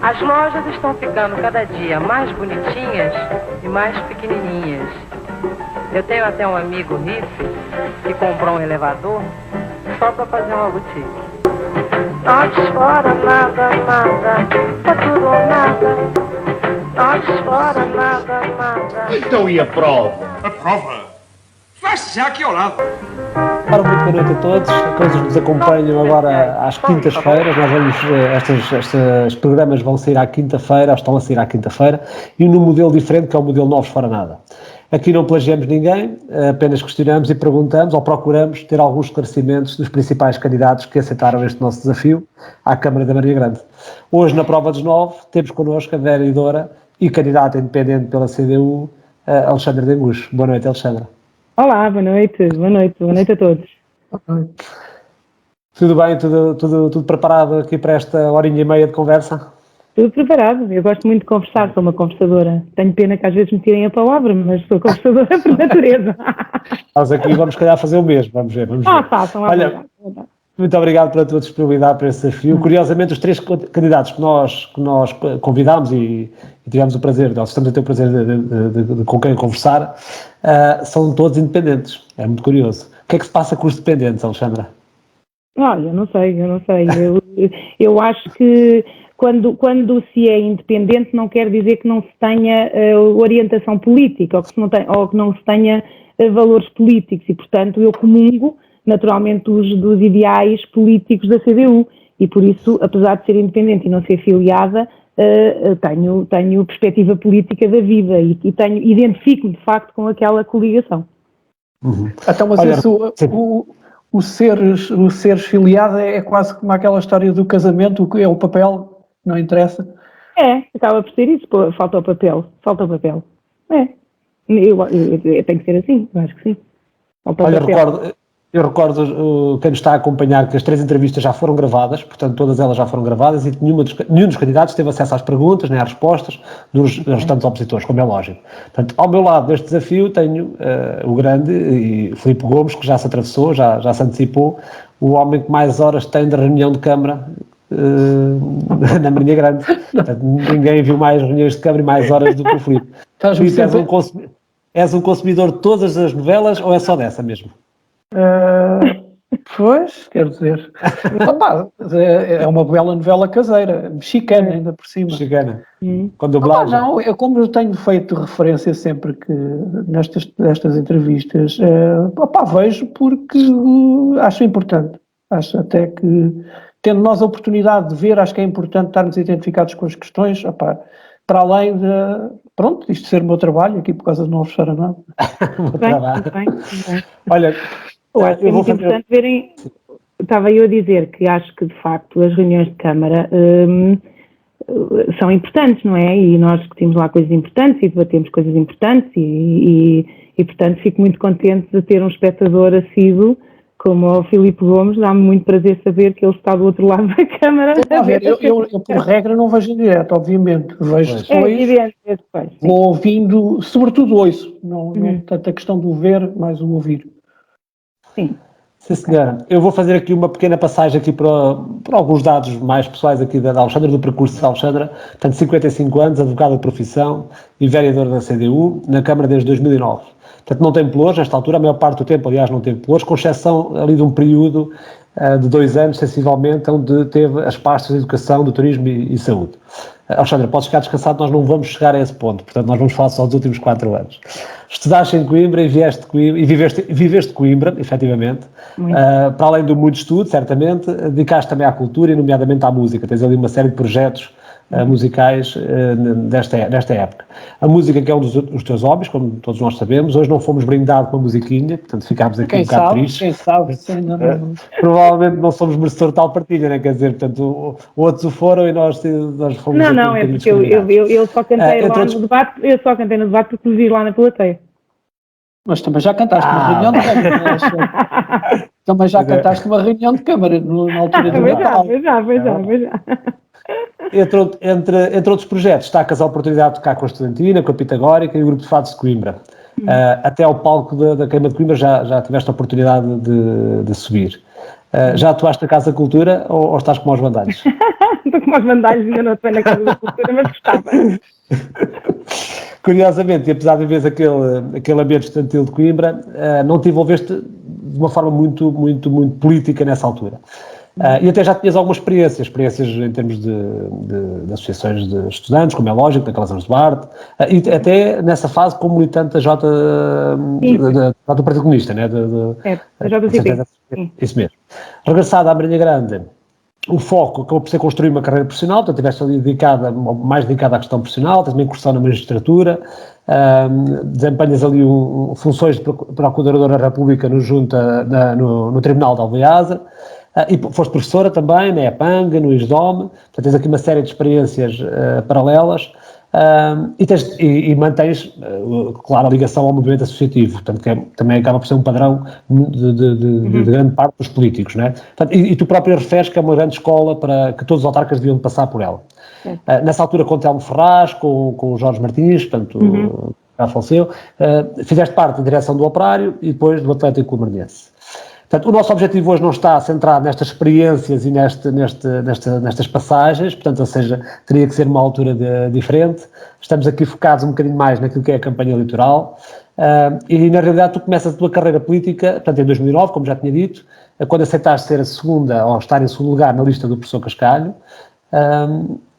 As lojas estão ficando cada dia mais bonitinhas e mais pequenininhas. Eu tenho até um amigo hippie que comprou um elevador só para fazer uma boutique. Nós fora nada, nada, tá tudo ou nada. Nós fora nada, nada. Então e a prova? A prova? Faz já aqui ao lado. Ora, muito boa noite a todos que nos acompanham agora às quintas-feiras. Nós vamos, estes programas vão sair à quinta-feira, estão a sair à quinta-feira, e num modelo diferente, que é o modelo Novos Fora Nada. Aqui não plagiamos ninguém, apenas questionamos e perguntamos, ou procuramos ter alguns esclarecimentos dos principais candidatos que aceitaram este nosso desafio à Câmara da Marinha Grande. Hoje, na prova dos 9, temos connosco a vereadora e candidata independente pela CDU, Alexandra Dengus. Boa noite, Alexandra. Olá, boa noite a todos. Tudo bem? Tudo preparado aqui para esta horinha e meia de conversa? Tudo preparado. Eu gosto muito de conversar, sou uma conversadora. Tenho pena que às vezes me tirem a palavra, mas sou conversadora por natureza. Nós aqui vamos, se calhar, fazer o mesmo. Vamos ver. Façam. Olha, muito obrigado pela tua disponibilidade para esse desafio. Curiosamente, os três candidatos que nós convidámos e tivemos o prazer, nós estamos a ter o prazer de com quem conversar, são todos independentes. É muito curioso. O que é que se passa com os dependentes, Alexandra? Olha, eu não sei. Eu acho que quando se é independente não quer dizer que não se tenha orientação política ou que não se tenha valores políticos e, portanto, eu comungo naturalmente dos ideais políticos da CDU e, por isso, apesar de ser independente e não ser filiada, tenho perspectiva política da vida e identifico-me, de facto, com aquela coligação. Uhum. Então, mas o seres filiado é quase como aquela história do casamento, é o papel, não interessa? Acaba por ser isso, falta o papel. Tem que ser assim, eu acho que sim. Eu recordo quem nos está a acompanhar que as 3 entrevistas já foram gravadas, portanto todas elas já foram gravadas e nenhum dos candidatos teve acesso às perguntas nem às respostas dos restantes opositores, como é lógico. Portanto, ao meu lado deste desafio tenho o grande e Filipe Gomes, que já se atravessou, já se antecipou, o homem que mais horas tem de reunião de Câmara na Marinha Grande. Portanto, ninguém viu mais reuniões de Câmara e mais horas do que o Filipe. És um consumidor de todas as novelas ou é só dessa mesmo? Pois, quero dizer, é uma bela novela caseira, mexicana ainda por cima. Mexicana, com dublagem. Não, como eu tenho feito referência sempre que nestas entrevistas, vejo porque acho importante, acho até que, tendo nós a oportunidade de ver, acho que é importante estarmos identificados com as questões, para além de, isto ser o meu trabalho, aqui por causa de Novos Fora Nada. Bem. Olha, eu acho que é muito importante verem. Estava eu a dizer que acho que, de facto, as reuniões de Câmara são importantes, não é? E nós discutimos lá coisas importantes e debatemos coisas importantes e portanto, fico muito contente de ter um espectador assíduo como o Filipe Gomes. Dá-me muito prazer saber que ele está do outro lado da Câmara. Eu por regra, não vejo em direto, obviamente. Vejo depois, vou ouvindo, sobretudo ouço. Não tanto a questão do ver, mas o ouvir. Sim, senhora. Eu vou fazer aqui uma pequena passagem aqui para alguns dados mais pessoais aqui da Alexandra, do percurso da Alexandra. Portanto, 55 anos, advogada de profissão e vereadora da CDU, na Câmara desde 2009. Portanto, não tem pelouros, nesta altura, a maior parte do tempo, aliás, não teve pelouros, com exceção ali de um período de 2 anos, sensivelmente, onde teve as pastas de Educação, do Turismo e Saúde. Alexandra, podes ficar descansado, nós não vamos chegar a esse ponto, portanto, nós vamos falar só dos últimos 4 anos. Estudaste em Coimbra e viveste Coimbra, efetivamente, para além do muito estudo, certamente, dedicaste também à cultura e, nomeadamente, à música. Tens ali uma série de projetos musicais desta época. A música, que é um dos teus hobbies, como todos nós sabemos. Hoje não fomos brindados com a musiquinha, portanto ficámos aqui um bocado tristes. Quem sabe, provavelmente não somos merecedores de tal partilha, né? Quer dizer, portanto, outros o foram e nós fomos. Não, é porque eu só cantei lá no debate, eu só cantei no debate porque me vi lá na plateia. Mas também já cantaste uma reunião de Câmara. Também já cantaste uma reunião de Câmara na altura do Natal. Já. Entre outros projetos, destacas a oportunidade de tocar com a Estudantina, com a Pitagórica e o Grupo de Fados de Coimbra. Até ao palco da Queima de Coimbra já tiveste a oportunidade de subir. Já atuaste na Casa da Cultura ou estás como aos bandalhos? como os bandalhos ainda não estou na Casa da Cultura, mas gostava. Curiosamente, e apesar de haveres aquele ambiente estudantil de Coimbra, não te envolveste de uma forma muito política nessa altura. E até já tinhas algumas experiências em termos de associações de estudantes, como é lógico, daquelas anos de Duarte, e até nessa fase como militante da do Partido Comunista, né? Da JCP. Isso mesmo. Regressada à Marinha Grande, o foco acabou por ser construir uma carreira profissional, portanto estiveste ali mais dedicada à questão profissional, tens uma incursão na magistratura, desempenhas ali funções de Procuradora da República no Tribunal de Alveaza, e foste professora também na EPANG, no ISDOM, portanto tens aqui uma série de experiências paralelas, e mantens, claro, a ligação ao movimento associativo, portanto, que também acaba por ser um padrão de grande parte dos políticos, não é? Portanto, e tu próprio referes que é uma grande escola para que todos os autarcas deviam passar por ela. Nessa altura com o Telmo Ferraz, com o Jorge Martins, portanto, já faleceu, fizeste parte da direção do Operário e depois do Atlético Lumardense. Portanto, o nosso objetivo hoje não está centrado nestas experiências e nestas passagens, portanto, ou seja, teria que ser uma altura diferente. Estamos aqui focados um bocadinho mais naquilo que é a campanha eleitoral, e na realidade tu começas a tua carreira política, portanto, em 2009, como já tinha dito, quando aceitaste ser a segunda, ou estar em segundo lugar na lista do professor Cascalho,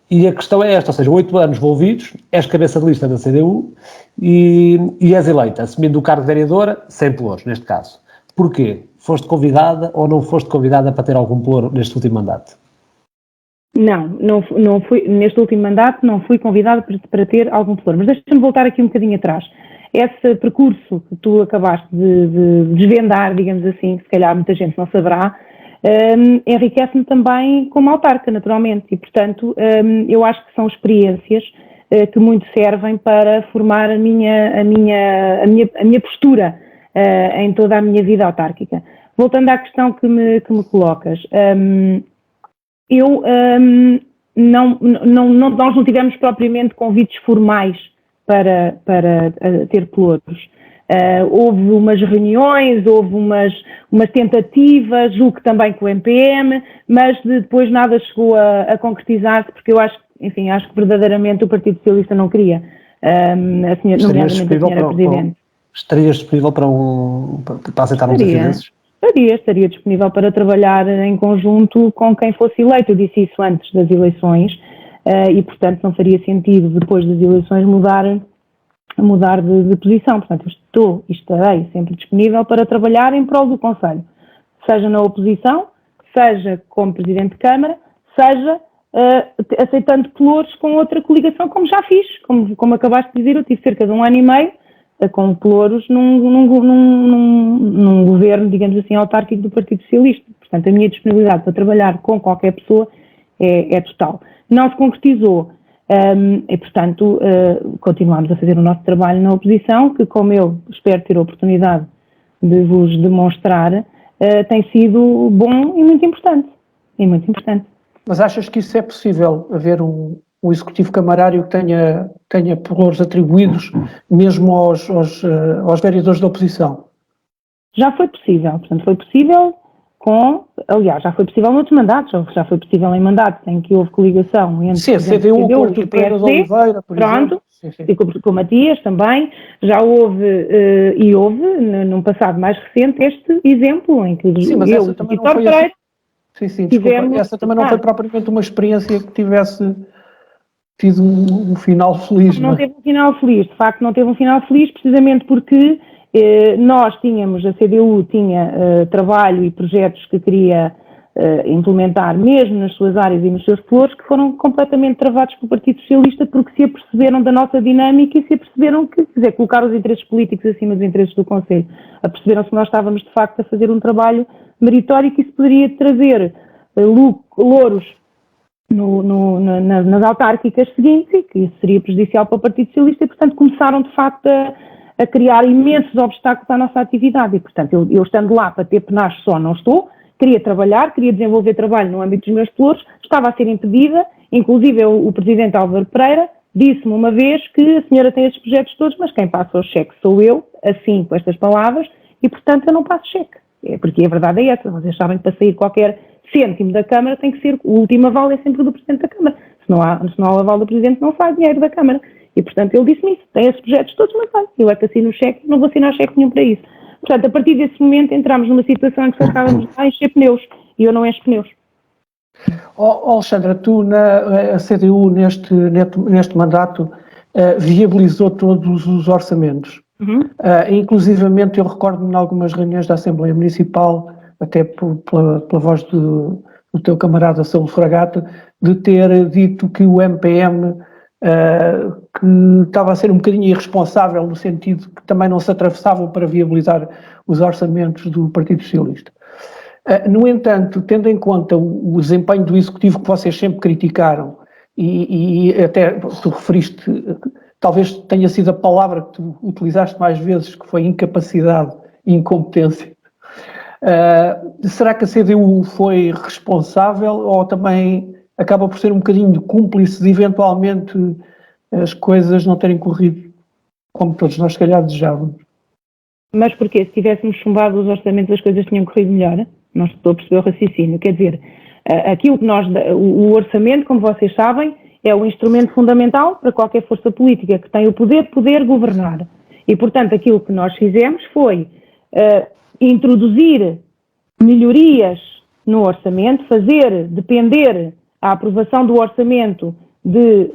e a questão é esta, ou seja, 8 anos envolvidos, és cabeça de lista da CDU e és eleita, assumindo o cargo de vereadora, sem pelouros, neste caso. Porquê? Foste convidada ou não foste convidada para ter algum pelouro neste último mandato? Não fui, neste último mandato não fui convidada para ter algum pelouro, mas deixa-me voltar aqui um bocadinho atrás. Esse percurso que tu acabaste de desvendar, digamos assim, se calhar muita gente não saberá, enriquece-me também como autarca, naturalmente, e portanto eu acho que são experiências que muito servem para formar a minha postura em toda a minha vida autárquica. Voltando à questão que me colocas, nós não tivemos propriamente convites formais para ter pelouros. Houve umas reuniões, houve umas tentativas, julgo que também com o MPM, mas depois nada chegou a concretizar-se, porque eu acho que verdadeiramente o Partido Socialista não queria, nomeadamente a senhora Presidente. Estarias disponível para aceitar uns desafios? Estaria disponível para trabalhar em conjunto com quem fosse eleito. Eu disse isso antes das eleições e, portanto, não faria sentido depois das eleições mudar de posição. Portanto, eu estarei sempre disponível para trabalhar em prol do Conselho, seja na oposição, seja como Presidente de Câmara, seja aceitando pelouros com outra coligação, como já fiz. Como acabaste de dizer, eu tive cerca de 1 ano e meio com pelouros num governo, digamos assim, autárquico do Partido Socialista. Portanto, a minha disponibilidade para trabalhar com qualquer pessoa é total. Não se concretizou e, portanto, continuamos a fazer o nosso trabalho na oposição, que, como eu espero ter a oportunidade de vos demonstrar, tem sido bom e muito importante. Mas achas que isso é possível, haver um executivo camarário que tenha pelouros atribuídos mesmo aos vereadores da oposição? Já foi possível, portanto foi possível já foi possível noutros mandatos, já foi possível em mandatos em que houve coligação entre a CDU, o Porto de Pereira de Oliveira, por exemplo. E com o Matias também, já houve, e houve, num passado mais recente, este exemplo em que mas eu, essa também não foi assim. Desculpa, essa também não foi propriamente uma experiência que tivesse tido um final feliz. Não teve um final feliz, de facto não teve um final feliz, precisamente porque a CDU tinha trabalho e projetos que queria implementar mesmo nas suas áreas e nos seus pelouros, que foram completamente travados pelo Partido Socialista, porque se aperceberam da nossa dinâmica e se aperceberam que, colocar os interesses políticos acima dos interesses do Conselho. Aperceberam-se que nós estávamos de facto a fazer um trabalho meritório e que isso poderia trazer louros nas autárquicas seguintes e que isso seria prejudicial para o Partido Socialista e, portanto, começaram de facto a criar imensos obstáculos à nossa atividade e, portanto, eu estando lá para ter penacho só não estou, queria trabalhar, queria desenvolver trabalho no âmbito dos meus pelouros, estava a ser impedida, inclusive o Presidente Álvaro Pereira disse-me uma vez que a senhora tem esses projetos todos, mas quem passa o cheque sou eu, assim, com estas palavras, e, portanto, eu não passo cheque. Porque a verdade é essa, vocês sabem que para sair qualquer cêntimo da Câmara tem que ser, o último aval é sempre do Presidente da Câmara. Se não há o aval do Presidente, não sai dinheiro da Câmara. E, portanto, ele disse-me isso. Tem esses projetos todos, mas sai. Eu é que assino o cheque, não vou assinar cheque nenhum para isso. Portanto, a partir desse momento, entramos numa situação em que só estávamos a encher pneus. E eu não encho pneus. Alexandra, tu a CDU neste mandato viabilizou todos os orçamentos. Inclusivamente eu recordo-me em algumas reuniões da Assembleia Municipal, até pela voz do teu camarada Saulo Fragata, de ter dito que o MPM que estava a ser um bocadinho irresponsável no sentido que também não se atravessavam para viabilizar os orçamentos do Partido Socialista. No entanto, tendo em conta o desempenho do Executivo que vocês sempre criticaram, e até tu referiste, talvez tenha sido a palavra que tu utilizaste mais vezes, que foi incapacidade e incompetência, será que a CDU foi responsável ou também acaba por ser um bocadinho cúmplice de eventualmente as coisas não terem corrido como todos nós se calhar desejávamos? Mas porquê? Se tivéssemos chumbado os orçamentos as coisas tinham corrido melhor? Não estou a perceber o raciocínio. Quer dizer, aquilo que o orçamento, como vocês sabem, é o instrumento fundamental para qualquer força política que tem o poder de poder governar. E, portanto, aquilo que nós fizemos foi introduzir melhorias no orçamento, fazer depender a aprovação do orçamento de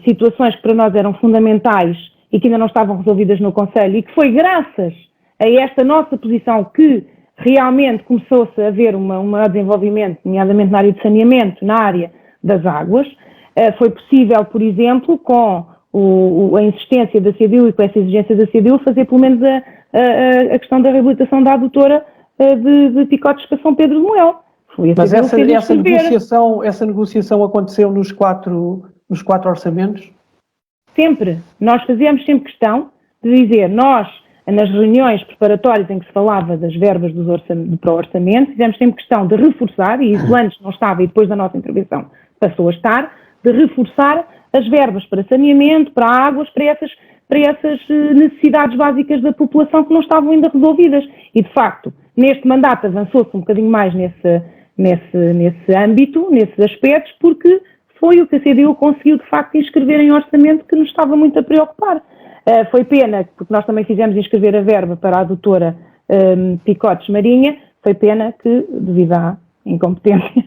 situações que para nós eram fundamentais e que ainda não estavam resolvidas no Conselho, e que foi graças a esta nossa posição que realmente começou-se a haver um maior desenvolvimento, nomeadamente na área de saneamento, na área das águas. Foi possível, por exemplo, com a insistência da CDU e com essa exigência da CDU, fazer pelo menos a questão da reabilitação da adutora de Picotes para São Pedro de Moel. Mas essa negociação aconteceu nos quatro orçamentos? Sempre. Nós fazíamos sempre questão de dizer, nós, nas reuniões preparatórias em que se falava das verbas para o orçamento, fizemos sempre questão de reforçar, e isso antes não estava e depois da nossa intervenção passou a estar, de reforçar as verbas para saneamento, para águas, para essas necessidades básicas da população que não estavam ainda resolvidas. E, de facto, neste mandato avançou-se um bocadinho mais nesse âmbito, nesses aspectos, porque foi o que a CDU conseguiu, de facto, inscrever em orçamento que nos estava muito a preocupar. Foi pena, porque nós também fizemos inscrever a verba para a adutora Picotes Marinha, foi pena que, devido à incompetência,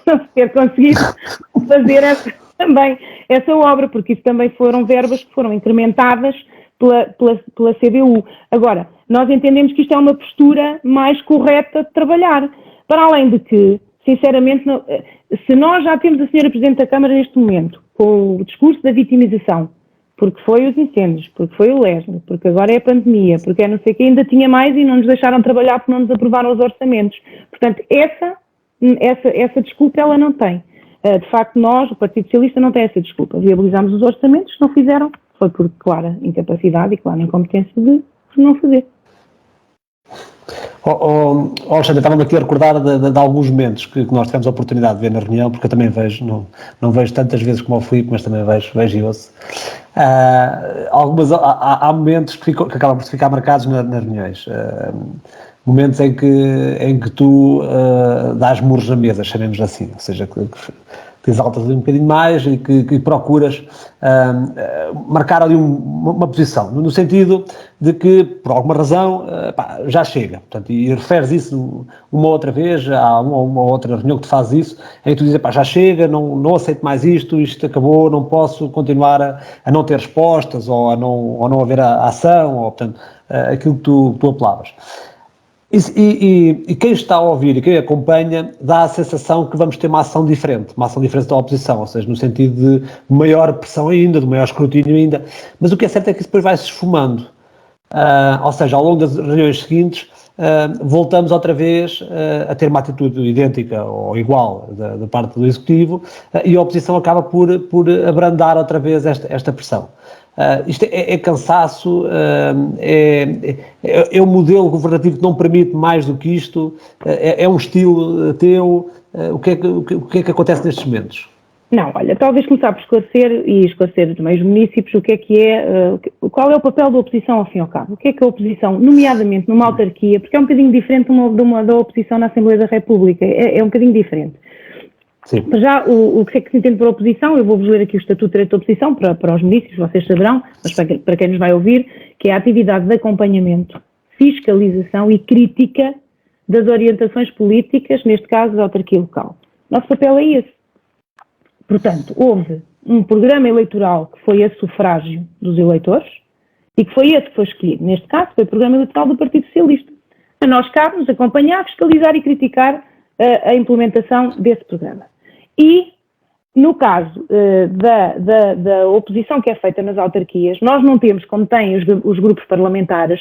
não se ter conseguido fazer essa obra, porque isso também foram verbas que foram incrementadas pela CDU. Agora, nós entendemos que isto é uma postura mais correta de trabalhar, para além de que, sinceramente, se nós já temos a Sra. Presidente da Câmara neste momento, com o discurso da vitimização, porque foi os incêndios, porque foi o Lesme, porque agora é a pandemia, porque é não sei o que, ainda tinha mais e não nos deixaram trabalhar porque não nos aprovaram os orçamentos. Portanto, essa desculpa ela não tem. De facto, nós, o Partido Socialista, não tem essa desculpa. Viabilizámos os orçamentos, não fizeram, foi por clara incapacidade e clara incompetência de não fazer. Alexandre, estava-me aqui a recordar de alguns momentos que nós tivemos a oportunidade de ver na reunião, porque eu também vejo, não vejo tantas vezes como o Filipe, mas também vejo e ouço. Há momentos que acabam por ficar marcados nas reuniões. Momentos em que tu dás murros na mesa, chamemos assim, ou seja, que te exaltas ali um bocadinho mais e que procuras marcar ali uma posição, no sentido de que, por alguma razão, já chega. Portanto, e referes isso uma outra vez, há uma outra reunião que tu fazes isso, em que tu dizes, já chega, não aceito mais isto acabou, não posso continuar a não ter respostas, ou não haver a ação, ou, portanto, aquilo que tu apelavas. E quem está a ouvir e quem acompanha dá a sensação que vamos ter uma ação diferente da oposição, ou seja, no sentido de maior pressão ainda, de maior escrutínio ainda, mas o que é certo é que isso depois vai se esfumando, ou seja, ao longo das reuniões seguintes voltamos outra vez a ter uma atitude idêntica ou igual da parte do Executivo, e a oposição acaba por abrandar outra vez esta pressão. Isto é cansaço, é um modelo governativo que não permite mais do que isto, é um estilo teu. O que é que acontece nestes momentos? Não, olha, talvez começar por esclarecer e esclarecer também os municípios qual é o papel da oposição ao fim e ao cabo. O que é a oposição, nomeadamente numa autarquia, porque é um bocadinho diferente da oposição na Assembleia da República, é um bocadinho diferente. Sim. Já o que é que se entende por oposição, eu vou-vos ler aqui o Estatuto de Direito de Oposição para os municípios, vocês saberão, mas para quem nos vai ouvir, que é a atividade de acompanhamento, fiscalização e crítica das orientações políticas, neste caso da autarquia local. Nosso papel é esse. Portanto, houve um programa eleitoral que foi a sufrágio dos eleitores e que foi esse que foi escolhido. Neste caso, foi o programa eleitoral do Partido Socialista. A nós cabe-nos acompanhar, fiscalizar e criticar a implementação desse programa. E, no caso da oposição que é feita nas autarquias, nós não temos, como têm os grupos parlamentares,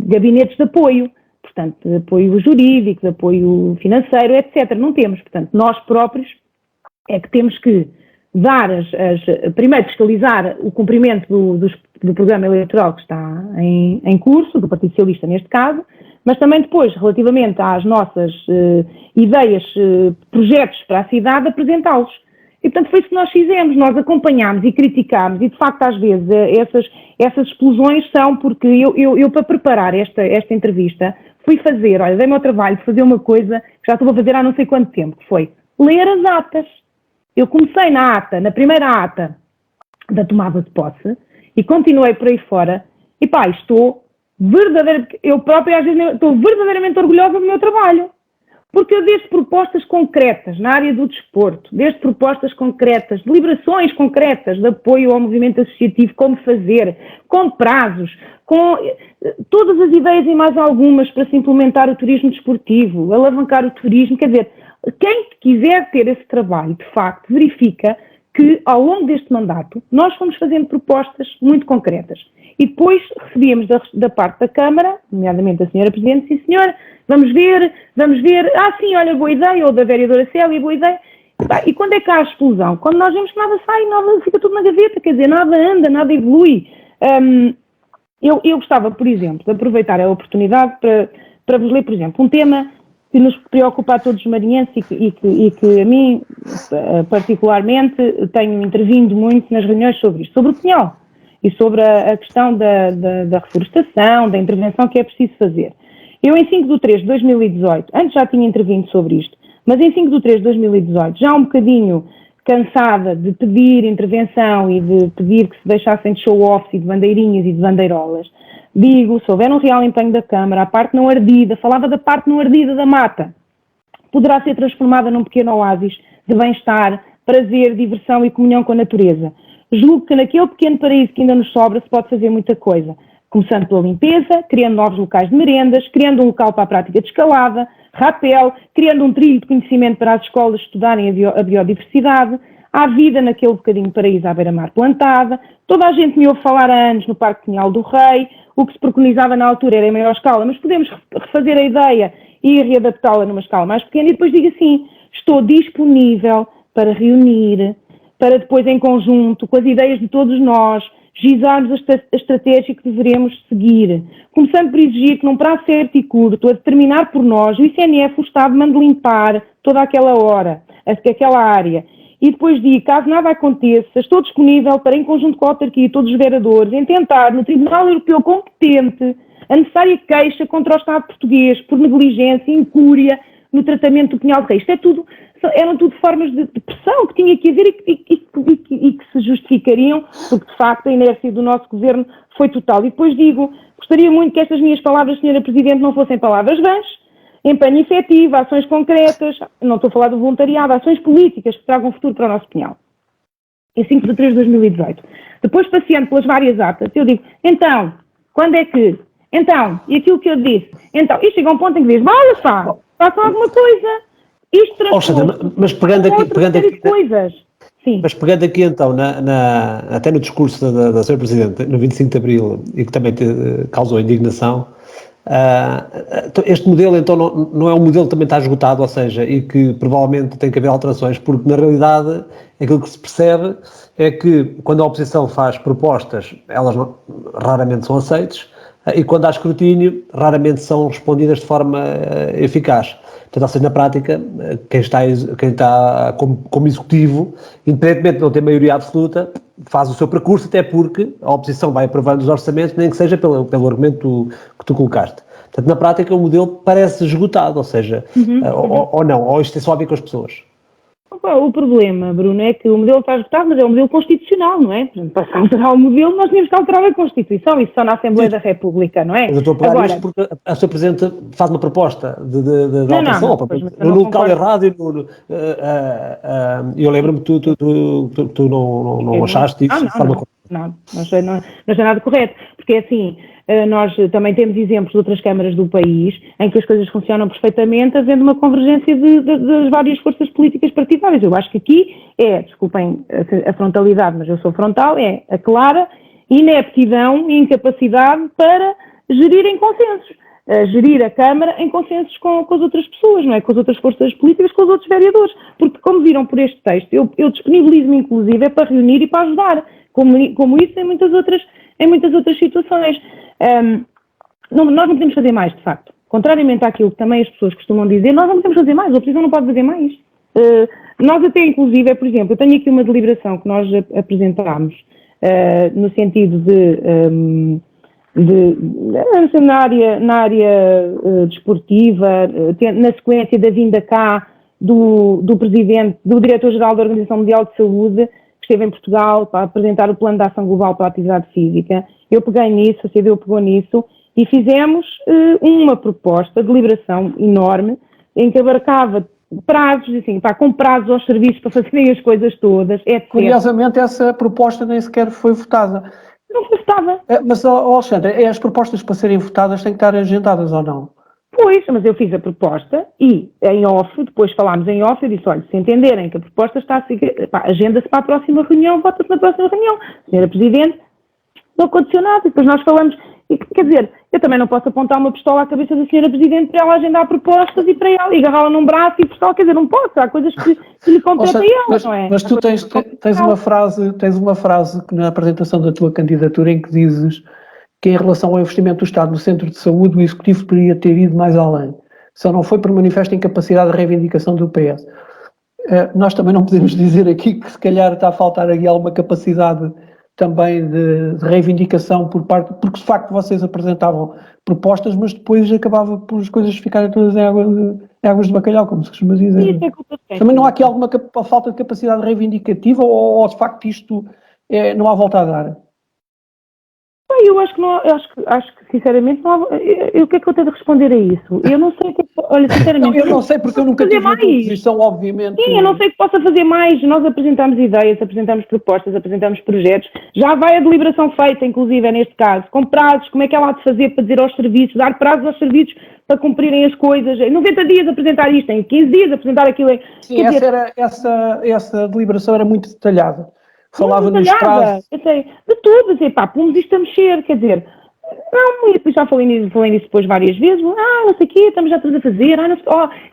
gabinetes de apoio, portanto, de apoio jurídico, de apoio financeiro, etc. Não temos. Portanto, nós próprios é que temos que dar primeiro fiscalizar o cumprimento do programa eleitoral que está em curso, do Partido Socialista neste caso, mas também depois, relativamente às nossas ideias, projetos para a cidade, apresentá-los. E, portanto, foi isso que nós fizemos. Nós acompanhámos e criticámos e, de facto, às vezes, essas explosões são porque eu para preparar esta entrevista, fui fazer, olha, dei-me ao trabalho de fazer uma coisa que já estou a fazer há não sei quanto tempo, que foi ler as atas. Eu comecei na primeira ata da tomada de posse e continuei por aí fora e eu própria às vezes estou verdadeiramente orgulhosa do meu trabalho, porque eu desde propostas concretas na área do desporto, desde propostas concretas, deliberações concretas de apoio ao movimento associativo, como fazer, com prazos, com todas as ideias e mais algumas para se implementar o turismo desportivo, alavancar o turismo, quer dizer, quem quiser ter esse trabalho, de facto, verifica que ao longo deste mandato nós fomos fazendo propostas muito concretas. E depois recebíamos da parte da Câmara, nomeadamente da Sra. Presidente, sim senhora, vamos ver, sim, olha, boa ideia, ou da vereadora Célia, boa ideia. E quando é que há a explosão? Quando nós vemos que nada sai, nada fica tudo na gaveta, quer dizer, nada anda, nada evolui. Eu gostava, por exemplo, de aproveitar a oportunidade para vos ler, por exemplo, um tema que nos preocupa a todos os marinhenses e que a mim, particularmente, tenho intervindo muito nas reuniões sobre isto, sobre o Pinhal e sobre a questão da reflorestação, da intervenção que é preciso fazer. Eu, em 5 de 3 de 2018, antes já tinha intervindo sobre isto, mas em 5 de 3 de 2018, já um bocadinho cansada de pedir intervenção e de pedir que se deixassem de show-offs e de bandeirinhas e de bandeirolas, digo, se houver um real empenho da Câmara, a parte não ardida, falava da parte não ardida da mata, poderá ser transformada num pequeno oásis de bem-estar, prazer, diversão e comunhão com a natureza. Julgo que naquele pequeno paraíso que ainda nos sobra se pode fazer muita coisa, começando pela limpeza, criando novos locais de merendas, criando um local para a prática de escalada, rapel, criando um trilho de conhecimento para as escolas estudarem a biodiversidade. Há vida naquele bocadinho de paraíso à beira-mar plantada, toda a gente me ouve falar há anos no Parque Pinhal do Rei, o que se preconizava na altura era em maior escala, mas podemos refazer a ideia e readaptá-la numa escala mais pequena e depois digo assim, estou disponível para reunir, para depois em conjunto, com as ideias de todos nós, gizarmos a estratégia que deveremos seguir, começando por exigir que num prazo certo e curto, a determinar por nós, o ICNF, o Estado, mande limpar toda aquela área. E depois digo, caso nada aconteça, estou disponível para, em conjunto com a autarquia e todos os vereadores, em tentar, no Tribunal Europeu competente, a necessária queixa contra o Estado português por negligência e incúria no tratamento do Pinhal do Rei. Isto eram tudo formas de pressão que tinha que haver e que se justificariam, porque de facto a inércia do nosso governo foi total. E depois digo, gostaria muito que estas minhas palavras, Sra. Presidente, não fossem palavras vãs, empenho efetivo, ações concretas, não estou a falar do voluntariado, ações políticas que tragam futuro para o nosso Pinhal. Em 5 de 3 de 2018. Depois, passeando pelas várias atas, eu digo, então, quando é que? Então, e aquilo que eu disse? Então, e chega um ponto em que diz, olha só, façam alguma coisa. Isto transforma mas pegando aqui coisas. Sim. Mas pegando aqui então, até no discurso da Sra. Presidente, no 25 de Abril, e que também causou indignação, este modelo então não é um modelo que também está esgotado, ou seja, e que provavelmente tem que haver alterações, porque na realidade aquilo que se percebe é que quando a oposição faz propostas, elas raramente são aceitas, e quando há escrutínio, raramente são respondidas de forma eficaz. Portanto, ou seja, na prática, quem está como executivo, independentemente de não ter maioria absoluta, faz o seu percurso, até porque a oposição vai aprovando os orçamentos, nem que seja pelo argumento que tu colocaste. Portanto, na prática, o modelo parece esgotado, ou seja, ou não, ou isto é só a ver com as pessoas. O problema, Bruno, é que o modelo está esgotado, mas é um modelo constitucional, não é? Para se alterar o modelo, nós temos que alterar a Constituição, isso só na Assembleia da República, não é? Mas eu estou a pegar isto porque a Sra. Presidente faz uma proposta de alteração, no local errado, e eu lembro-me que tu não achaste isso de forma correta. Não é nada correto, porque assim, nós também temos exemplos de outras câmaras do país em que as coisas funcionam perfeitamente, havendo uma convergência das várias forças políticas partidárias. Eu acho que aqui desculpem a frontalidade, mas eu sou frontal, é a clara ineptidão e incapacidade para gerir em consensos. Gerir a Câmara em consensos com as outras pessoas, não é? Com as outras forças políticas, com os outros vereadores. Porque, como viram por este texto, eu disponibilizo-me, inclusive, para reunir e para ajudar. Como isso em muitas outras situações. Nós não podemos fazer mais, de facto. Contrariamente àquilo que também as pessoas costumam dizer, nós não podemos fazer mais, a oposição não pode fazer mais. Nós até, inclusive, por exemplo, eu tenho aqui uma deliberação que nós apresentámos no sentido na área desportiva, na sequência da vinda cá do diretor-geral da Organização Mundial de Saúde, que esteve em Portugal para apresentar o Plano de Ação Global para a Atividade Física. Eu peguei nisso, a CDU pegou nisso, e fizemos uma proposta de deliberação enorme, em que abarcava prazos, assim, com prazos aos serviços para fazerem as coisas todas, etc. Curiosamente, essa proposta nem sequer foi votada. Não foi votada. Mas, Alexandre, as propostas para serem votadas têm que estar agendadas ou não? Pois, mas eu fiz a proposta e em off, depois falámos em off, eu disse, olha, se entenderem que a proposta está a seguir, agenda-se para a próxima reunião, vota-se na próxima reunião. Senhora Presidente, não aconteceu nada, e depois nós falamos, quer dizer, eu também não posso apontar uma pistola à cabeça da Senhora Presidente para ela agendar propostas e para ela, e agarrá-la num braço e pistola, quer dizer, não posso, há coisas que lhe competem a ela, não é? Mas tu tens uma frase que na apresentação da tua candidatura em que dizes que em relação ao investimento do Estado no centro de saúde o Executivo poderia ter ido mais além. Só não foi por manifesta incapacidade de reivindicação do PS. Nós também não podemos dizer aqui que se calhar está a faltar aqui alguma capacidade também de reivindicação por parte, porque de facto vocês apresentavam propostas, mas depois acabava por as coisas ficarem todas em águas de bacalhau, como se costuma dizer. Também não há aqui alguma falta de capacidade reivindicativa ou de facto isto não há volta a dar? Eu acho que não, acho que sinceramente não há, o que é que eu tenho de responder a isso? Eu não sei o que olha, sinceramente. Eu não sei porque eu nunca tive uma posição, obviamente. Sim, eu não sei o que possa fazer mais. Nós apresentamos ideias, apresentamos propostas, apresentamos projetos. Já vai a deliberação feita, inclusive, neste caso, com prazos, como é que ela há de fazer para dizer aos serviços, dar prazos aos serviços para cumprirem as coisas. Em 90 dias apresentar isto, em 15 dias apresentar aquilo. Sim, essa deliberação era muito detalhada. Falava nos prazos. Eu sei, de tudo, dizer, pomos isto a mexer, quer dizer, não, e já falei nisso depois várias vezes, não sei o quê, estamos já todos a fazer,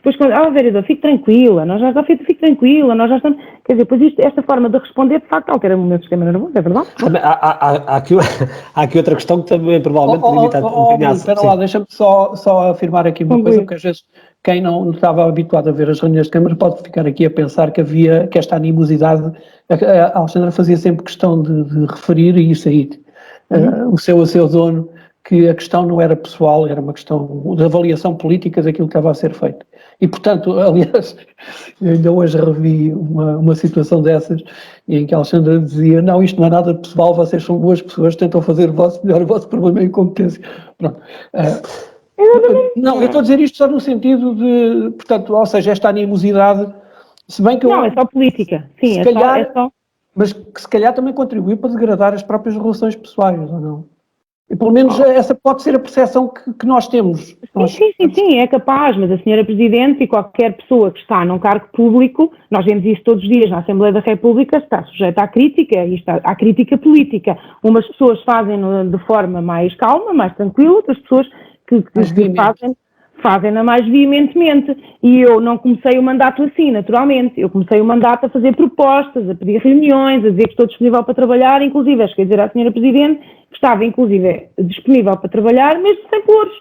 depois vereador, fique tranquila, nós já estamos, quer dizer, depois esta forma de responder, de facto, altera o meu sistema nervoso, é verdade? Há aqui outra questão que também provavelmente limita espera lá, deixa-me só afirmar aqui uma coisa, porque às vezes quem não estava habituado a ver as reuniões de Câmara pode ficar aqui a pensar que esta animosidade, a Alexandra fazia sempre questão de referir, e isso aí, o seu dono, que a questão não era pessoal, era uma questão de avaliação política daquilo que estava a ser feito. E, portanto, aliás, ainda hoje revi uma situação dessas, em que a Alexandra dizia, não, isto não é nada pessoal, vocês são boas pessoas, tentam fazer o vosso melhor, o vosso problema é incompetência. Pronto. Não, eu estou a dizer isto só no sentido de, portanto, ou seja, esta animosidade, se bem que... Não, é só política, sim, é só... Mas que se calhar também contribuiu para degradar as próprias relações pessoais, ou não? E pelo menos essa pode ser a percepção que nós temos. Sim, é capaz, mas a Senhora Presidente e qualquer pessoa que está num cargo público, nós vemos isso todos os dias na Assembleia da República, está sujeita à crítica, e à crítica política. Umas pessoas fazem de forma mais calma, mais tranquila, outras pessoas que fazem-na mais veementemente. E eu não comecei o mandato assim, naturalmente. Eu comecei o mandato a fazer propostas, a pedir reuniões, a dizer que estou disponível para trabalhar, inclusive, acho que dizer à Senhora Presidente que estava inclusive disponível para trabalhar, mesmo sem pelouros.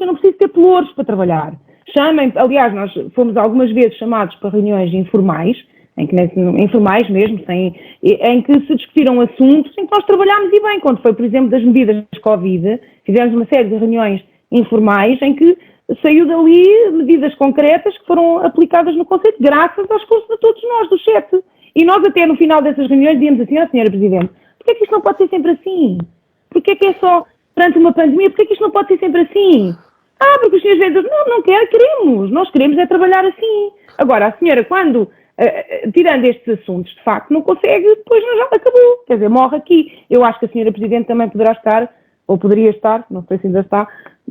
Eu não preciso ter pelouros para trabalhar. Chamem, aliás, nós fomos algumas vezes chamados para reuniões informais, informais mesmo, em que se discutiram assuntos em que nós trabalhámos e bem, quando foi, por exemplo, das medidas das Covid, fizemos uma série de reuniões informais em que saiu dali medidas concretas que foram aplicadas no Conselho, graças ao esforço de todos nós, do chat. E nós até no final dessas reuniões dizíamos assim, Senhora Presidente, porquê é que isto não pode ser sempre assim? Porquê é que é só perante uma pandemia? Porquê é que isto não pode ser sempre assim? Porque os senhores vereadores, não queremos. Nós queremos é trabalhar assim. Agora, a senhora, quando, tirando estes assuntos, de facto, não consegue, depois já acabou. Quer dizer, morre aqui. Eu acho que a senhora Presidente também poderá estar, ou poderia estar, não sei se ainda está,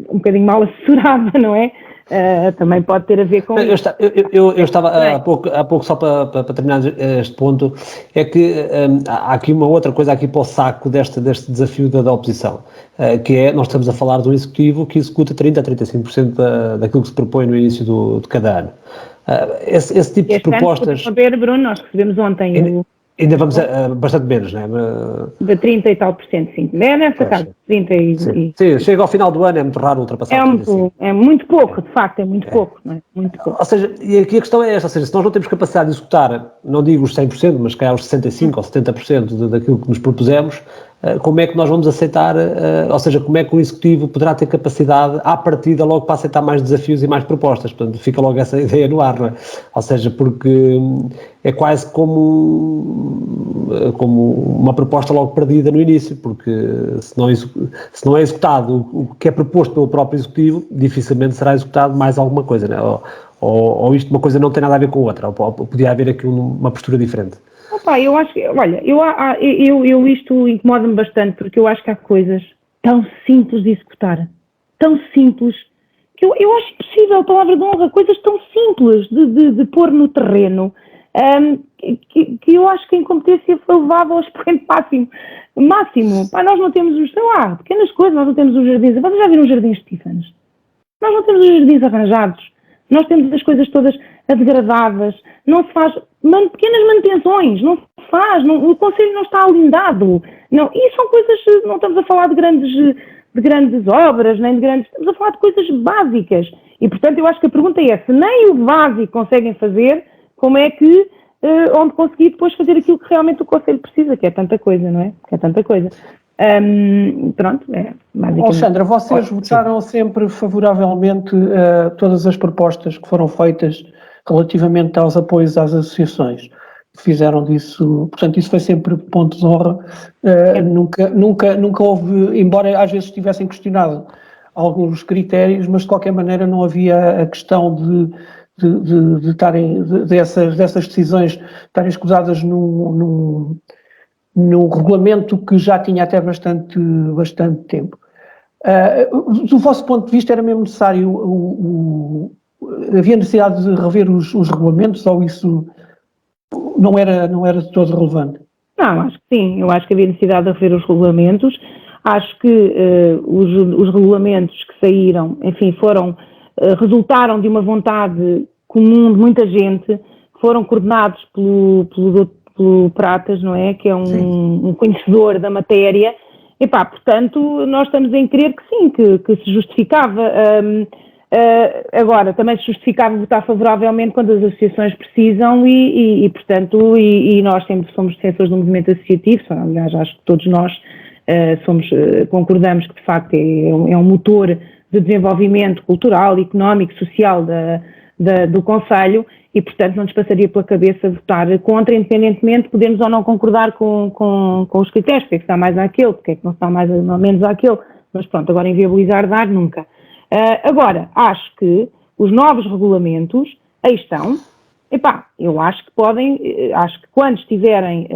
um bocadinho mal assessorada, não é? Também pode ter a ver com... Eu estava há pouco só para terminar este ponto, é que há aqui uma outra coisa aqui para o saco deste desafio da oposição, que é, nós estamos a falar de um executivo que executa 30% a 35% daquilo que se propõe no início de cada ano. Esse tipo de propostas... Saber, Bruno, nós recebemos ontem Ainda vamos bastante menos, não é? De 30 e tal por cento, sim. É nessa casa, 30 e... Sim, chega ao final do ano, é muito raro ultrapassar. É muito pouco, de facto, é muito pouco, não é? Muito pouco. Ou seja, e aqui a questão é esta, ou seja, se nós não temos capacidade de executar, não digo os 100%, mas calhar os 65% ou 70% daquilo que nos propusemos, como é que nós vamos aceitar, ou seja, como é que o Executivo poderá ter capacidade, à partida, logo para aceitar mais desafios e mais propostas? Portanto, fica logo essa ideia no ar, não é? Ou seja, porque é quase como uma proposta logo perdida no início, porque se não é executado o que é proposto pelo próprio Executivo, dificilmente será executado mais alguma coisa, não é? Ou isto, uma coisa não tem nada a ver com outra, ou podia haver aqui uma postura diferente. Eu acho que, olha, eu isto incomoda-me bastante, porque eu acho que há coisas tão simples de executar, tão simples, que eu acho impossível, palavra de honra, coisas tão simples de pôr no terreno, que eu acho que a incompetência foi levada ao expoente máximo. Nós não temos, sei lá, pequenas coisas, nós não temos os jardins, vocês já viram os jardins Stephens? Nós não temos os jardins arranjados, nós temos as coisas todas degradadas, não se faz pequenas manutenções, não se faz, o Conselho não está alindado, não, e são coisas, não estamos a falar de grandes obras, nem de grandes, estamos a falar de coisas básicas, e portanto eu acho que a pergunta é, se nem o básico conseguem fazer, como é que, onde conseguir depois fazer aquilo que realmente o Conselho precisa, que é tanta coisa, não é? Que é tanta coisa. Pronto, basicamente. Alexandra, vocês votaram sempre favoravelmente a todas as propostas que foram feitas relativamente aos apoios às associações. Fizeram disso, portanto, isso foi sempre ponto de honra. Nunca houve, embora às vezes tivessem questionado alguns critérios, mas de qualquer maneira não havia a questão de estarem, dessas decisões estarem escusadas num regulamento que já tinha até bastante tempo. Do vosso ponto de vista, era mesmo necessário, havia necessidade de rever os regulamentos, ou isso não era de todo relevante? Não, acho que sim, eu acho que havia necessidade de rever os regulamentos, acho que os regulamentos que saíram, enfim, resultaram de uma vontade comum de muita gente, que foram coordenados pelo Pratas, não é? Que é um conhecedor da matéria. Portanto, nós estamos em crer que sim, que se justificava. Agora, também se justificava votar favoravelmente quando as associações precisam portanto, nós sempre somos defensores do movimento associativo, aliás, acho que todos nós concordamos que, de facto, é um motor de desenvolvimento cultural, económico, social do Conselho, e, portanto, não nos passaria pela cabeça votar contra, independentemente de podermos ou não concordar com os critérios, porque é que está mais àquele, porque é que não está mais ou menos àquele, mas pronto, agora inviabilizar dar nunca. Agora, acho que os novos regulamentos, aí estão, eu acho que acho que quando estiverem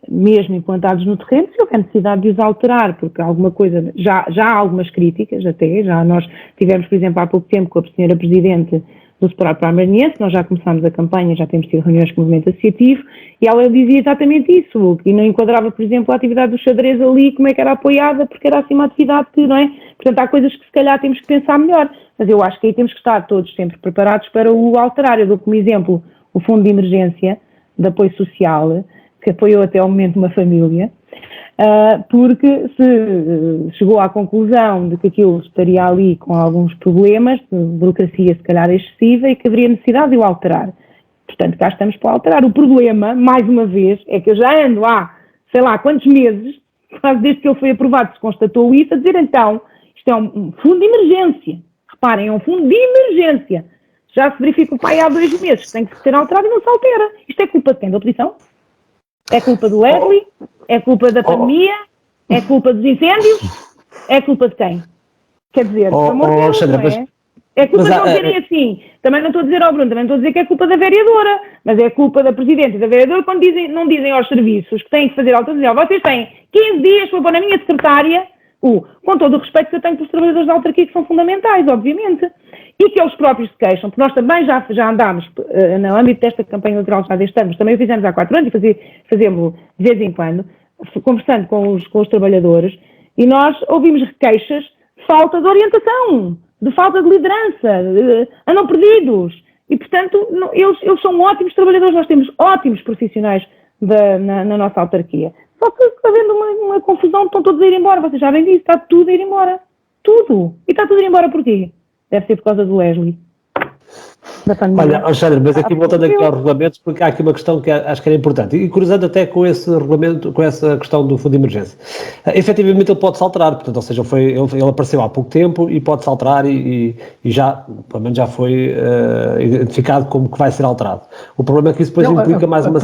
mesmo implantados no terreno, se houver necessidade de os alterar, porque alguma coisa, já há algumas críticas até, já nós tivemos, por exemplo, há pouco tempo com a senhora Presidente do Separado Parmaniense, nós já começámos a campanha, já temos tido reuniões com o movimento associativo, e ela dizia exatamente isso, que não enquadrava, por exemplo, a atividade do xadrez ali, como é que era apoiada, porque era assim uma atividade que, não é? Portanto, há coisas que se calhar temos que pensar melhor, mas eu acho que aí temos que estar todos sempre preparados para o alterar. Eu dou como exemplo o Fundo de Emergência de Apoio Social, que apoiou até ao momento uma família, porque se chegou à conclusão de que aquilo estaria ali com alguns problemas, de burocracia se calhar excessiva, e que haveria necessidade de o alterar. Portanto, cá estamos para alterar. O problema, mais uma vez, é que eu já ando há, sei lá, quantos meses, quase desde que ele foi aprovado, se constatou isso, a dizer então, isto é um fundo de emergência. Reparem, é um fundo de emergência. Já se verifica o pai há 2 meses, que tem que ser alterado e não se altera. Isto é culpa de quem? Da oposição? É culpa do Leslie? É culpa da pandemia? É culpa dos incêndios? É culpa de quem? Quer dizer, pelo amor de Deus, não é? É culpa de não dizerem assim. Também não estou a dizer ao Bruno, também não estou a dizer que é culpa da vereadora, mas é culpa da Presidente e da vereadora quando não dizem aos serviços que têm que fazer autorização. Vocês têm 15 dias para pôr na minha secretária, com todo o respeito que eu tenho pelos trabalhadores da autarquia, que são fundamentais, obviamente, e que eles próprios se queixam, porque nós também já andámos no âmbito desta campanha eleitoral já deste ano, mas também o fizemos há 4 anos e fazemos de vez em quando, conversando com os trabalhadores, e nós ouvimos queixas de falta de orientação, de falta de liderança, andam perdidos. E, portanto, eles são ótimos trabalhadores, nós temos ótimos profissionais na nossa autarquia. Só que está havendo uma confusão, estão todos a ir embora, vocês já bem disso, está tudo a ir embora. Tudo. E está tudo a ir embora porquê? Deve ser por causa do Leslie. Olha, Alexandre, mas aqui voltando aqui aos regulamentos, porque há aqui uma questão que acho que era importante, e cruzando até com esse regulamento, com essa questão do fundo de emergência. Efetivamente ele pode-se alterar, portanto, ou seja, ele apareceu há pouco tempo e pode-se alterar e já, pelo menos já foi identificado como que vai ser alterado. O problema é que isso depois implica mais uma...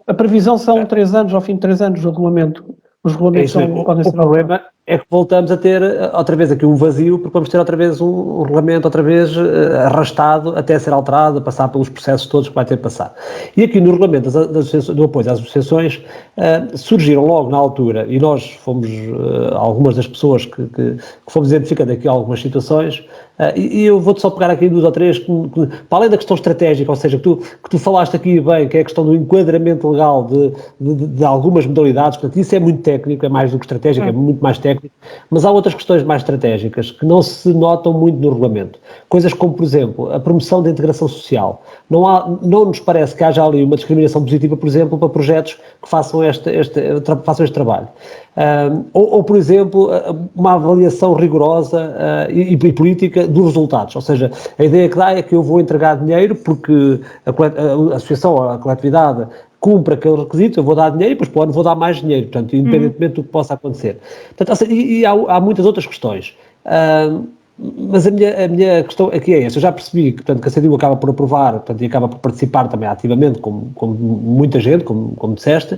A previsão são 3 anos, ao fim de 3 anos, o regulamento. Os regulamentos podem ser alterados. O problema é que voltamos a ter outra vez aqui um vazio, porque vamos ter outra vez um regulamento outra vez arrastado até ser alterado, a passar pelos processos todos que vai ter de passar. E aqui no regulamento do apoio às associações surgiram logo na altura, e nós fomos algumas das pessoas que fomos identificando aqui algumas situações, e eu vou-te só pegar aqui 2 ou 3, para além da questão estratégica, ou seja, que tu falaste aqui bem, que é a questão do enquadramento legal de algumas modalidades, portanto isso é muito técnico, é mais do que estratégico, é muito mais técnico, mas há outras questões mais estratégicas que não se notam muito no regulamento. Coisas como, por exemplo, a promoção da integração social. Não nos parece que haja ali uma discriminação positiva, por exemplo, para projetos que façam este trabalho. Ou, por exemplo, uma avaliação rigorosa e política dos resultados. Ou seja, a ideia que dá é que eu vou entregar dinheiro porque a associação, a coletividade, cumpre aquele requisito, eu vou dar dinheiro e depois para o ano vou dar mais dinheiro, portanto, independentemente do que possa acontecer. Portanto, seja, e há muitas outras questões. Mas a minha questão aqui é essa. Eu já percebi que, portanto, que a CDU acaba por aprovar, portanto, e acaba por participar também ativamente, como muita gente, como disseste,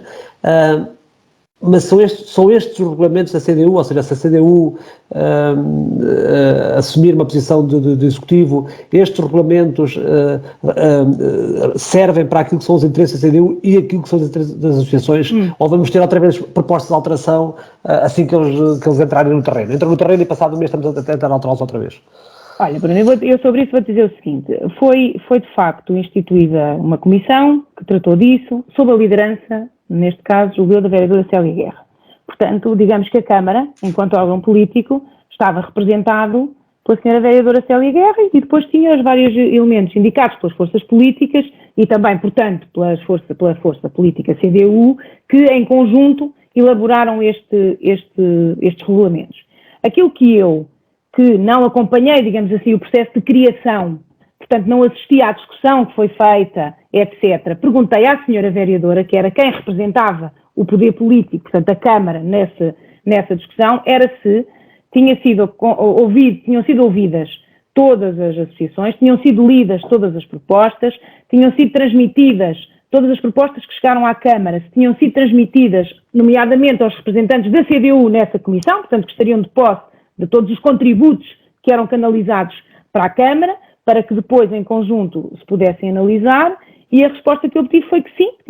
mas são estes os regulamentos da CDU, ou seja, se a CDU assumir uma posição de executivo, estes regulamentos servem para aquilo que são os interesses da CDU e aquilo que são os interesses das associações, ou vamos ter outra vez propostas de alteração assim que eles entrarem no terreno? Entram no terreno e passado um mês estamos a tentar alterá-los outra vez. Olha, Bruno, eu sobre isso vou dizer o seguinte, foi de facto instituída uma comissão que tratou disso, sob a liderança, neste caso, julgueu da vereadora Célia Guerra. Portanto, digamos que a Câmara, enquanto órgão político, estava representado pela senhora vereadora Célia Guerra e depois tinha os vários elementos indicados pelas forças políticas e também, portanto, pela força política CDU, que em conjunto elaboraram estes regulamentos. Aquilo que não acompanhei, digamos assim, o processo de criação, portanto não assisti à discussão que foi feita, etc. Perguntei à senhora vereadora, que era quem representava o poder político, portanto a Câmara nessa discussão, era se tinham sido ouvidas todas as associações, tinham sido lidas todas as propostas, tinham sido transmitidas todas as propostas que chegaram à Câmara, se tinham sido transmitidas, nomeadamente aos representantes da CDU nessa comissão, portanto que estariam de posse de todos os contributos que eram canalizados para a Câmara, para que depois, em conjunto, se pudessem analisar, e a resposta que eu obtive foi que sim, que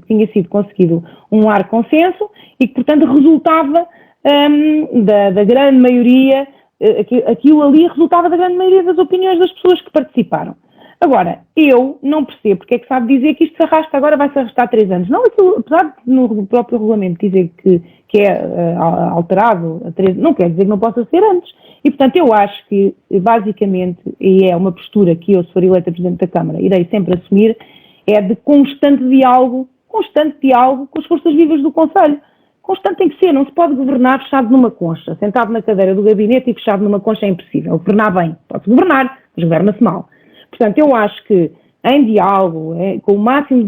tinha sido conseguido um largo consenso e que, portanto, resultava da grande maioria, aquilo ali resultava da grande maioria das opiniões das pessoas que participaram. Agora, eu não percebo porque é que sabe dizer que isto se arrasta agora, vai-se arrastar 3 anos. Não, aquilo, apesar de no próprio regulamento dizer que é alterado a 3, não quer dizer que não possa ser antes. E, portanto, eu acho que, basicamente, e é uma postura que eu, se for eleita Presidente da Câmara, irei sempre assumir, é de constante diálogo com as forças vivas do Conselho. constante tem que ser, não se pode governar fechado numa concha, sentado na cadeira do gabinete e fechado numa concha é impossível. Governar bem, pode-se governar, mas governa-se mal. Portanto, eu acho que em diálogo, com o máximo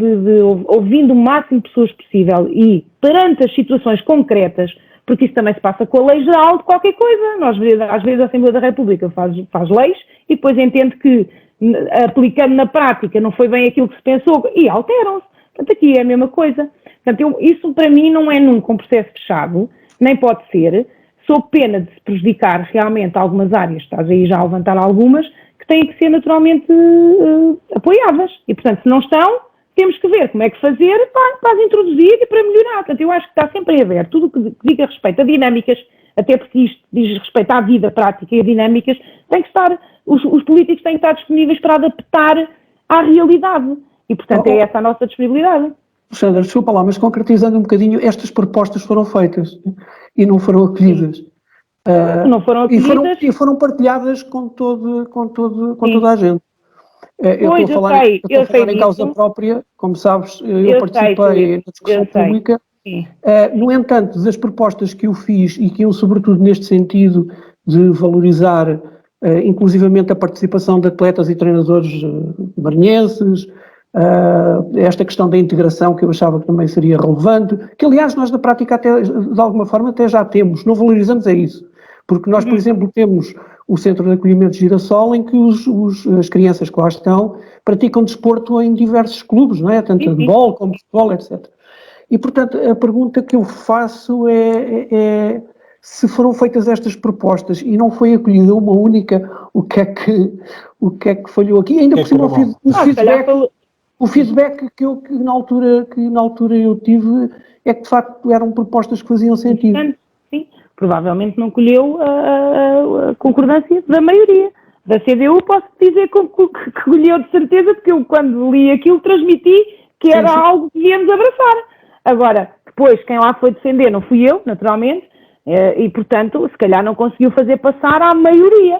ouvindo o máximo de pessoas possível e perante as situações concretas, porque isso também se passa com a lei geral de qualquer coisa. Nós, às vezes, a Assembleia da República faz leis e depois entende que, aplicando na prática, não foi bem aquilo que se pensou e alteram-se. Portanto, aqui é a mesma coisa. Portanto, isso para mim não é nunca um processo fechado, nem pode ser, sob pena de se prejudicar realmente algumas áreas, estás aí já a levantar algumas, que têm que ser naturalmente apoiadas. E, portanto, se não estão, temos que ver como é que fazer para as introduzir e para melhorar. Portanto, eu acho que está sempre em aberto. Tudo o que diga respeito a dinâmicas, até porque isto diz respeito à vida prática e a dinâmicas, tem que estar, os políticos têm que estar disponíveis para adaptar à realidade. E, portanto, é essa a nossa disponibilidade. Sandra, desculpa lá, mas concretizando um bocadinho, estas propostas foram feitas e não foram acolhidas. Não foram acolhidas. E foram partilhadas com toda a gente. Eu estou a falar em causa própria, como sabes, eu participei na discussão pública. No entanto, das propostas que eu fiz e que iam sobretudo neste sentido de valorizar inclusivamente a participação de atletas e treinadores maranhenses, esta questão da integração que eu achava que também seria relevante, que aliás nós na prática até, de alguma forma até já temos, não valorizamos isso, porque nós, por exemplo, temos o Centro de Acolhimento de Girassol em que as crianças que lá estão praticam desporto em diversos clubes, não é? Tanto handball como futebol, etc. E portanto a pergunta que eu faço é se foram feitas estas propostas e não foi acolhida uma única, o que é que falhou aqui? Ainda por cima o feedback que na altura eu tive é que de facto eram propostas que faziam sentido. Sim, provavelmente não colheu a concordância da maioria. Da CDU posso dizer que colheu de certeza, porque eu quando li aquilo transmiti que era algo que íamos abraçar. Agora, depois quem lá foi defender não fui eu, naturalmente, e portanto se calhar não conseguiu fazer passar à maioria.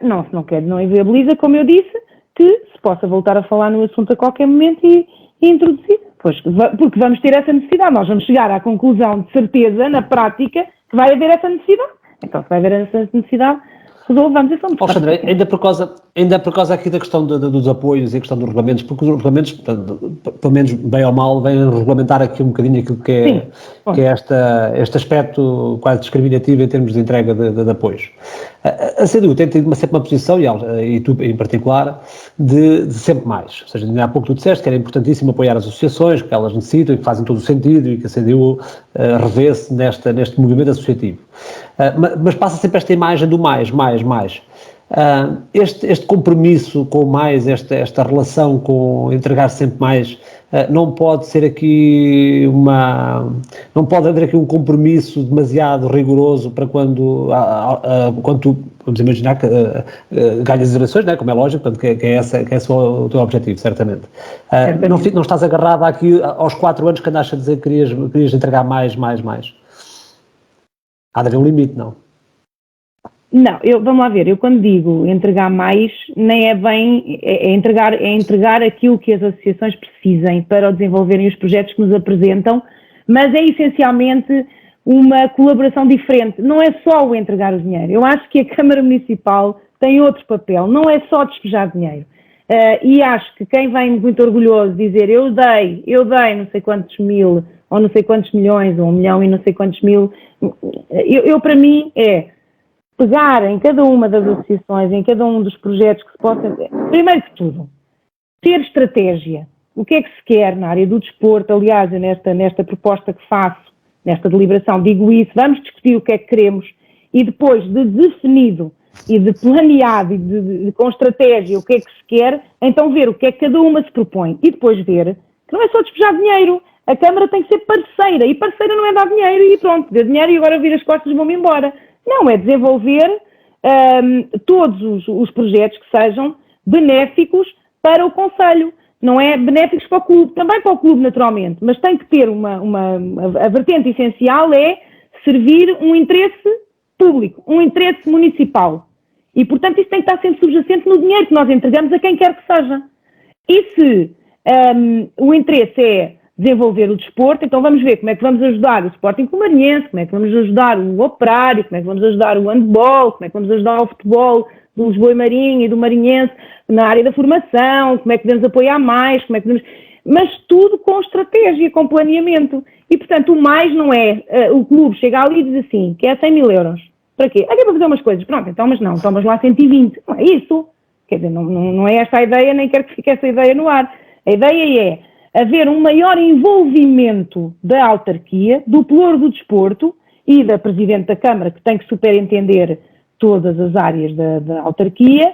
Não inviabiliza, como eu disse, que se possa voltar a falar no assunto a qualquer momento e introduzir. Porque vamos ter essa necessidade. Nós vamos chegar à conclusão de certeza, na prática, que vai haver essa necessidade. Então, se vai haver essa necessidade, resolvamos e vamos. Alexandre, ainda por causa aqui da questão dos apoios e a questão dos regulamentos, porque os regulamentos, pelo menos bem ou mal, vêm regulamentar aqui um bocadinho aquilo que é este aspecto quase discriminativo em termos de entrega de apoios. A CDU tem tido sempre uma posição, e tu em particular, de sempre mais. Ou seja, há pouco tu disseste que era importantíssimo apoiar as associações, que elas necessitam e que fazem todo o sentido e que a CDU revê-se neste movimento associativo. Mas passa sempre esta imagem do mais. Este compromisso com o mais, esta relação com entregar sempre mais, não pode ser aqui não pode haver aqui um compromisso demasiado rigoroso para quando tu, vamos imaginar que ganhas as eleições, né, como é lógico, portanto, que é esse o teu objetivo, certamente. Não estás agarrado aqui aos 4 anos que andaste a dizer que querias entregar mais. Há de haver um limite, não? Não, vamos lá ver, eu quando digo entregar mais, nem é bem, é entregar aquilo que as associações precisem para desenvolverem os projetos que nos apresentam, mas é essencialmente uma colaboração diferente, não é só o entregar o dinheiro. Eu acho que a Câmara Municipal tem outro papel, não é só despejar dinheiro. E acho que quem vem muito orgulhoso dizer eu dei não sei quantos mil, ou não sei quantos milhões, ou 1 milhão e não sei quantos mil, para mim pegar em cada uma das associações, em cada um dos projetos que se possam... Primeiro que tudo, ter estratégia. O que é que se quer na área do desporto? Aliás, eu nesta proposta que faço, nesta deliberação, digo isso, vamos discutir o que é que queremos e depois de definido e de planeado e com estratégia o que é que se quer, então ver o que é que cada uma se propõe e depois ver que não é só despejar dinheiro. A Câmara tem que ser parceira e parceira não é dar dinheiro e pronto, deu dinheiro e agora vira as costas e vão-me embora. Não, é desenvolver todos os projetos que sejam benéficos para o Conselho. Não é benéficos para o clube, também para o clube naturalmente, mas tem que ter a vertente essencial é servir um interesse público, um interesse municipal. E, portanto, isso tem que estar sempre subjacente no dinheiro que nós entregamos a quem quer que seja. E se o interesse é desenvolver o desporto, então vamos ver como é que vamos ajudar o Sporting Comarense, como é que vamos ajudar o Operário, como é que vamos ajudar o handball, como é que vamos ajudar o futebol do Lisboa e Marinha e do Marinhense na área da formação, como é que devemos apoiar mais, como é que devemos... Mas tudo com estratégia, com planeamento. E, portanto, o mais não é o clube chega ali e diz assim, que é 100 mil euros. Para quê? Aqui é para fazer umas coisas. Pronto, então, mas não, tomas lá 120. Não é isso. Quer dizer, não é esta a ideia, nem quero que fique essa ideia no ar. A ideia é haver um maior envolvimento da autarquia, do pelouro do desporto e da Presidente da Câmara, que tem que superentender todas as áreas da autarquia,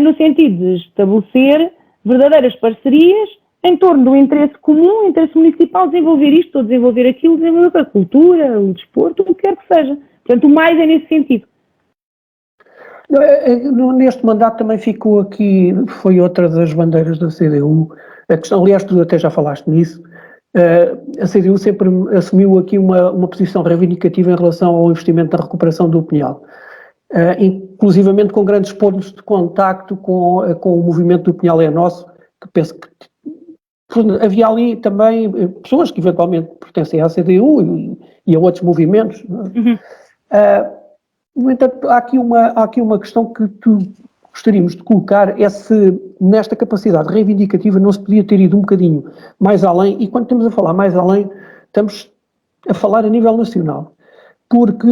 no sentido de estabelecer verdadeiras parcerias em torno do interesse comum, interesse municipal, desenvolver isto ou desenvolver aquilo, desenvolver a cultura, o desporto, o que quer que seja. Portanto, o mais é nesse sentido. Neste mandato também ficou aqui, foi outra das bandeiras da CDU, a questão, aliás, tu até já falaste nisso, a CDU sempre assumiu aqui uma posição reivindicativa em relação ao investimento na recuperação do Pinhal, inclusivamente com grandes pontos de contacto com o movimento do Pinhal é Nosso, que penso que havia ali também pessoas que eventualmente pertencem à CDU e a outros movimentos. Uhum. No entanto, há aqui uma questão que gostaríamos de colocar, é se nesta capacidade reivindicativa não se podia ter ido um bocadinho mais além, e quando estamos a falar mais além, estamos a falar a nível nacional, porque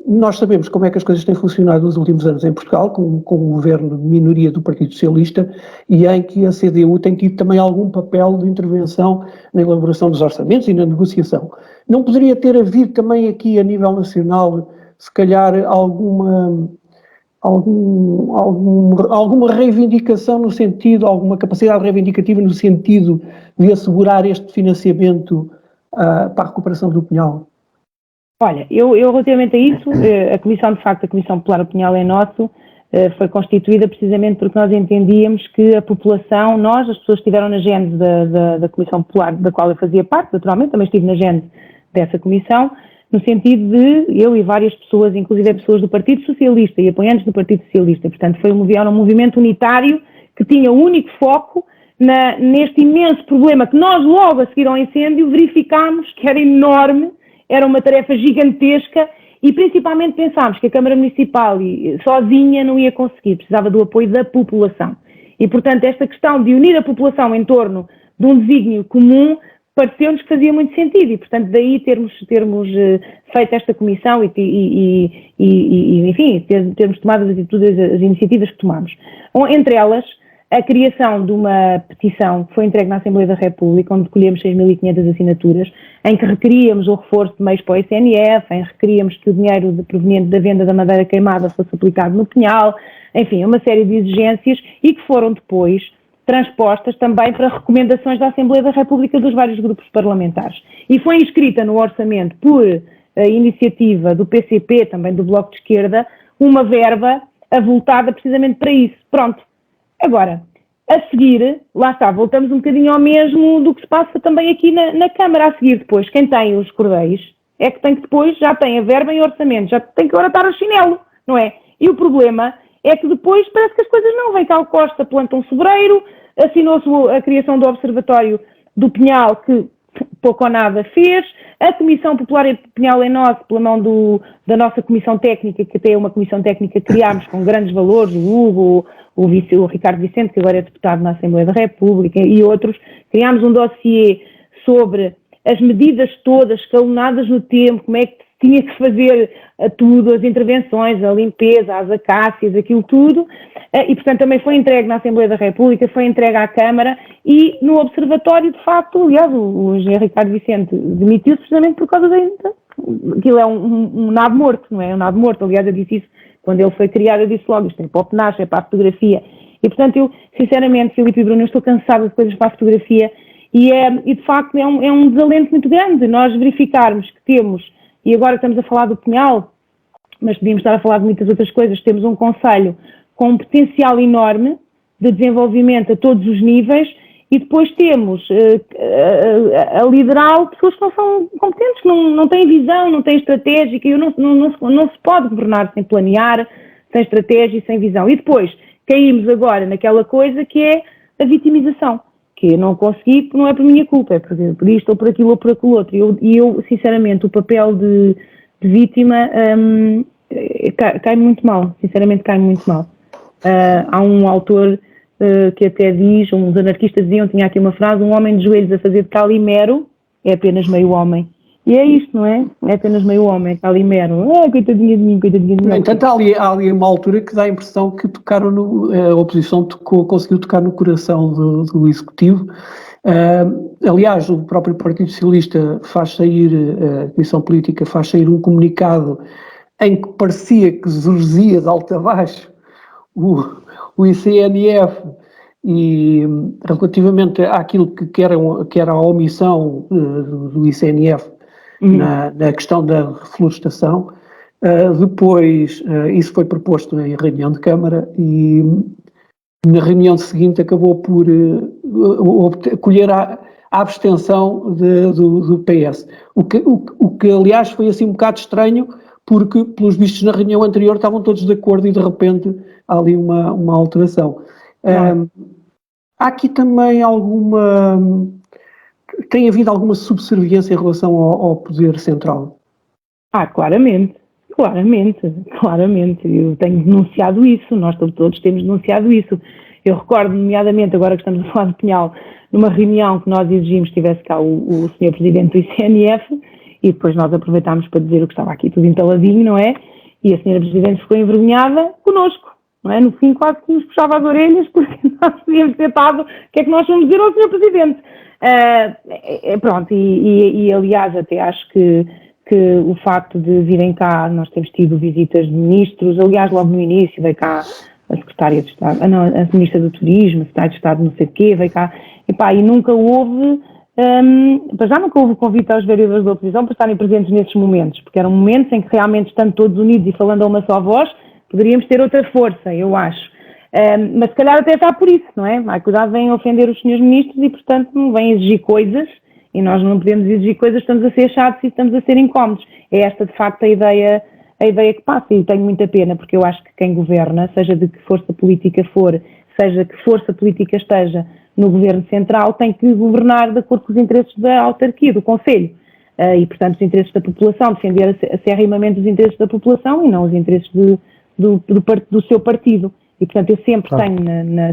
nós sabemos como é que as coisas têm funcionado nos últimos anos em Portugal, com o governo de minoria do Partido Socialista, e em que a CDU tem tido também algum papel de intervenção na elaboração dos orçamentos e na negociação. Não poderia ter havido também aqui a nível nacional, se calhar, alguma reivindicação no sentido, alguma capacidade reivindicativa no sentido de assegurar este financiamento para a recuperação do Pinhal? Olha, eu relativamente a isso, a Comissão Popular do Pinhal é Nosso, foi constituída precisamente porque nós entendíamos que a população, as pessoas que estiveram na gênese da Comissão Popular, da qual eu fazia parte, naturalmente, também estive na gênese dessa comissão, no sentido de eu e várias pessoas, inclusive pessoas do Partido Socialista e apoiantes do Partido Socialista, portanto era um movimento unitário que tinha o único foco neste imenso problema que nós logo a seguir ao incêndio verificámos que era enorme, era uma tarefa gigantesca e principalmente pensámos que a Câmara Municipal sozinha não ia conseguir, precisava do apoio da população. E, portanto, esta questão de unir a população em torno de um desígnio comum pareceu-nos que fazia muito sentido e, portanto, daí termos feito esta comissão enfim, termos tomado as iniciativas que tomamos. Entre elas, a criação de uma petição que foi entregue na Assembleia da República, onde colhemos 6.500 assinaturas, em que requeríamos o reforço de meios para o ICNF, em que requeríamos que o dinheiro proveniente da venda da madeira queimada fosse aplicado no Pinhal, enfim, uma série de exigências e que foram depois transpostas também para recomendações da Assembleia da República dos vários grupos parlamentares. E foi inscrita no orçamento por iniciativa do PCP, também do Bloco de Esquerda, uma verba avultada precisamente para isso. Pronto. Agora, a seguir, lá está, voltamos um bocadinho ao mesmo do que se passa também aqui na Câmara. A seguir depois, quem tem os cordéis é que tem que depois, já tem a verba em orçamento, já tem que agora estar o chinelo, não é? E o problema é que depois parece que as coisas não. Vem cá o Costa, planta um sobreiro, assinou-se a criação do Observatório do Pinhal, que pouco ou nada fez, a Comissão Popular do Pinhal é Nosso, pela mão da nossa Comissão Técnica, que até é uma Comissão Técnica que criámos com grandes valores, o Hugo, o Ricardo Vicente, que agora é deputado na Assembleia da República, e outros, criámos um dossiê sobre as medidas todas escalonadas no tempo, como é que tinha que fazer tudo, as intervenções, a limpeza, as acácias, aquilo tudo, e portanto também foi entregue na Assembleia da República, foi entregue à Câmara e no Observatório, de facto, aliás, o engenheiro Ricardo Vicente demitiu-se precisamente por causa aquilo é um nabo morto, não é? Um nabo morto, aliás, eu disse isso quando ele foi criado, eu disse logo, isto é para o penacho, é para a fotografia, e portanto eu, sinceramente, Filipe e Bruno, eu estou cansada de coisas para a fotografia e de facto é um desalento muito grande nós verificarmos que temos, e agora estamos a falar do Pinhal, mas podíamos estar a falar de muitas outras coisas, temos um concelho com um potencial enorme de desenvolvimento a todos os níveis e depois temos a liderar pessoas que não são competentes, que não têm visão, não têm estratégia, e não se pode governar sem planear, sem estratégia e sem visão. E depois caímos agora naquela coisa que é a vitimização, que eu não consegui, não é por minha culpa, é por isto ou por aquilo ou por aquilo outro. E eu sinceramente, o papel de vítima cai muito mal, sinceramente cai muito mal. Há um autor que até diz, uns anarquistas diziam, tinha aqui uma frase, um homem de joelhos a fazer de Calimero é apenas meio homem. E é isto, não é? É apenas meio homem, Calimero. Coitadinha de mim, coitadinha de mim. No entanto, há ali uma altura que dá a impressão que a oposição conseguiu tocar no coração do Executivo. Aliás, o próprio Partido Socialista faz sair, a Comissão Política faz sair um comunicado em que parecia que zurzia de alto a baixo o ICNF e relativamente àquilo que era a omissão do ICNF na questão da reflorestação. Depois, isso foi proposto em reunião de Câmara e na reunião seguinte acabou por colher a abstenção do PS. O que, aliás, foi assim um bocado estranho, porque, pelos vistos, na reunião anterior estavam todos de acordo e, de repente, há ali uma alteração. Há aqui também tem havido alguma subserviência em relação ao poder central? Claramente. Eu tenho denunciado isso, nós todos temos denunciado isso. Eu recordo, nomeadamente, agora que estamos a falar de Pinhal, numa reunião que nós exigimos que estivesse cá o Sr. Presidente do ICNF, e depois nós aproveitámos para dizer o que estava aqui tudo entaladinho, não é? E a Sra. Presidente ficou envergonhada connosco, não é? No fim quase que nos puxava as orelhas, porque nós tínhamos tentado o que é que nós vamos dizer ao Sr. Presidente. Pronto, e aliás até acho que o facto de virem cá, nós temos tido visitas de ministros, aliás logo no início veio cá a Secretária de Estado, a Ministra do Turismo, a Secretária de Estado não sei o quê, veio cá, e nunca houve, nunca houve convite aos vereadores da oposição para estarem presentes nesses momentos, porque eram momentos em que realmente estando todos unidos e falando a uma só voz, poderíamos ter outra força, eu acho. Mas se calhar até está por isso, não é? Cuidado, vêm ofender os senhores ministros e, portanto, não vêm exigir coisas, e nós não podemos exigir coisas, estamos a ser chatos e estamos a ser incómodos. É esta, de facto, a ideia que passa, e tenho muita pena, porque eu acho que quem governa, seja de que força política for, seja que força política esteja no governo central, tem que governar de acordo com os interesses da autarquia, do concelho, e, portanto, os interesses da população, defender acerrimamente os interesses da população e não os interesses do seu partido. E, portanto, eu sempre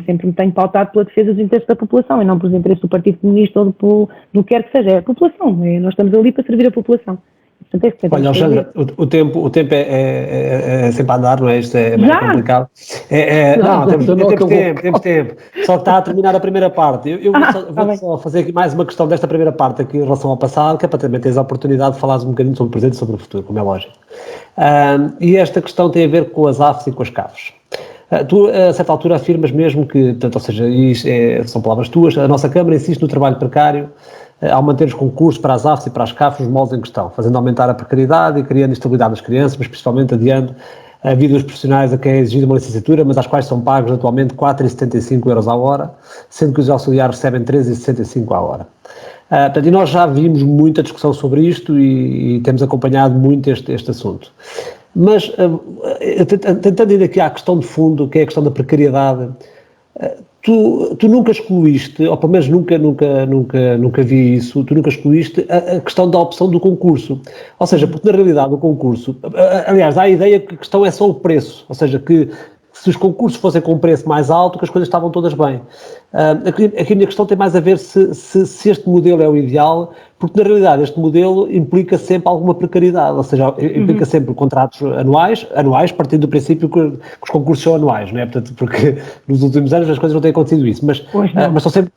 sempre me tenho pautado pela defesa dos interesses da população e não pelos interesses do Partido Comunista ou do que quer que seja. É a população. Nós estamos ali para servir a população. Portanto, olha, Alexandra, o tempo é sempre a andar, não é? Isto é mais complicado. Temos tempo. Só que está a terminar a primeira parte. Eu vou só fazer aqui mais uma questão desta primeira parte aqui em relação ao passado, que é para também teres a oportunidade de falares um bocadinho sobre o presente e sobre o futuro, como é lógico. E esta questão tem a ver com as AFs e com as CAFs. Tu, a certa altura, afirmas mesmo que, portanto, ou seja, são palavras tuas, a nossa Câmara insiste no trabalho precário ao manter os concursos para as AFs e para as CAFs nos moldes em questão, fazendo aumentar a precariedade e criando instabilidade nas crianças, mas principalmente adiando a vida dos profissionais a quem é exigida uma licenciatura, mas às quais são pagos atualmente 4,75 euros à hora, sendo que os auxiliares recebem 13,65 à hora. Portanto, e nós já vimos muita discussão sobre isto e temos acompanhado muito este assunto. Mas, tentando ir aqui à questão de fundo, que é a questão da precariedade, tu nunca excluíste, ou pelo menos nunca vi isso, tu nunca excluíste a questão da opção do concurso. Ou seja, porque na realidade o concurso, aliás, há a ideia que a questão é só o preço, ou seja, que se os concursos fossem com um preço mais alto, que as coisas estavam todas bem. Aqui a minha questão tem mais a ver se este modelo é o ideal, porque na realidade este modelo implica sempre alguma precariedade, ou seja, implica sempre contratos anuais, partindo do princípio que os concursos são anuais, não é? Portanto, porque nos últimos anos as coisas não têm acontecido isso, mas são sempre,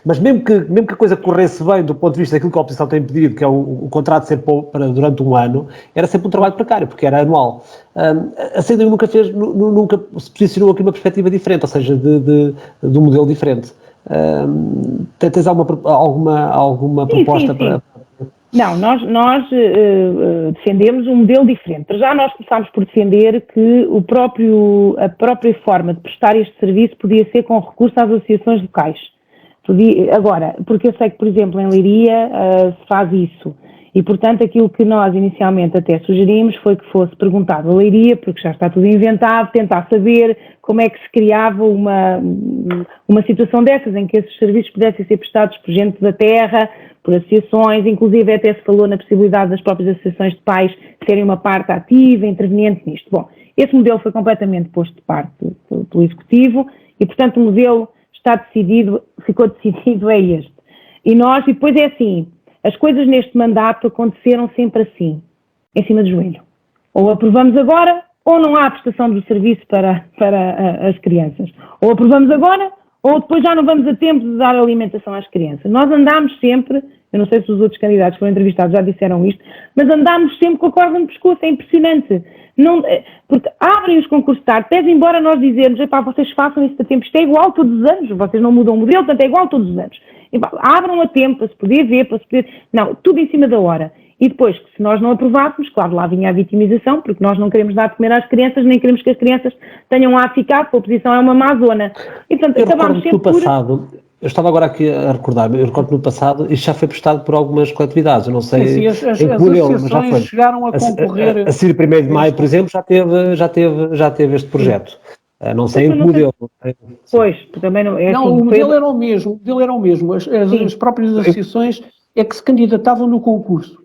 mas mesmo que a coisa corresse bem do ponto de vista daquilo que a oposição tem pedido, que é o contrato ser durante um ano, era sempre um trabalho precário, porque era anual. A CDU nunca se posicionou aqui uma perspectiva diferente, ou seja, de um modelo diferente. Tens alguma proposta? Sim. Não, nós defendemos um modelo diferente. Já nós começámos por defender que a própria forma de prestar este serviço podia ser com recurso às associações locais. Agora, porque eu sei que, por exemplo, em Leiria se faz isso, E, portanto, aquilo que nós inicialmente até sugerimos foi que fosse perguntado a Leiria, porque já está tudo inventado, tentar saber como é que se criava uma situação dessas, em que esses serviços pudessem ser prestados por gente da terra, por associações, inclusive até se falou na possibilidade das próprias associações de pais serem uma parte ativa, interveniente nisto. Bom, esse modelo foi completamente posto de parte pelo Executivo e, portanto, o modelo está decidido, ficou decidido, é este. E depois é assim, as coisas neste mandato aconteceram sempre assim, em cima do joelho. Ou aprovamos agora, ou não há prestação do serviço para as crianças. Ou aprovamos agora, ou depois já não vamos a tempo de dar alimentação às crianças. Nós andámos sempre, eu não sei se os outros candidatos que foram entrevistados já disseram isto, mas andámos sempre com a corda no pescoço, é impressionante. Não, porque abrem os concursos tarde, pese embora nós dizermos, vocês façam isso a tempo, isto é igual todos os anos, vocês não mudam o modelo, portanto é igual todos os anos. Abram a tempo para se poder ver, não, tudo em cima da hora. E depois, se nós não aprovássemos, claro, lá vinha a vitimização, porque nós não queremos dar de comer às crianças, nem queremos que as crianças tenham a ficar, porque a oposição é uma má zona. E, portanto, acabámos sempre passado, eu estava agora aqui a recordar, eu recordo no passado, isto já foi prestado por algumas coletividades, eu não sei sim, as associações chegaram a concorrer. A CIR 1º de Maio, por exemplo, já teve este projeto. Não sei em que modelo. Pois, também não é. Não, assim, o modelo era o mesmo. As próprias associações é que se candidatavam no concurso.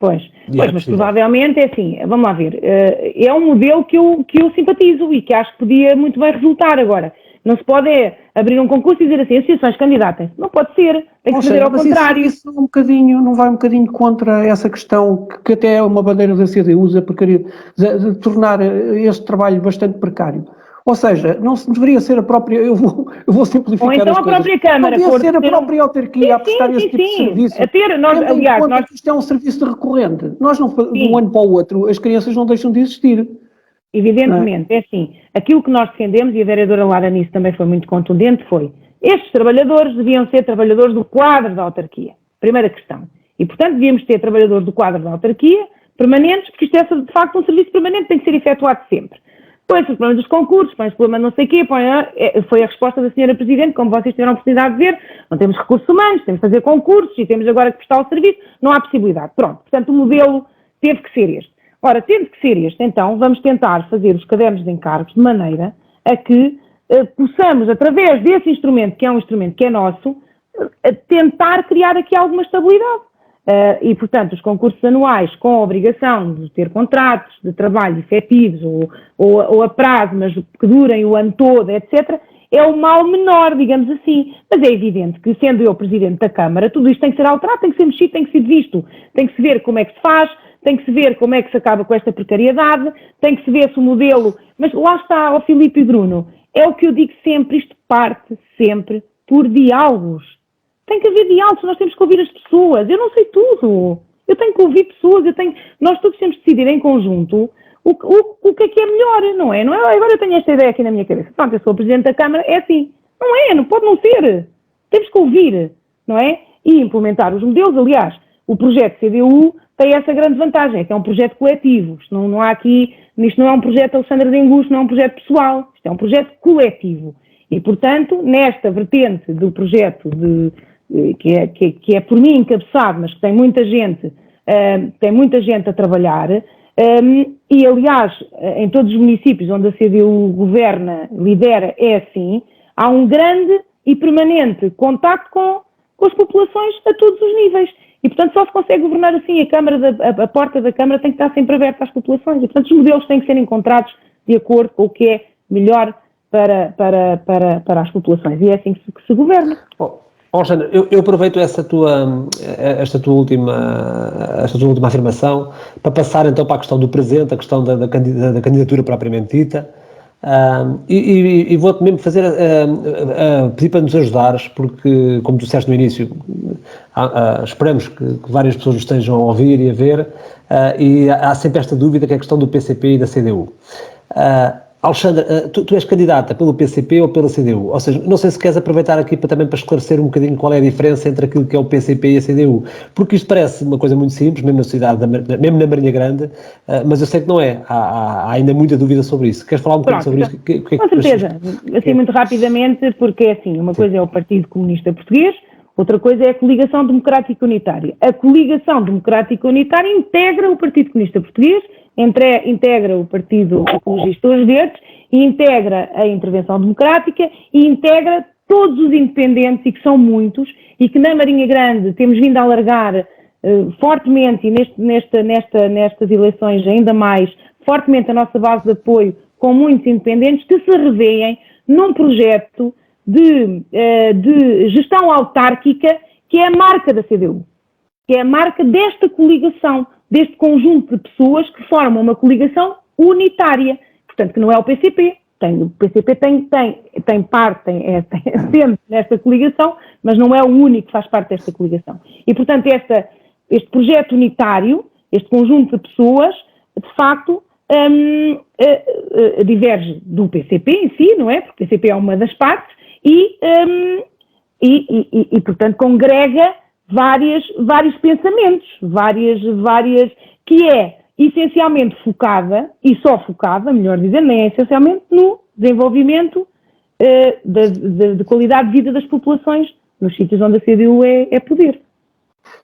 Pois, mas provavelmente é assim, vamos lá ver, é um modelo que eu simpatizo e que acho que podia muito bem resultar agora. Não se pode abrir um concurso e dizer assim, associações candidatem-se. Não pode ser, tem que fazer ao contrário. Isso não vai um bocadinho contra essa questão, que até é uma bandeira da CDU, de tornar este trabalho bastante precário. Ou seja, não se deveria ser a própria, eu vou simplificar ou então as a própria Câmara. Podia ser a própria autarquia a prestar este tipo de serviço. Aliás, isto é um serviço recorrente. Nós não, de um ano para o outro, as crianças não deixam de existir. Evidentemente, é assim, aquilo que nós defendemos, e a vereadora Lara nisso também foi muito contundente, foi, estes trabalhadores deviam ser trabalhadores do quadro da autarquia. Primeira questão. E, portanto, devíamos ter trabalhadores do quadro da autarquia permanentes, porque isto é, de facto, um serviço permanente, tem que ser efetuado sempre. Põe-se os problemas dos concursos, põe-se o problema não sei o quê, foi a resposta da Sra. Presidente, como vocês tiveram a oportunidade de ver, não temos recursos humanos, temos que fazer concursos e temos agora que prestar o serviço, não há possibilidade. Pronto, portanto o modelo teve que ser este. Ora, tendo que ser este, então, vamos tentar fazer os cadernos de encargos de maneira a que possamos, através desse instrumento, que é um instrumento que é nosso, tentar criar aqui alguma estabilidade. E, portanto, os concursos anuais com a obrigação de ter contratos de trabalho efetivos ou a prazo, mas que durem o ano todo, etc., é o mal menor, digamos assim. Mas é evidente que, sendo eu Presidente da Câmara, tudo isto tem que ser alterado, tem que ser mexido, tem que ser visto, tem que se ver como é que se faz, tem que se ver como é que se acaba com esta precariedade, tem que se ver se o modelo... Mas lá está, ao Filipe e Bruno, é o que eu digo sempre, isto parte sempre por diálogos. Tem que haver diálogos, nós temos que ouvir as pessoas. Eu não sei tudo. Eu tenho que ouvir pessoas, nós todos temos que decidir em conjunto o que é melhor, não é? Não é agora eu tenho esta ideia aqui na minha cabeça. Pronto, eu sou o Presidente da Câmara, é assim. Não é, não pode não ser. Temos que ouvir, não é? E implementar os modelos. Aliás, o projeto CDU tem essa grande vantagem, é que é um projeto coletivo. Isto não há aqui, isto não é um projeto Alexandra de Engusto, não é um projeto pessoal. Isto é um projeto coletivo. E, portanto, nesta vertente do projeto que é por mim encabeçado, mas que tem muita gente a trabalhar, e aliás, em todos os municípios onde a CDU lidera, é assim, há um grande e permanente contacto com as populações a todos os níveis. E, portanto, só se consegue governar assim. A porta da Câmara tem que estar sempre aberta às populações. E, portanto, os modelos têm que ser encontrados de acordo com o que é melhor para as populações. E é assim que se governa. Alexandre, eu aproveito esta tua última afirmação para passar então para a questão do presente, a questão da candidatura propriamente dita, e vou-te mesmo pedir para nos ajudares, porque, como tu disseste no início, esperamos que várias pessoas nos estejam a ouvir e a ver, e há sempre esta dúvida, que é a questão do PCP e da CDU. Alexandre, tu és candidata pelo PCP ou pela CDU? Ou seja, não sei se queres aproveitar aqui também para esclarecer um bocadinho qual é a diferença entre aquilo que é o PCP e a CDU, porque isto parece uma coisa muito simples, mesmo na cidade, mesmo na Marinha Grande, mas eu sei que não é. Há ainda muita dúvida sobre isso. Queres falar um bocadinho sobre isso? Com certeza. Assim, muito rapidamente, porque é assim, uma coisa é o Partido Comunista Português, Outra coisa é a coligação democrática unitária. A coligação democrática unitária integra o Partido Comunista Português, integra o Partido Ecologista dos Verdes, e integra a Intervenção Democrática e integra todos os independentes, e que são muitos, e que na Marinha Grande temos vindo a alargar fortemente, e nestas eleições ainda mais fortemente, a nossa base de apoio com muitos independentes que se revêem num projeto de gestão autárquica que é a marca da CDU, que é a marca desta coligação, deste conjunto de pessoas que formam uma coligação unitária, portanto que não é o PCP. O PCP tem parte, sempre nesta coligação, mas não é o único que faz parte desta coligação. E, portanto, este projeto unitário, este conjunto de pessoas, de facto, diverge do PCP em si, não é? Porque o PCP é uma das partes e portanto, congrega vários pensamentos, várias, que é essencialmente focada, e só focada, melhor dizendo, nem é essencialmente, no desenvolvimento de qualidade de vida das populações nos sítios onde a CDU é poder.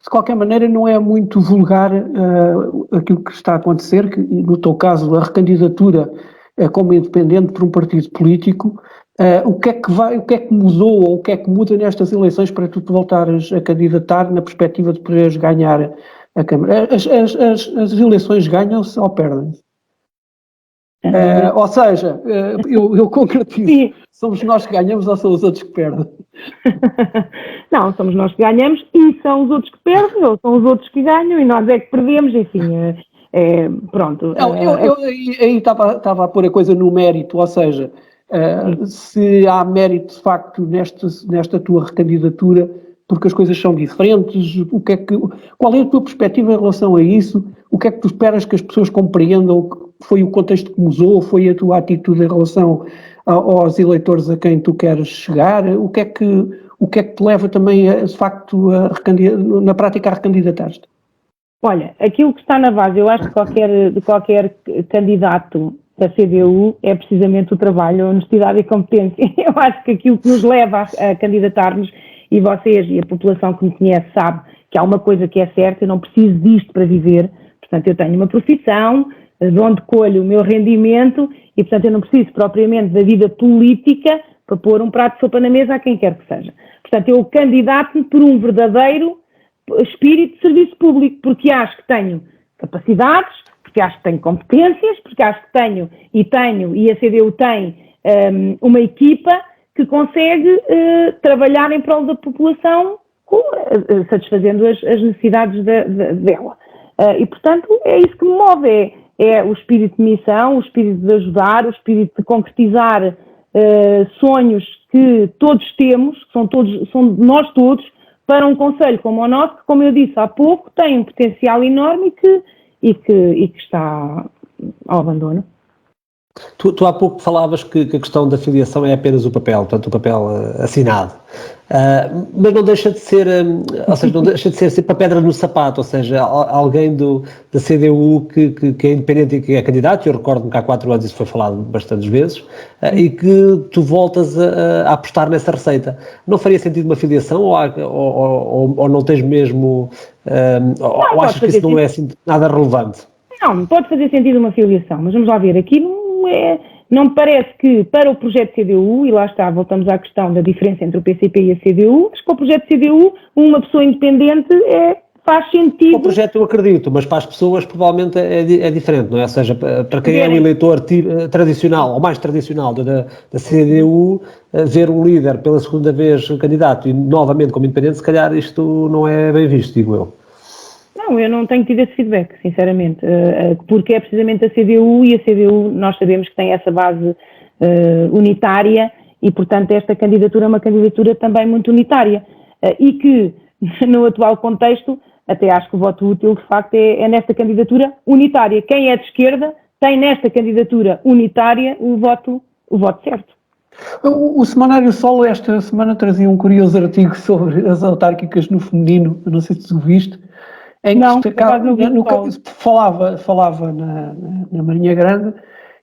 De qualquer maneira, não é muito vulgar aquilo que está a acontecer, que no teu caso a recandidatura como independente por um partido político. O que é que mudou ou o que é que muda nestas eleições para tu te voltares a candidatar na perspectiva de poderes ganhar a Câmara? As eleições ganham-se ou perdem-se? Ou seja, eu concretizo, sim. Somos nós que ganhamos ou são os outros que perdem? Não, somos nós que ganhamos e são os outros que perdem, ou são os outros que ganham e nós é que perdemos, enfim, pronto. Não, eu aí estava a pôr a coisa no mérito, ou seja, se há mérito de facto nesta tua recandidatura, porque as coisas são diferentes, qual é a tua perspectiva em relação a isso? O que é que tu esperas que as pessoas compreendam? Foi o contexto que mudou? Foi a tua atitude em relação aos eleitores a quem tu queres chegar? O que é que te leva também, de facto, na prática a recandidatar-te? Olha, aquilo que está na base, eu acho que de qualquer candidato da CDU é precisamente o trabalho, a honestidade e a competência. Eu acho que aquilo que nos leva a candidatar-nos, e vocês e a população que me conhece sabe que há uma coisa que é certa, eu não preciso disto para viver, portanto eu tenho uma profissão, de onde colho o meu rendimento e portanto eu não preciso propriamente da vida política para pôr um prato de sopa na mesa a quem quer que seja. Portanto eu candidato-me por um verdadeiro espírito de serviço público, porque acho que tenho capacidades, porque acho que tenho competências, porque acho que tenho, e a CDU tem uma equipa que consegue trabalhar em prol da população, satisfazendo as necessidades dela. E, portanto, é isso que me move, é o espírito de missão, o espírito de ajudar, o espírito de concretizar sonhos que todos temos, que são de nós todos, para um concelho como o nosso, que, como eu disse há pouco, tem um potencial enorme e que está ao abandono. Tu há pouco falavas que a questão da filiação é apenas o papel, portanto o papel assinado, mas não deixa de ser, ou seja, não deixa de ser sempre a pedra no sapato, ou seja, alguém da CDU que é independente e que é candidato, eu recordo-me que há 4 anos isso foi falado bastantes vezes, e que tu voltas a apostar nessa receita. Não faria sentido uma filiação ou não tens mesmo, ou achas que isso não é assim nada relevante? Não, pode fazer sentido uma filiação, mas vamos lá ver, aqui não me parece que para o projeto CDU, e lá está, voltamos à questão da diferença entre o PCP e a CDU, acho que para o projeto CDU, uma pessoa independente faz sentido. O projeto eu acredito, mas para as pessoas provavelmente é diferente, não é? Ou seja, para quem é um eleitor tradicional, ou mais tradicional da CDU, ver um líder pela segunda vez candidato e novamente como independente, se calhar isto não é bem visto, digo eu. Não, eu não tenho tido esse feedback, sinceramente, porque é precisamente a CDU, e a CDU nós sabemos que tem essa base unitária e, portanto, esta candidatura é uma candidatura também muito unitária e que, no atual contexto, até acho que o voto útil, de facto, é nesta candidatura unitária. Quem é de esquerda tem nesta candidatura unitária o voto certo. O Semanário Sol esta semana trazia um curioso artigo sobre as autárquicas no feminino, eu não sei se tu viste, em que falava na Marinha Grande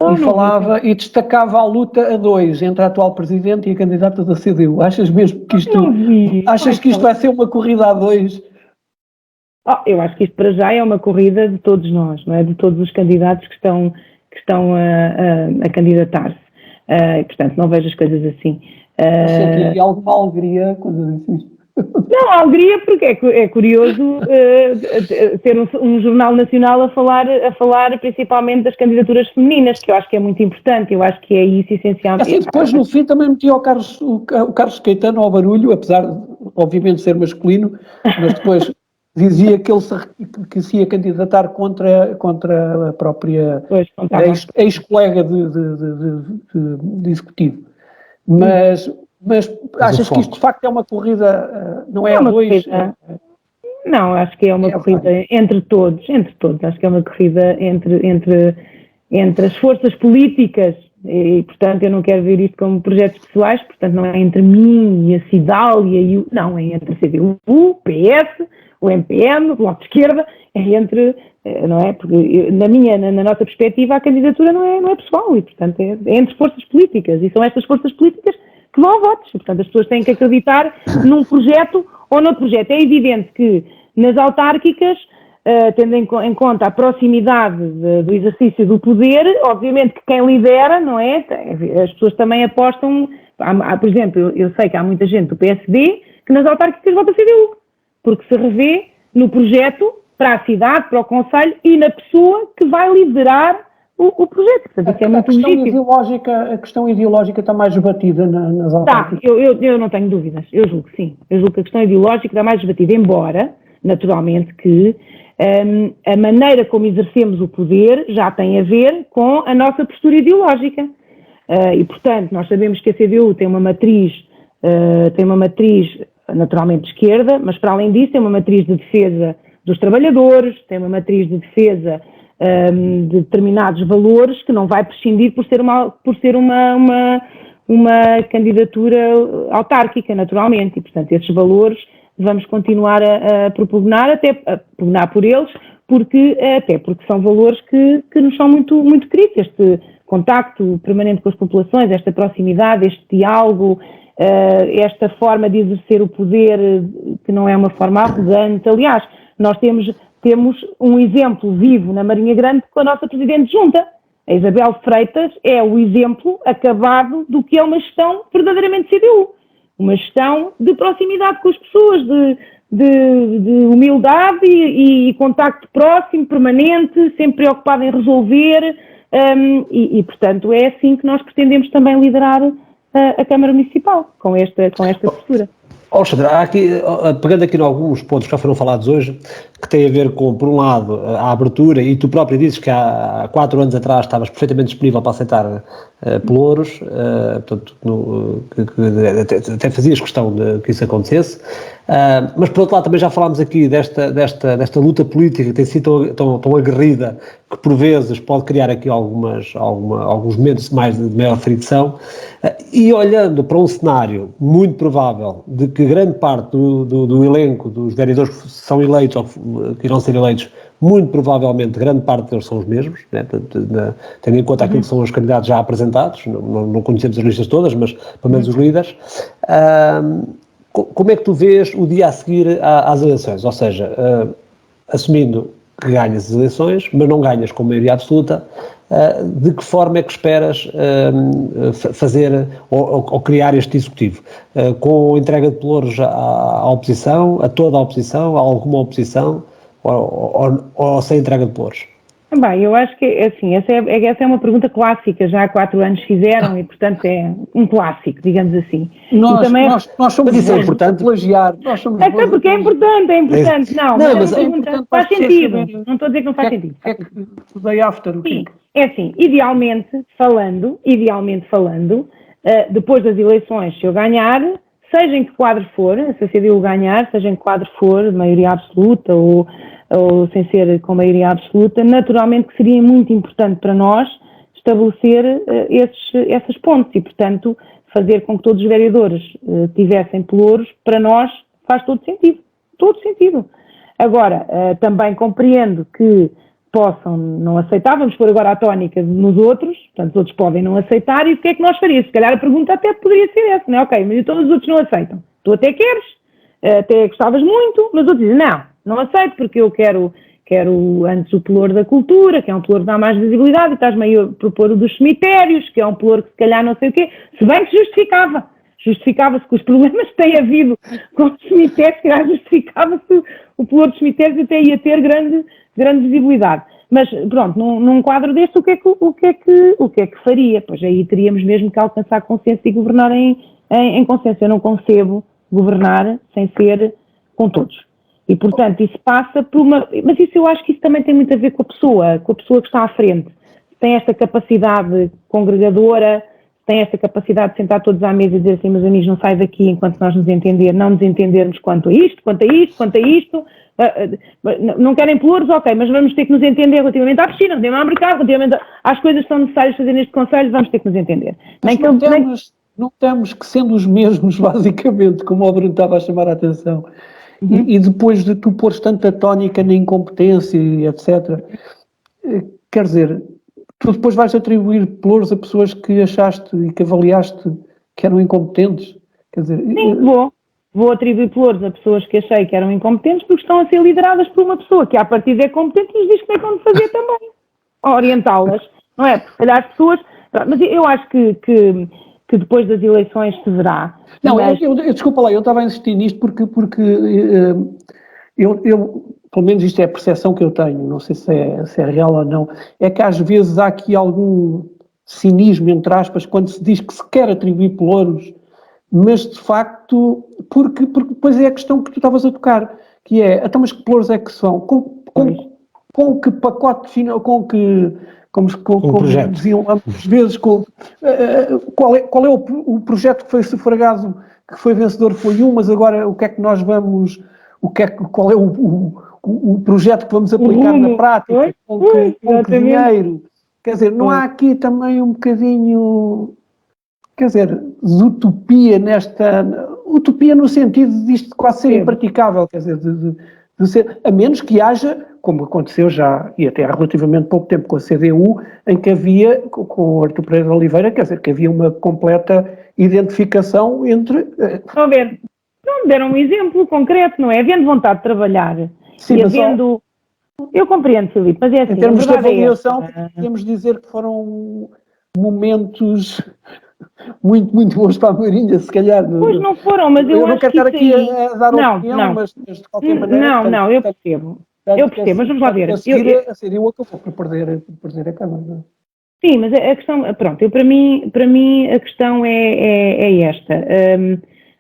e falava e destacava a luta a dois entre a atual presidente e a candidata da CDU. Achas mesmo que isto vai ser uma corrida a dois? Eu acho que isto para já é uma corrida de todos nós, não é? De todos os candidatos que estão a candidatar-se. Portanto, não vejo as coisas assim. Senti alguma alegria quando disse isto. Não, a alegria porque é curioso ter um jornal nacional a falar principalmente das candidaturas femininas, que eu acho que é muito importante, eu acho que é isso essencialmente. Assim, depois no fim também meti o Carlos Caetano ao barulho, apesar de obviamente ser masculino, mas depois dizia que ele se ia candidatar contra a própria ex-colega de executivo. Mas achas que isto de facto é uma corrida, não é a dois? Não, acho que é uma corrida entre todos, acho que é uma corrida entre as forças políticas e, portanto, eu não quero ver isto como projetos pessoais, portanto, não é entre mim e a Cidália não, é entre a CDU, o PS, o MPN, o Bloco de Esquerda, é entre, não é? Porque na nossa perspectiva a candidatura não é pessoal e, portanto, é entre forças políticas e são estas forças políticas que vão a votos. Portanto, as pessoas têm que acreditar num projeto ou noutro projeto. É evidente que nas autárquicas, tendo em conta a proximidade do exercício do poder, obviamente que quem lidera, não é? As pessoas também apostam, por exemplo, eu sei que há muita gente do PSD que nas autárquicas vota CDU, porque se revê no projeto para a cidade, para o concelho e na pessoa que vai liderar o projeto. Portanto, isso é muito legítimo. A questão ideológica está mais debatida nas autárquicas? Eu não tenho dúvidas. Eu julgo que sim. Eu julgo que a questão ideológica está mais debatida, embora, naturalmente, que a maneira como exercemos o poder já tem a ver com a nossa postura ideológica. E, portanto, nós sabemos que a CDU tem uma matriz naturalmente de esquerda, mas, para além disso, tem uma matriz de defesa dos trabalhadores, tem uma matriz de defesa de determinados valores que não vai prescindir por ser uma candidatura autárquica, naturalmente, e portanto esses valores vamos continuar a propugnar por eles, porque são valores que nos são muito, muito queridos, este contacto permanente com as populações, esta proximidade, este diálogo, esta forma de exercer o poder que não é uma forma arrogante. Aliás, nós temos um exemplo vivo na Marinha Grande com a nossa Presidente Junta. A Isabel Freitas é o exemplo acabado do que é uma gestão verdadeiramente CDU. Uma gestão de proximidade com as pessoas, de humildade e contacto próximo, permanente, sempre preocupada em resolver e, portanto, é assim que nós pretendemos também liderar a Câmara Municipal, com esta postura. Alexandre, há aqui, pegando aqui em alguns pontos que já foram falados hoje, que têm a ver com, por um lado, a abertura, e tu próprio dizes que há 4 anos atrás estavas perfeitamente disponível para aceitar pelouros, portanto, até fazias questão de que isso acontecesse, mas por outro lado também já falámos aqui desta luta política que tem sido tão aguerrida, que por vezes pode criar aqui alguns momentos de maior fricção, e olhando para um cenário muito provável de que grande parte do elenco dos vereadores que são eleitos ou que irão ser eleitos, muito provavelmente grande parte deles são os mesmos, né? Tendo em conta aquilo que são os candidatos já apresentados, não conhecemos as listas todas, mas pelo menos os líderes. Como é que tu vês o dia a seguir às eleições? Ou seja, assumindo que ganhas as eleições, mas não ganhas com maioria absoluta, de que forma é que esperas fazer ou criar este executivo? Com entrega de pelouros à oposição, a toda a oposição, a alguma oposição, ou sem entrega de pelouros? Bem, eu acho que assim, essa é uma pergunta clássica, já há 4 anos fizeram e, portanto, é um clássico, digamos assim. Nós somos isso é importante plagiar. Até porque é importante. Não, mas é importante, faz sentido. Não estou a dizer que não faz sentido. O day after, o quê? É assim, idealmente falando, depois das eleições, se eu ganhar, seja em que quadro for, se a CDU ganhar, seja em que quadro for, maioria absoluta ou sem ser com maioria absoluta, naturalmente que seria muito importante para nós estabelecer essas pontes e, portanto, fazer com que todos os vereadores tivessem pelouros, para nós faz todo sentido. Agora, também compreendo que possam não aceitar, vamos pôr agora a tónica nos outros, portanto os outros podem não aceitar, e o que é que nós faríamos? Se calhar a pergunta até poderia ser essa, não é? Ok, mas então os outros não aceitam. Tu até queres, até gostavas muito, mas outros dizem, não aceito porque eu quero antes o pelouro da cultura, que é um pelouro que dá mais visibilidade, e estás meio a propor o dos cemitérios, que é um pelouro que se calhar não sei o quê, se bem que justificava-se com os problemas que tem havido com os cemitérios, que justificava-se o pelouro dos cemitérios até ia ter grande visibilidade. Mas pronto, num quadro deste, o que é que faria? Pois aí teríamos mesmo que alcançar consenso e governar em consenso. Eu não concebo governar sem ser com todos. E, portanto, isso passa por uma... Mas isso eu acho que isso também tem muito a ver com a pessoa que está à frente. Tem esta capacidade congregadora, tem esta capacidade de sentar todos à mesa e dizer assim, meus amigos, não sai daqui enquanto nós nos entendermos quanto a isto. Não querem pelouros, ok, mas vamos ter que nos entender relativamente à piscina, relativamente ao mercado, relativamente às coisas que são necessárias fazer neste conselho, vamos ter que nos entender. Notamos que sendo os mesmos, basicamente, como o Bruno estava a chamar a atenção, e depois de tu pôres tanta tónica na incompetência, etc., quer dizer, tu depois vais atribuir pelouros a pessoas que achaste e que avaliaste que eram incompetentes? Quer dizer, sim, vou atribuir pelouros a pessoas que achei que eram incompetentes porque estão a ser lideradas por uma pessoa que à partida é competente e nos diz como é que vão fazer também. Orientá-las, não é? Porque, calhar, as pessoas... Mas eu acho que depois das eleições se verá. Não, desculpa lá, eu estava a insistir nisto porque eu, pelo menos isto é a percepção que eu tenho, não sei se é real ou não, é que às vezes há aqui algum cinismo, entre aspas, quando se diz que se quer atribuir pelouros, mas de facto, porque depois é a questão que tu estavas a tocar, que é, então mas que pelouros é que são? Com que pacote final, como diziam às vezes, qual é o projeto que foi sufragado, que foi vencedor foi mas agora o que é que nós vamos, qual é o projeto que vamos aplicar na prática, com que dinheiro? Quer dizer, não há aqui também um bocadinho, quer dizer, de utopia utopia no sentido disto quase ser impraticável, quer dizer, de ser, a menos que haja, como aconteceu já, e até há relativamente pouco tempo com a CDU, em que havia, com o Artur Pereira de Oliveira, quer dizer, que havia uma completa identificação entre... Vamos ver, não deram um exemplo concreto, não é? Havendo vontade de trabalhar, sim, e havendo... Eu compreendo, Filipe, mas é assim... Em termos de avaliação, podemos dizer que foram momentos... muito, muito bons para a Marinha, se calhar. Pois não foram, mas eu não quero estar aqui a dar opinião, mas de qualquer maneira... Não, eu percebo, mas vamos lá ver. A CDU acabou por perder a Câmara. Sim, mas a questão, pronto, para mim a questão é esta.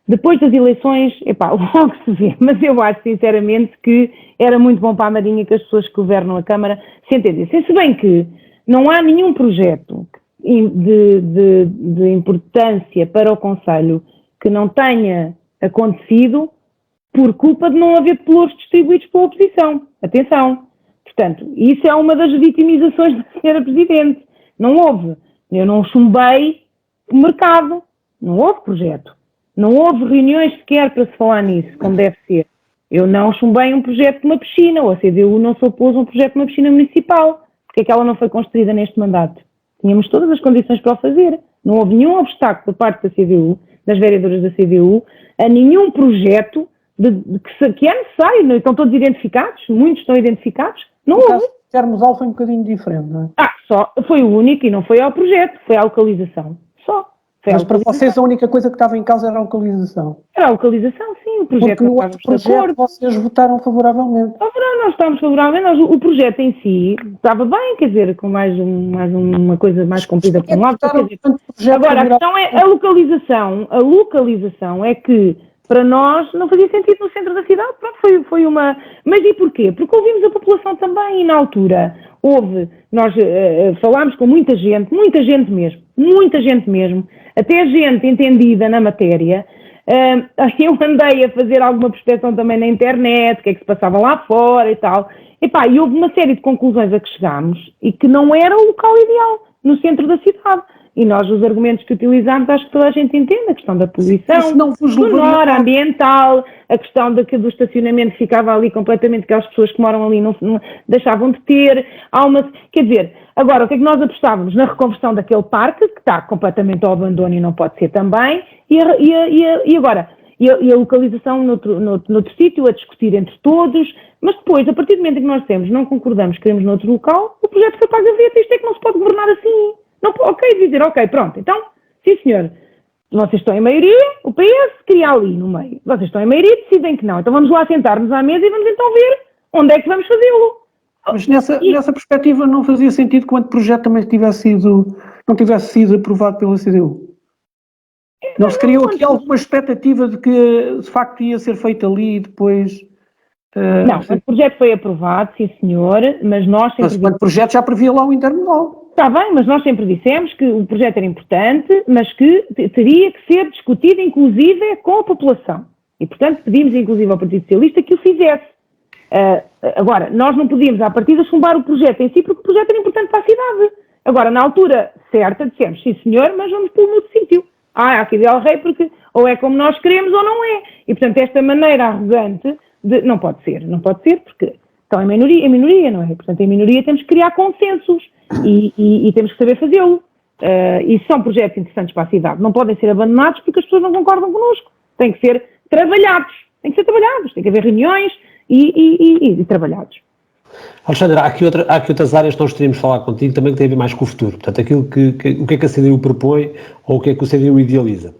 Depois das eleições, logo se vê, mas eu acho sinceramente que era muito bom para a Marinha que as pessoas que governam a Câmara se entendessem. Se bem que não há nenhum projeto de importância para o Conselho que não tenha acontecido por culpa de não haver pelouros distribuídos pela oposição. Atenção. Portanto, isso é uma das vitimizações da Sra. Presidente. Não houve. Eu não chumbei o mercado. Não houve projeto. Não houve reuniões sequer para se falar nisso, como deve ser. Eu não chumbei um projeto de uma piscina, ou a CDU não se opôs a um projeto de uma piscina municipal. Porque é que ela não foi construída neste mandato? Tínhamos todas as condições para o fazer. Não houve nenhum obstáculo por parte da CDU, das vereadoras da CDU, a nenhum projeto que é necessário. Estão todos identificados? Muitos estão identificados? Não houve. O Termosal foi um bocadinho diferente, não é? Só foi o único e não foi ao projeto, foi à localização. Só. Mas para vocês a única coisa que estava em causa era a localização. Era a localização, sim. O projeto porque no outro projeto vocês votaram favoravelmente. Nós estávamos favoravelmente. O projeto em si estava bem, quer dizer, com mais uma coisa mais comprida por um lado. Agora, a questão é a localização. A localização é que, para nós, não fazia sentido no centro da cidade. Pronto, foi uma... Mas e porquê? Porque ouvimos a população também, e na altura nós falámos com muita gente mesmo, até gente entendida na matéria. Eu andei a fazer alguma prospeção também na internet, o que é que se passava lá fora e tal. E houve uma série de conclusões a que chegámos e que não era o local ideal, no centro da cidade. E nós, os argumentos que utilizamos, acho que toda a gente entende, a questão da poluição sonora, ambiental, a questão do estacionamento ficava ali completamente, que as pessoas que moram ali não deixavam de ter. Quer dizer, agora, o que é que nós apostávamos? Na reconversão daquele parque, que está completamente ao abandono e não pode ser também, e agora? E a localização noutro sítio, a discutir entre todos, mas depois, a partir do momento em que nós temos, não concordamos, queremos noutro local, o projeto foi para a gaveta. Isto é que não se pode governar assim. Não, dizer, ok, pronto, então, sim senhor, vocês estão em maioria, o PS cria ali no meio, vocês estão em maioria e decidem que não, então vamos lá sentar-nos à mesa e vamos então ver onde é que vamos fazê-lo. Mas nessa perspectiva não fazia sentido que o projeto também não tivesse sido aprovado pela CDU? Não se criou aqui alguma expectativa de que de facto ia ser feito ali e depois... Não, o projeto foi aprovado, sim senhor, mas nós sempre... Mas o projeto já previa lá o intermodal. Está bem, mas nós sempre dissemos que o projeto era importante, mas que teria que ser discutido inclusive com a população. E, portanto, pedimos inclusive ao Partido Socialista que o fizesse. Agora, nós não podíamos, à partida, chumbar o projeto em si, porque o projeto era importante para a cidade. Agora, na altura certa, dissemos, sim senhor, mas vamos pô-lo no outro sítio. Aqui de El Rei, porque ou é como nós queremos ou não é. E, portanto, esta maneira arrogante não pode ser, porque estão em minoria, não é? Portanto, em minoria temos que criar consensos e temos que saber fazê-lo. E são projetos interessantes para a cidade. Não podem ser abandonados porque as pessoas não concordam connosco. Têm que ser trabalhados. Tem que haver reuniões e trabalhados. Alexandra, há aqui outras áreas que nós teríamos de falar contigo também que têm a ver mais com o futuro. Portanto, o que é que a CDU propõe ou o que é que o CDU idealiza.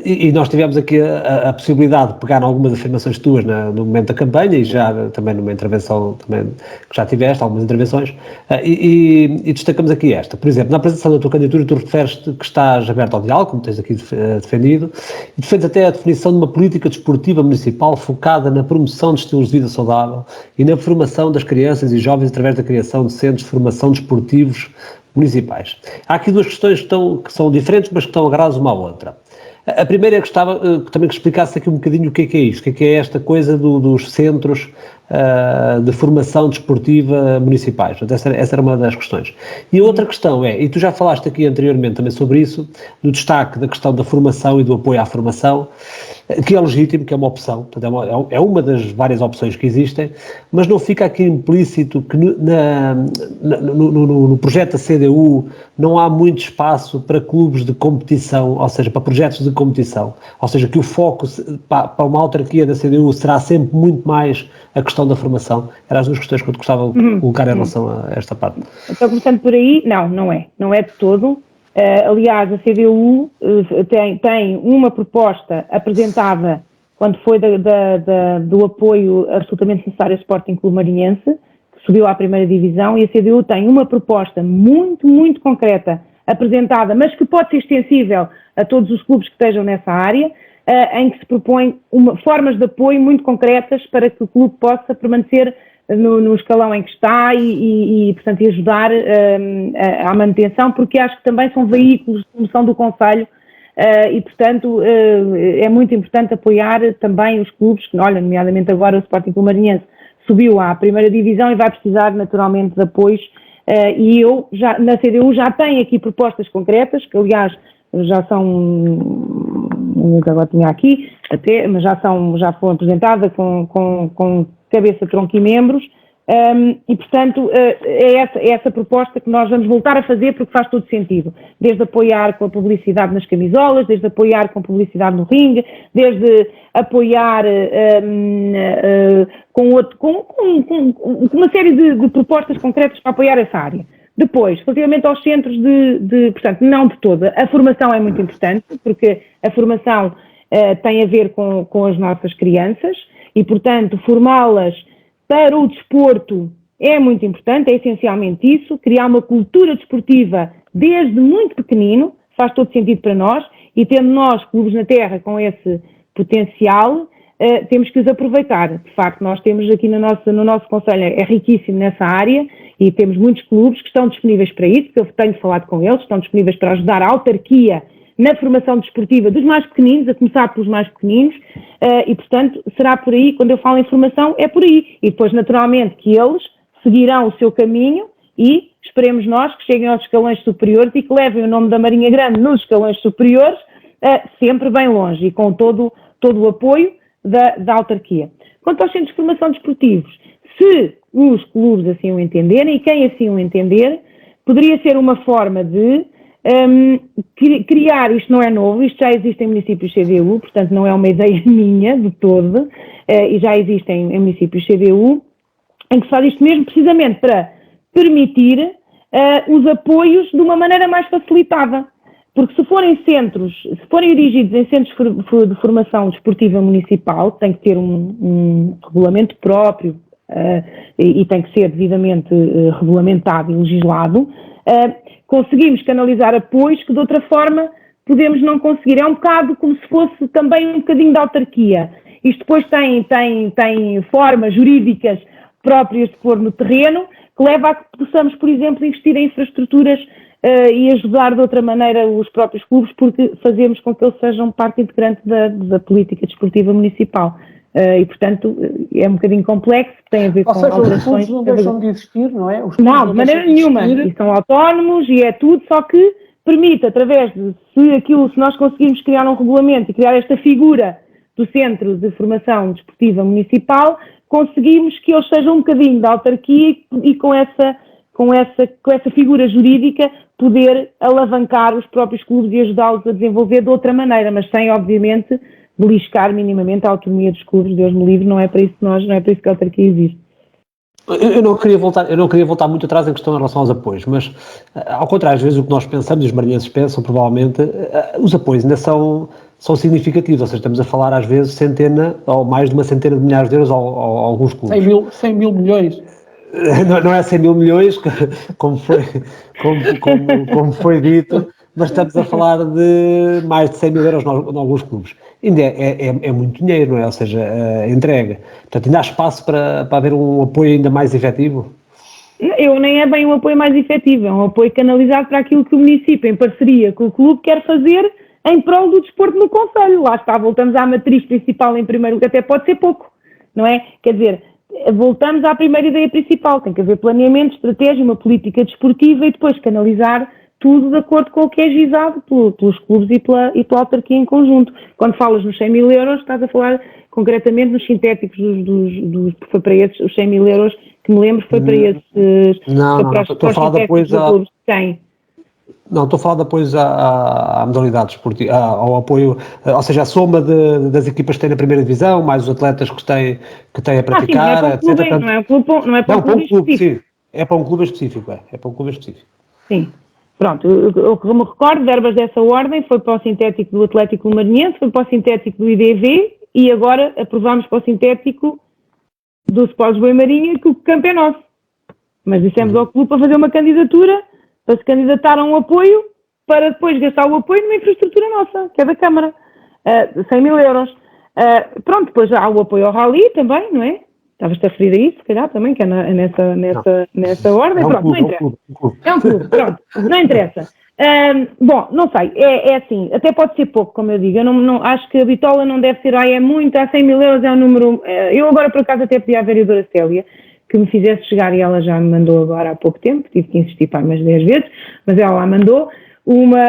E nós tivemos aqui a possibilidade de pegar em algumas afirmações tuas no momento da campanha e já também numa intervenção também, que já tiveste, algumas intervenções, e destacamos aqui esta. Por exemplo, na apresentação da tua candidatura tu referes-te que estás aberto ao diálogo, como tens aqui defendido, e defendes até a definição de uma política desportiva municipal focada na promoção de estilos de vida saudável e na formação das crianças e jovens através da criação de centros de formação desportivos municipais. Há aqui duas questões que são diferentes, mas que estão agarradas uma à outra. A primeira é que gostava também que explicasse aqui um bocadinho o que é isto, o que é esta coisa dos centros de formação desportiva municipais. Essa era uma das questões. E a outra questão e tu já falaste aqui anteriormente também sobre isso, no destaque da questão da formação e do apoio à formação, que é legítimo, que é uma opção, portanto, é uma das várias opções que existem, mas não fica aqui implícito que no projeto da CDU não há muito espaço para clubes de competição, ou seja, para projetos de competição, ou seja, que o foco para uma autarquia da CDU será sempre muito mais a questão da formação. Eram as duas questões que eu te gostava de colocar em relação a esta parte. Então, portanto, por aí, não é de todo. Aliás, a CDU tem uma proposta apresentada quando foi do apoio absolutamente necessário ao Sporting Clube Marinhense, que subiu à primeira divisão, e a CDU tem uma proposta muito, muito concreta apresentada, mas que pode ser extensível a todos os clubes que estejam nessa área, em que se propõe formas de apoio muito concretas para que o clube possa permanecer no escalão em que está e portanto, ajudar à manutenção, porque acho que também são veículos de promoção do concelho e, portanto, é muito importante apoiar também os clubes, que, olha, nomeadamente agora o Sporting Clube Marinhense subiu à primeira divisão e vai precisar naturalmente de apoios, e eu, na CDU, já tenho aqui propostas concretas, que aliás já são, nunca agora tinha aqui, mas já foram apresentadas com cabeça, tronco e membros, e portanto é essa proposta que nós vamos voltar a fazer porque faz todo sentido, desde apoiar com a publicidade nas camisolas, desde apoiar com publicidade no ringue, desde apoiar com uma série de propostas concretas para apoiar essa área. Depois, relativamente aos centros portanto, não de toda, a formação é muito importante, porque a formação tem a ver com as nossas crianças e, portanto, formá-las para o desporto é muito importante, é essencialmente isso, criar uma cultura desportiva desde muito pequenino, faz todo sentido para nós, e tendo nós, clubes na terra, com esse potencial, temos que os aproveitar. De facto, nós temos aqui no nosso concelho, é riquíssimo nessa área, e temos muitos clubes que estão disponíveis para isso, que eu tenho falado com eles, estão disponíveis para ajudar a autarquia na formação desportiva dos mais pequeninos, a começar pelos mais pequeninos, e portanto será por aí, quando eu falo em formação, é por aí. E depois naturalmente que eles seguirão o seu caminho e esperemos nós que cheguem aos escalões superiores e que levem o nome da Marinha Grande nos escalões superiores, sempre bem longe e com todo o apoio da autarquia. Quanto aos centros de formação desportivos, se os clubes assim o entenderem e quem assim o entender, poderia ser uma forma de criar, isto não é novo, isto já existe em municípios CDU, portanto não é uma ideia minha de todo, e já existe em municípios CDU, em que se faz isto mesmo precisamente para permitir os apoios de uma maneira mais facilitada. Porque se forem dirigidos em centros de formação desportiva municipal, tem que ter um regulamento próprio e tem que ser devidamente regulamentado e legislado, conseguimos canalizar apoios que de outra forma podemos não conseguir. É um bocado como se fosse também um bocadinho da autarquia. Isto depois tem formas jurídicas próprias de pôr no terreno, que leva a que possamos, por exemplo, investir em infraestruturas e ajudar de outra maneira os próprios clubes, porque fazemos com que eles sejam parte integrante da política desportiva municipal. E, portanto, é um bocadinho complexo, tem a ver com alterações. Os clubes não deixam de existir, não é? Não, de maneira nenhuma. E são autónomos e é tudo, só que permite, através de, se nós conseguirmos criar um regulamento e criar esta figura do Centro de Formação Desportiva Municipal, conseguimos que eles sejam um bocadinho da autarquia e com essa figura jurídica poder alavancar os próprios clubes e ajudá-los a desenvolver de outra maneira, mas sem, obviamente, beliscar minimamente a autonomia dos clubes. Deus me livre, não é para isso que a autarquia existe. Eu não queria voltar muito atrás em questão em relação aos apoios, mas ao contrário, às vezes o que nós pensamos, e os marinhenses pensam, provavelmente, os apoios ainda são significativos, ou seja, estamos a falar às vezes centena ou mais de uma centena de milhares de euros a alguns clubes. 100 mil milhões. Não é 100 mil milhões, como foi dito, mas estamos a falar de mais de 100 mil euros em alguns clubes. Ainda é muito dinheiro, não é? Ou seja, entrega. Portanto, ainda há espaço para haver um apoio ainda mais efetivo? Nem é bem um apoio mais efetivo, é um apoio canalizado para aquilo que o município, em parceria com o clube, quer fazer em prol do desporto no concelho. Lá está, voltamos à matriz principal em primeiro, que até pode ser pouco, não é? Quer dizer, voltamos à primeira ideia principal, tem que haver planeamento, estratégia, uma política desportiva e depois canalizar tudo de acordo com o que é ajuizado pelos clubes e pela autarquia em conjunto. Quando falas nos 100 mil euros, estás a falar concretamente nos sintéticos foi para esses, os 100 mil euros, que me lembro, foi para esses... Não, estou a falar de apoios Não, estou a falar de apoios à modalidade esportiva, ao apoio, ou seja, a soma das equipas que têm na primeira divisão, mais os atletas que têm a praticar, sim, não é para um clube específico. Sim, é para um clube específico, é para um clube específico. Sim. Pronto, eu que me recordo, verbas dessa ordem, foi para o sintético do Atlético Maranhense, foi para o sintético do IDV e agora aprovámos para o sintético do Sport Lisboa e Marinha, que o campo é nosso. Mas dissemos ao clube para fazer uma candidatura, para se candidatar a um apoio, para depois gastar o apoio numa infraestrutura nossa, que é da Câmara, 100 mil euros. Pronto, depois há o apoio ao Rally também, não é? Estavas-te a referir a isso, se calhar, também, que é nessa ordem. Pronto, não interessa. É um clube, pronto, não interessa. Bom, não sei, é assim, até pode ser pouco, como eu digo. Eu não acho que a bitola não deve ser, é muito, 100 mil euros é um número... eu agora, por acaso, até pedi à vereadora Célia que me fizesse chegar, e ela já me mandou agora há pouco tempo, tive que insistir para mais 10 vezes, mas ela lá mandou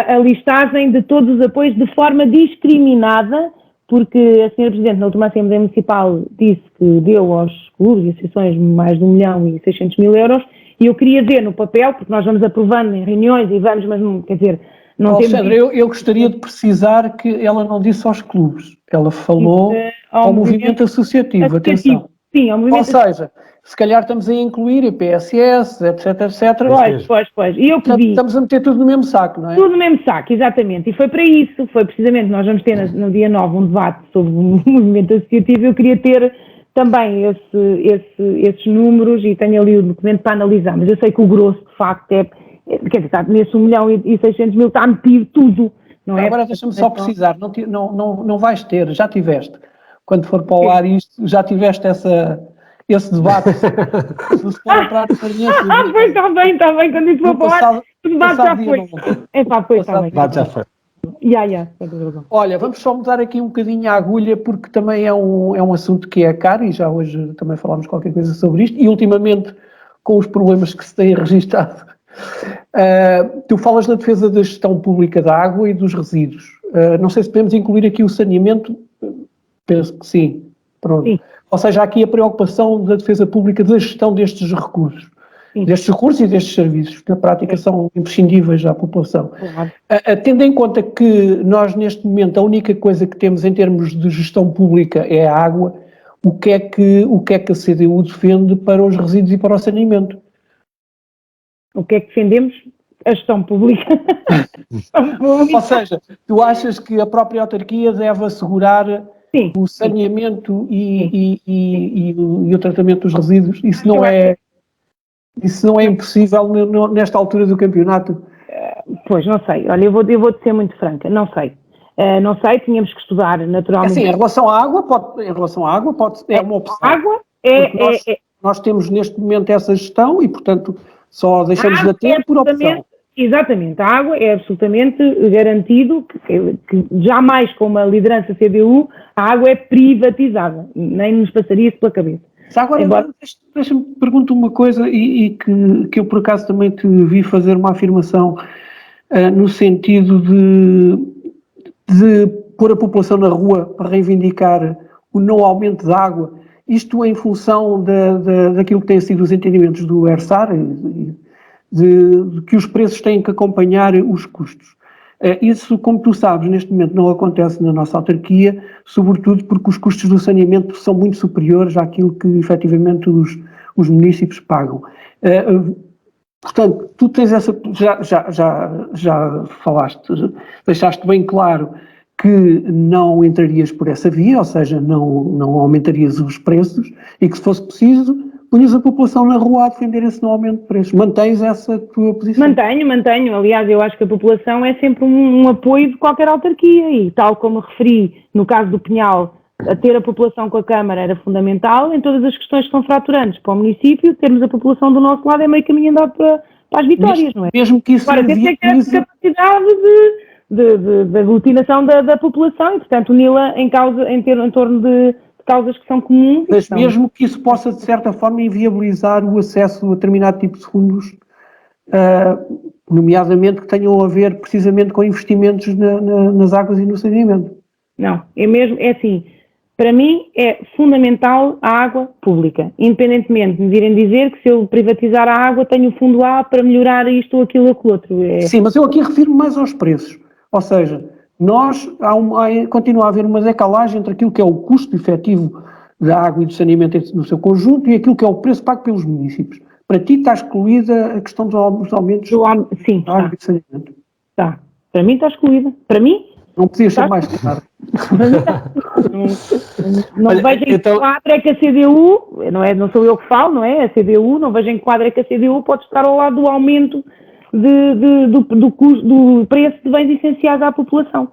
a listagem de todos os apoios de forma discriminada, porque a Sra. Presidente, na última Assembleia Municipal, disse que deu aos clubes e associações mais de 1.600.000 euros, e eu queria ver no papel, porque nós vamos aprovando em reuniões e vamos, mas não, quer dizer, não temos... Sandra, eu gostaria de precisar que ela não disse aos clubes, ela falou ao movimento associativo, atenção. Sim, ao movimento associativo. Ou seja, se calhar estamos a incluir a PSS, etc. Pois. E eu pedi... Estamos a meter tudo no mesmo saco, não é? Tudo no mesmo saco, exatamente. E foi para isso, foi precisamente, nós vamos ter no dia 9 um debate sobre o movimento associativo. Eu queria ter também esses números e tenho ali o documento para analisar, mas eu sei que o grosso, de facto, quer dizer, está nesse 1.600.000 está metido tudo, não é? Agora deixa-me só precisar, não vais ter, já tiveste, quando for para o ar isto, já tiveste esse debate do Sport Prato Maranhense. Pois está bem, quando isso for para o ar, o debate já foi. Está bem. O debate já foi. Olha, vamos só mudar aqui um bocadinho a agulha, porque também é um assunto que é caro, e já hoje também falámos qualquer coisa sobre isto, e ultimamente, com os problemas que se têm registado Tu falas na defesa da gestão pública da água e dos resíduos. Não sei se podemos incluir aqui o saneamento. Penso que sim. Pronto. Sim. Ou seja, há aqui a preocupação da defesa pública da gestão destes recursos. Sim. Destes recursos e destes serviços, que na prática são imprescindíveis à população. Claro. Tendo em conta que nós, neste momento, a única coisa que temos em termos de gestão pública é a água, o que é que a CDU defende para os resíduos e para o saneamento? O que é que defendemos? A gestão pública. Ou seja, tu achas que a própria autarquia deve assegurar Sim. o saneamento e o tratamento dos resíduos? Isso não é impossível nesta altura do campeonato? Pois, não sei. Olha, eu vou-te ser muito franca. Não sei. Não sei, tínhamos que estudar naturalmente. Assim, em relação à água, é uma opção. A água nós temos neste momento essa gestão e, portanto, só deixamos de ter por opção. Exatamente. A água é absolutamente garantido que jamais com uma liderança CDU a água é privatizada. Nem nos passaria isso pela cabeça. Agora, deixa-me perguntar uma coisa e que eu por acaso também te vi fazer uma afirmação no sentido de pôr a população na rua para reivindicar o não aumento da água, isto em função daquilo que têm sido os entendimentos do ERSAR, de que os preços têm que acompanhar os custos. Isso, como tu sabes, neste momento não acontece na nossa autarquia, sobretudo porque os custos do saneamento são muito superiores àquilo que efetivamente os municípios pagam. Portanto, tu tens essa, já falaste, deixaste bem claro que não entrarias por essa via, ou seja, não aumentarias os preços e que se fosse preciso punhas a população na rua a defender esse não aumento de preços. Mantens essa tua posição? Mantenho. Aliás, eu acho que a população é sempre um apoio de qualquer autarquia e, tal como referi no caso do Pinhal, a ter a população com a Câmara era fundamental. Em todas as questões que são fraturantes para o município, termos a população do nosso lado é meio caminho andado para as vitórias, não é? Mesmo que isso agora, tem que ter a capacidade de aglutinação da população e, portanto, uni-la em torno de causas que são comuns. Mas mesmo que isso possa, de certa forma, inviabilizar o acesso a determinado tipo de fundos, nomeadamente que tenham a ver precisamente com investimentos nas águas e no saneamento. Não, é assim, para mim é fundamental a água pública, independentemente de me virem dizer que se eu privatizar a água tenho o fundo A para melhorar isto ou aquilo ou aquilo outro. Sim, mas eu aqui refiro mais aos preços, ou seja, continua a haver uma decalagem entre aquilo que é o custo efetivo da água e do saneamento no seu conjunto e aquilo que é o preço pago pelos municípios. Para ti está excluída a questão dos aumentos sim, da água e do saneamento? Está. Para mim está excluída. Para mim? Não podia ser mais claro. Não vejo em que quadro é que a CDU, não sou eu que falo, não é? A CDU, não vejo em que quadro é que a CDU pode estar ao lado do aumento do preço de bens essenciais à população.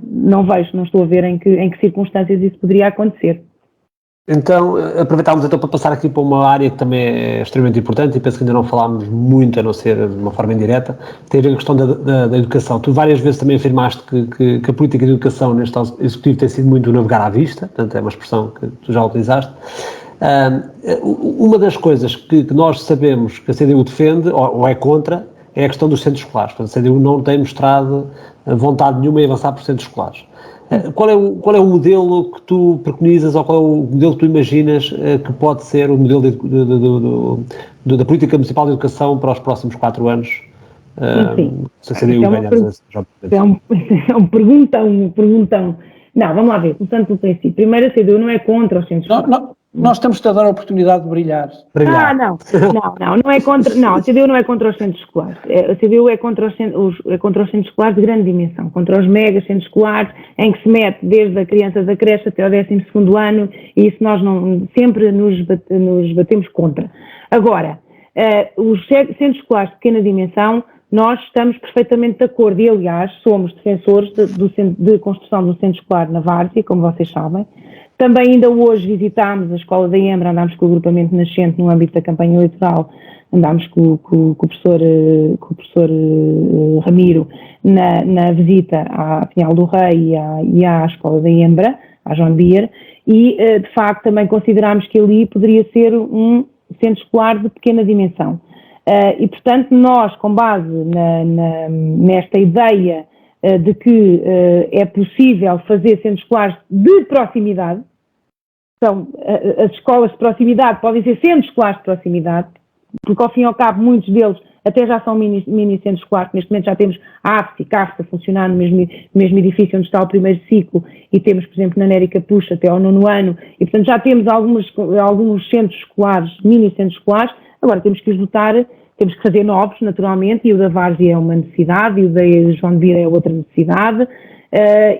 Não estou a ver em que circunstâncias isso poderia acontecer. Então, aproveitámos então para passar aqui para uma área que também é extremamente importante e penso que ainda não falámos muito, a não ser de uma forma indireta, tem a ver com a questão da educação. Tu várias vezes também afirmaste que a política de educação neste executivo tem sido muito navegar à vista, portanto é uma expressão que tu já utilizaste. Uma das coisas que nós sabemos que a CDU defende, ou é contra, é a questão dos centros escolares. Portanto, a CDU não tem mostrado vontade nenhuma em avançar por centros escolares. Qual é o modelo que tu preconizas ou qual é o modelo que tu imaginas que pode ser o modelo da política municipal de educação para os próximos 4 anos? Se a CDU ganhar é um perguntão. Não, vamos lá ver, começando pelo princípio. Primeiro, a CDU não é contra os centros escolares. Nós estamos a dar a oportunidade de brilhar. Não é contra. Não, a CDU não é contra os centros escolares. A CDU é contra os centros escolares de grande dimensão, contra os megas centros escolares, em que se mete desde a criança da creche até ao 12º ano, e isso nós sempre nos batemos contra. Agora, os centros escolares de pequena dimensão, nós estamos perfeitamente de acordo e, aliás, somos defensores de construção do centro escolar na Várzea, como vocês sabem. Também ainda hoje visitámos a Escola da Iembra, andámos com o agrupamento nascente no âmbito da campanha eleitoral, andámos com o professor Ramiro na visita à Pinhal do Rei e à Escola da Iembra, à John Deere, e de facto também considerámos que ali poderia ser um centro escolar de pequena dimensão. E, portanto, nós, com base nesta ideia de que é possível fazer centros escolares de proximidade, então, as escolas de proximidade podem ser centros escolares de proximidade, porque ao fim e ao cabo muitos deles até já são mini centros escolares. Neste momento já temos a AFS e CAFS a funcionar no mesmo edifício onde está o primeiro ciclo, e temos, por exemplo, na Nérica Puxa até ao 9º ano, e portanto já temos alguns centros escolares, mini centros escolares. Agora temos que os dotar, temos que fazer novos, naturalmente, e o da Várzea é uma necessidade, e o da João de Vira é outra necessidade,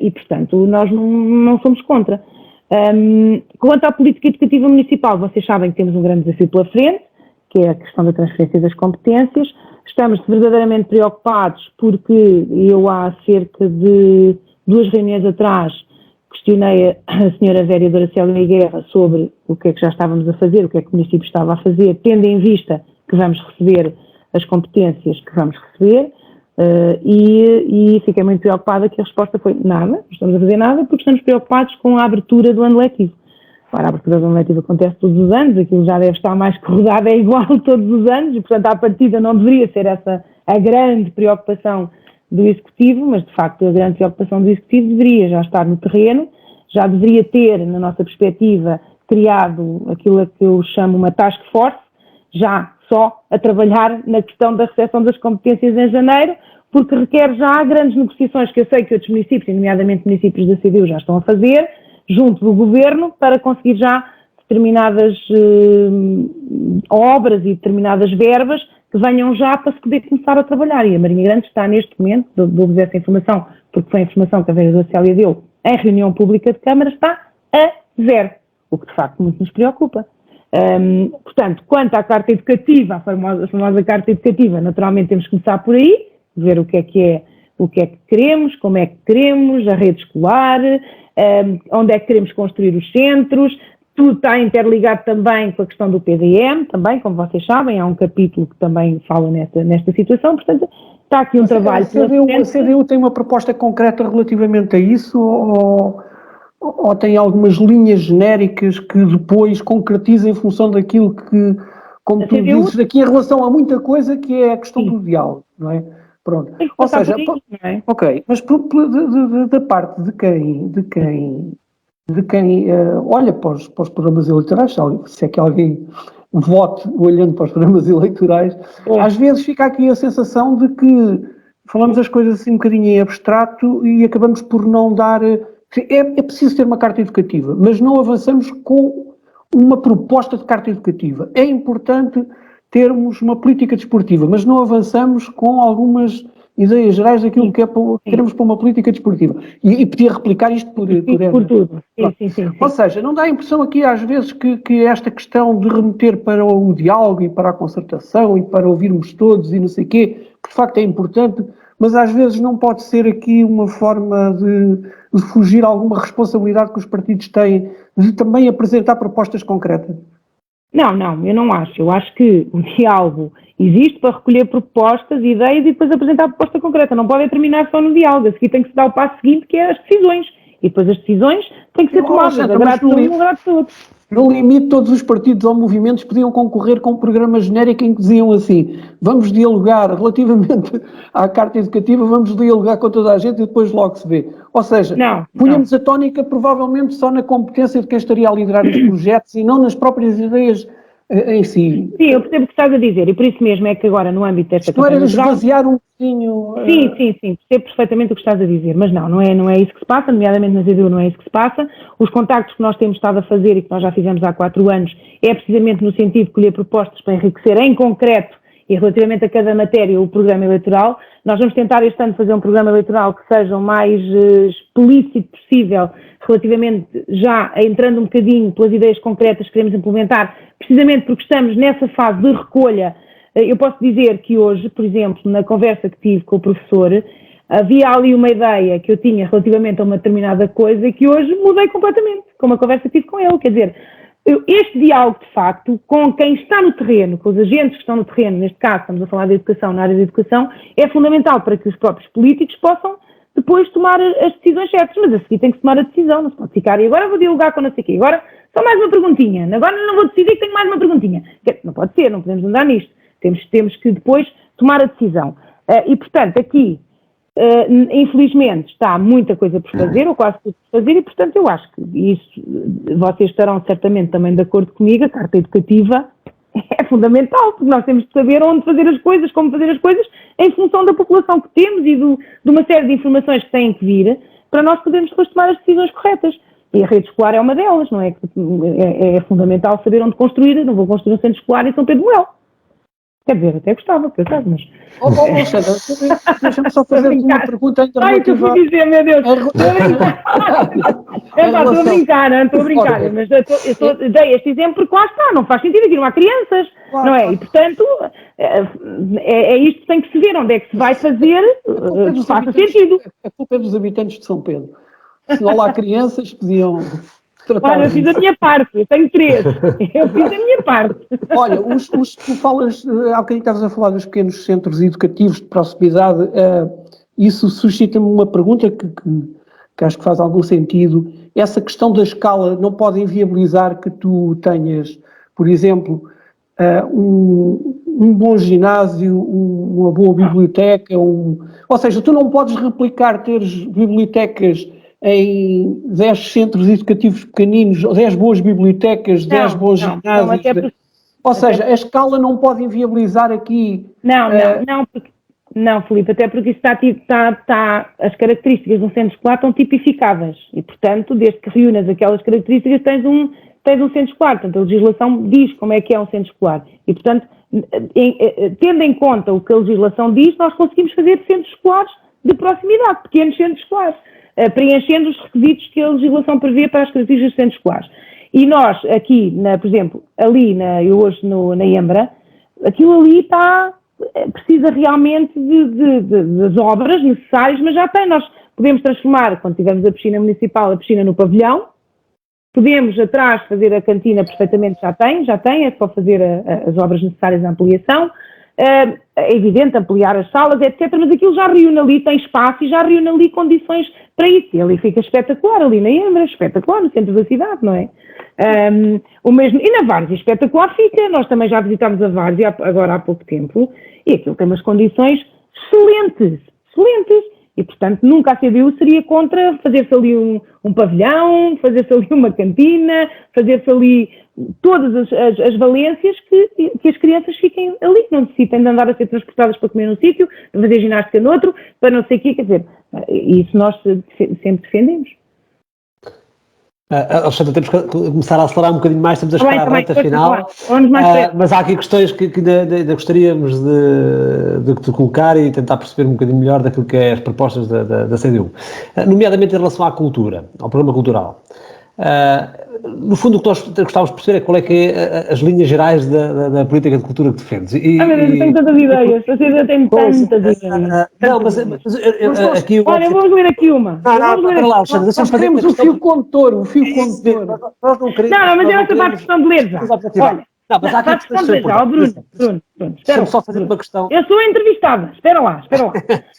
e portanto nós não somos contra. Quanto à política educativa municipal, vocês sabem que temos um grande desafio pela frente, que é a questão da transferência das competências. Estamos verdadeiramente preocupados porque eu há cerca de 2 reuniões atrás questionei a senhora vereadora Célia Guerra sobre o que é que já estávamos a fazer, o que é que o município estava a fazer, tendo em vista que vamos receber as competências que vamos receber, e fiquei muito preocupada que a resposta foi nada, não estamos a fazer nada porque estamos preocupados com a abertura do ano letivo. Ora, a abertura do ano letivo acontece todos os anos, aquilo já deve estar mais que rodado, é igual todos os anos, e portanto à partida não deveria ser essa a grande preocupação do Executivo, mas de facto a grande preocupação do Executivo deveria já estar no terreno, já deveria ter, na nossa perspectiva, criado aquilo a que eu chamo uma task force, já só a trabalhar na questão da recepção das competências em janeiro, porque requer já grandes negociações que eu sei que outros municípios, nomeadamente municípios da CDU, já estão a fazer, junto do Governo, para conseguir já determinadas obras e determinadas verbas que venham já para se poder começar a trabalhar. E a Marinha Grande está neste momento, dou-vos essa informação, porque foi a informação que a vereadora Célia deu em reunião pública de Câmara, está a 0, o que de facto muito nos preocupa. Portanto, quanto à carta educativa, a famosa carta educativa, naturalmente temos que começar por aí, ver o que é que queremos, como é que queremos, a rede escolar, onde é que queremos construir os centros. Tudo está interligado também com a questão do PDM, também, como vocês sabem, há um capítulo que também fala nesta situação, portanto, está aqui um trabalho. A CDU tem uma proposta concreta relativamente a isso, ou tem algumas linhas genéricas que depois concretizam em função daquilo que, como tu dizes, aqui em relação a muita coisa que é a questão do diálogo, não é? Pronto. Ou seja, ok, mas da parte de quem olha para os programas eleitorais, se é que alguém vote olhando para os programas eleitorais, às vezes fica aqui a sensação de que falamos as coisas assim um bocadinho em abstrato e acabamos por não dar... É preciso ter uma carta educativa, mas não avançamos com uma proposta de carta educativa. É importante termos uma política desportiva, mas não avançamos com algumas ideias gerais daquilo que queremos para uma política desportiva. E podia replicar isto por tudo. Sim. Ou seja, não dá a impressão aqui às vezes que esta questão de remeter para o diálogo e para a concertação e para ouvirmos todos e não sei o quê, que de facto é importante, mas às vezes não pode ser aqui uma forma de fugir a alguma responsabilidade que os partidos têm de também apresentar propostas concretas. Não, eu não acho. Eu acho que o diálogo existe para recolher propostas, ideias e depois apresentar a proposta concreta. Não pode terminar só no diálogo. A seguir tem que se dar o passo seguinte, que é as decisões. E depois as decisões têm que ser tomadas. Agrade de um, agrade de outro. No limite, todos os partidos ou movimentos podiam concorrer com um programa genérico em que diziam assim: vamos dialogar relativamente à carta educativa, vamos dialogar com toda a gente e depois logo se vê. Ou seja, punhamos a tónica provavelmente só na competência de quem estaria a liderar os projetos e não nas próprias ideias em si. Sim, eu percebo o que estás a dizer e por isso mesmo é que agora no âmbito desta questão... Não era esvaziar um bocadinho... Sim, percebo perfeitamente o que estás a dizer, mas não é isso que se passa, nomeadamente na CDU não é isso que se passa. Os contactos que nós temos estado a fazer e que nós já fizemos há 4 anos é precisamente no sentido de colher propostas para enriquecer em concreto e relativamente a cada matéria o programa eleitoral. Nós vamos tentar este ano fazer um programa eleitoral que seja o mais explícito possível, relativamente já entrando um bocadinho pelas ideias concretas que queremos implementar, precisamente porque estamos nessa fase de recolha. Eu posso dizer que hoje, por exemplo, na conversa que tive com o professor, havia ali uma ideia que eu tinha relativamente a uma determinada coisa e que hoje mudei completamente, com uma conversa que tive com ele. Quer dizer, este diálogo, de facto, com quem está no terreno, com os agentes que estão no terreno, neste caso estamos a falar de educação, na área da educação, é fundamental para que os próprios políticos possam depois tomar as decisões certas, mas a seguir tem que tomar a decisão, não se pode ficar, e agora vou dialogar com não sei o quê, agora só mais uma perguntinha, agora não vou decidir que tenho mais uma perguntinha. Não pode ser, não podemos andar nisto. Temos que depois tomar a decisão. E, portanto, aqui, infelizmente, está muita coisa por fazer, ou quase tudo por fazer, e, portanto, eu acho que isso, vocês estarão certamente também de acordo comigo, a carta educativa é fundamental, porque nós temos de saber onde fazer as coisas, como fazer as coisas, em função da população que temos e de uma série de informações que têm que vir, para nós podermos depois tomar as decisões corretas. E a rede escolar é uma delas, não é? É fundamental saber onde construir. Não vou construir um centro escolar em São Pedro de Mel. Quer dizer, até gostava, por acaso, mas... Deixa-me só fazer uma pergunta ainda relativa... Ai, que eu fui dizer, meu Deus! Estou a brincar, mas dei este exemplo porque lá está, não faz sentido, aqui não há crianças, claro, não é? E, portanto, é isto que tem que se ver, onde é que se vai fazer, que faça sentido. A culpa é dos habitantes de São Pedro. Se não há crianças, podiam... Olha, eu fiz a minha parte, eu tenho 3. Eu fiz a minha parte. Olha, tu falas, há bocadinho estavas a falar dos pequenos centros educativos de proximidade, isso suscita-me uma pergunta que acho que faz algum sentido. Essa questão da escala não pode inviabilizar que tu tenhas, por exemplo, um bom ginásio, uma boa biblioteca, ou seja, tu não podes replicar teres bibliotecas em 10 centros educativos pequeninos, 10 boas bibliotecas, 10 bons ginásios. Ou seja, a escala não pode inviabilizar aqui... Não, Filipe, até porque isso as características de um centro escolar estão tipificadas e, portanto, desde que reúnas aquelas características, tens um centro escolar. Portanto, a legislação diz como é que é um centro escolar e, portanto, tendo em conta o que a legislação diz, nós conseguimos fazer centros escolares de proximidade, pequenos centros escolares, preenchendo os requisitos que a legislação prevê para as características dos centros escolares. E nós, aqui, por exemplo, ali, eu hoje na Iambra, aquilo ali precisa realmente das obras necessárias, mas já tem. Nós podemos transformar, quando tivermos a piscina municipal, a piscina no pavilhão, podemos atrás fazer a cantina perfeitamente, já tem, é só fazer as obras necessárias à ampliação. É evidente ampliar as salas, etc, mas aquilo já reúne ali, tem espaço e já reúne ali condições para isso, e ali fica espetacular, ali na Iambra, espetacular, no centro da cidade, não é? O mesmo, e na Várzea espetacular fica, nós também já visitámos a Várzea agora há pouco tempo, e aquilo tem umas condições excelentes, e portanto nunca a CDU seria contra fazer-se ali um pavilhão, fazer-se ali uma cantina, fazer-se ali todas as valências que as crianças fiquem ali, não necessitem de andar a ser transportadas para comer num sítio, para fazer ginástica noutro, para não sei o quê, quer dizer, isso nós sempre defendemos. Alexandra, temos que começar a acelerar um bocadinho mais, estamos a chegar à reta final, mas há aqui questões que ainda gostaríamos de colocar e tentar perceber um bocadinho melhor daquilo que é as propostas da CDU, nomeadamente em relação à cultura, ao programa cultural. No fundo, o que nós gostávamos de perceber é qual é que é as linhas gerais da política de cultura que defendes. Mas eu tenho tantas ideias, vocês têm tantas ideias. Não, mas aqui... Olha, vamos ler aqui uma. Nós queremos o fio condutor, Nós não queremos... Não, mas eu para a questão de ler já. Olha, não, mas há aqui questões que são Bruno, deixa-me só fazer uma questão. Eu sou entrevistada, espera lá.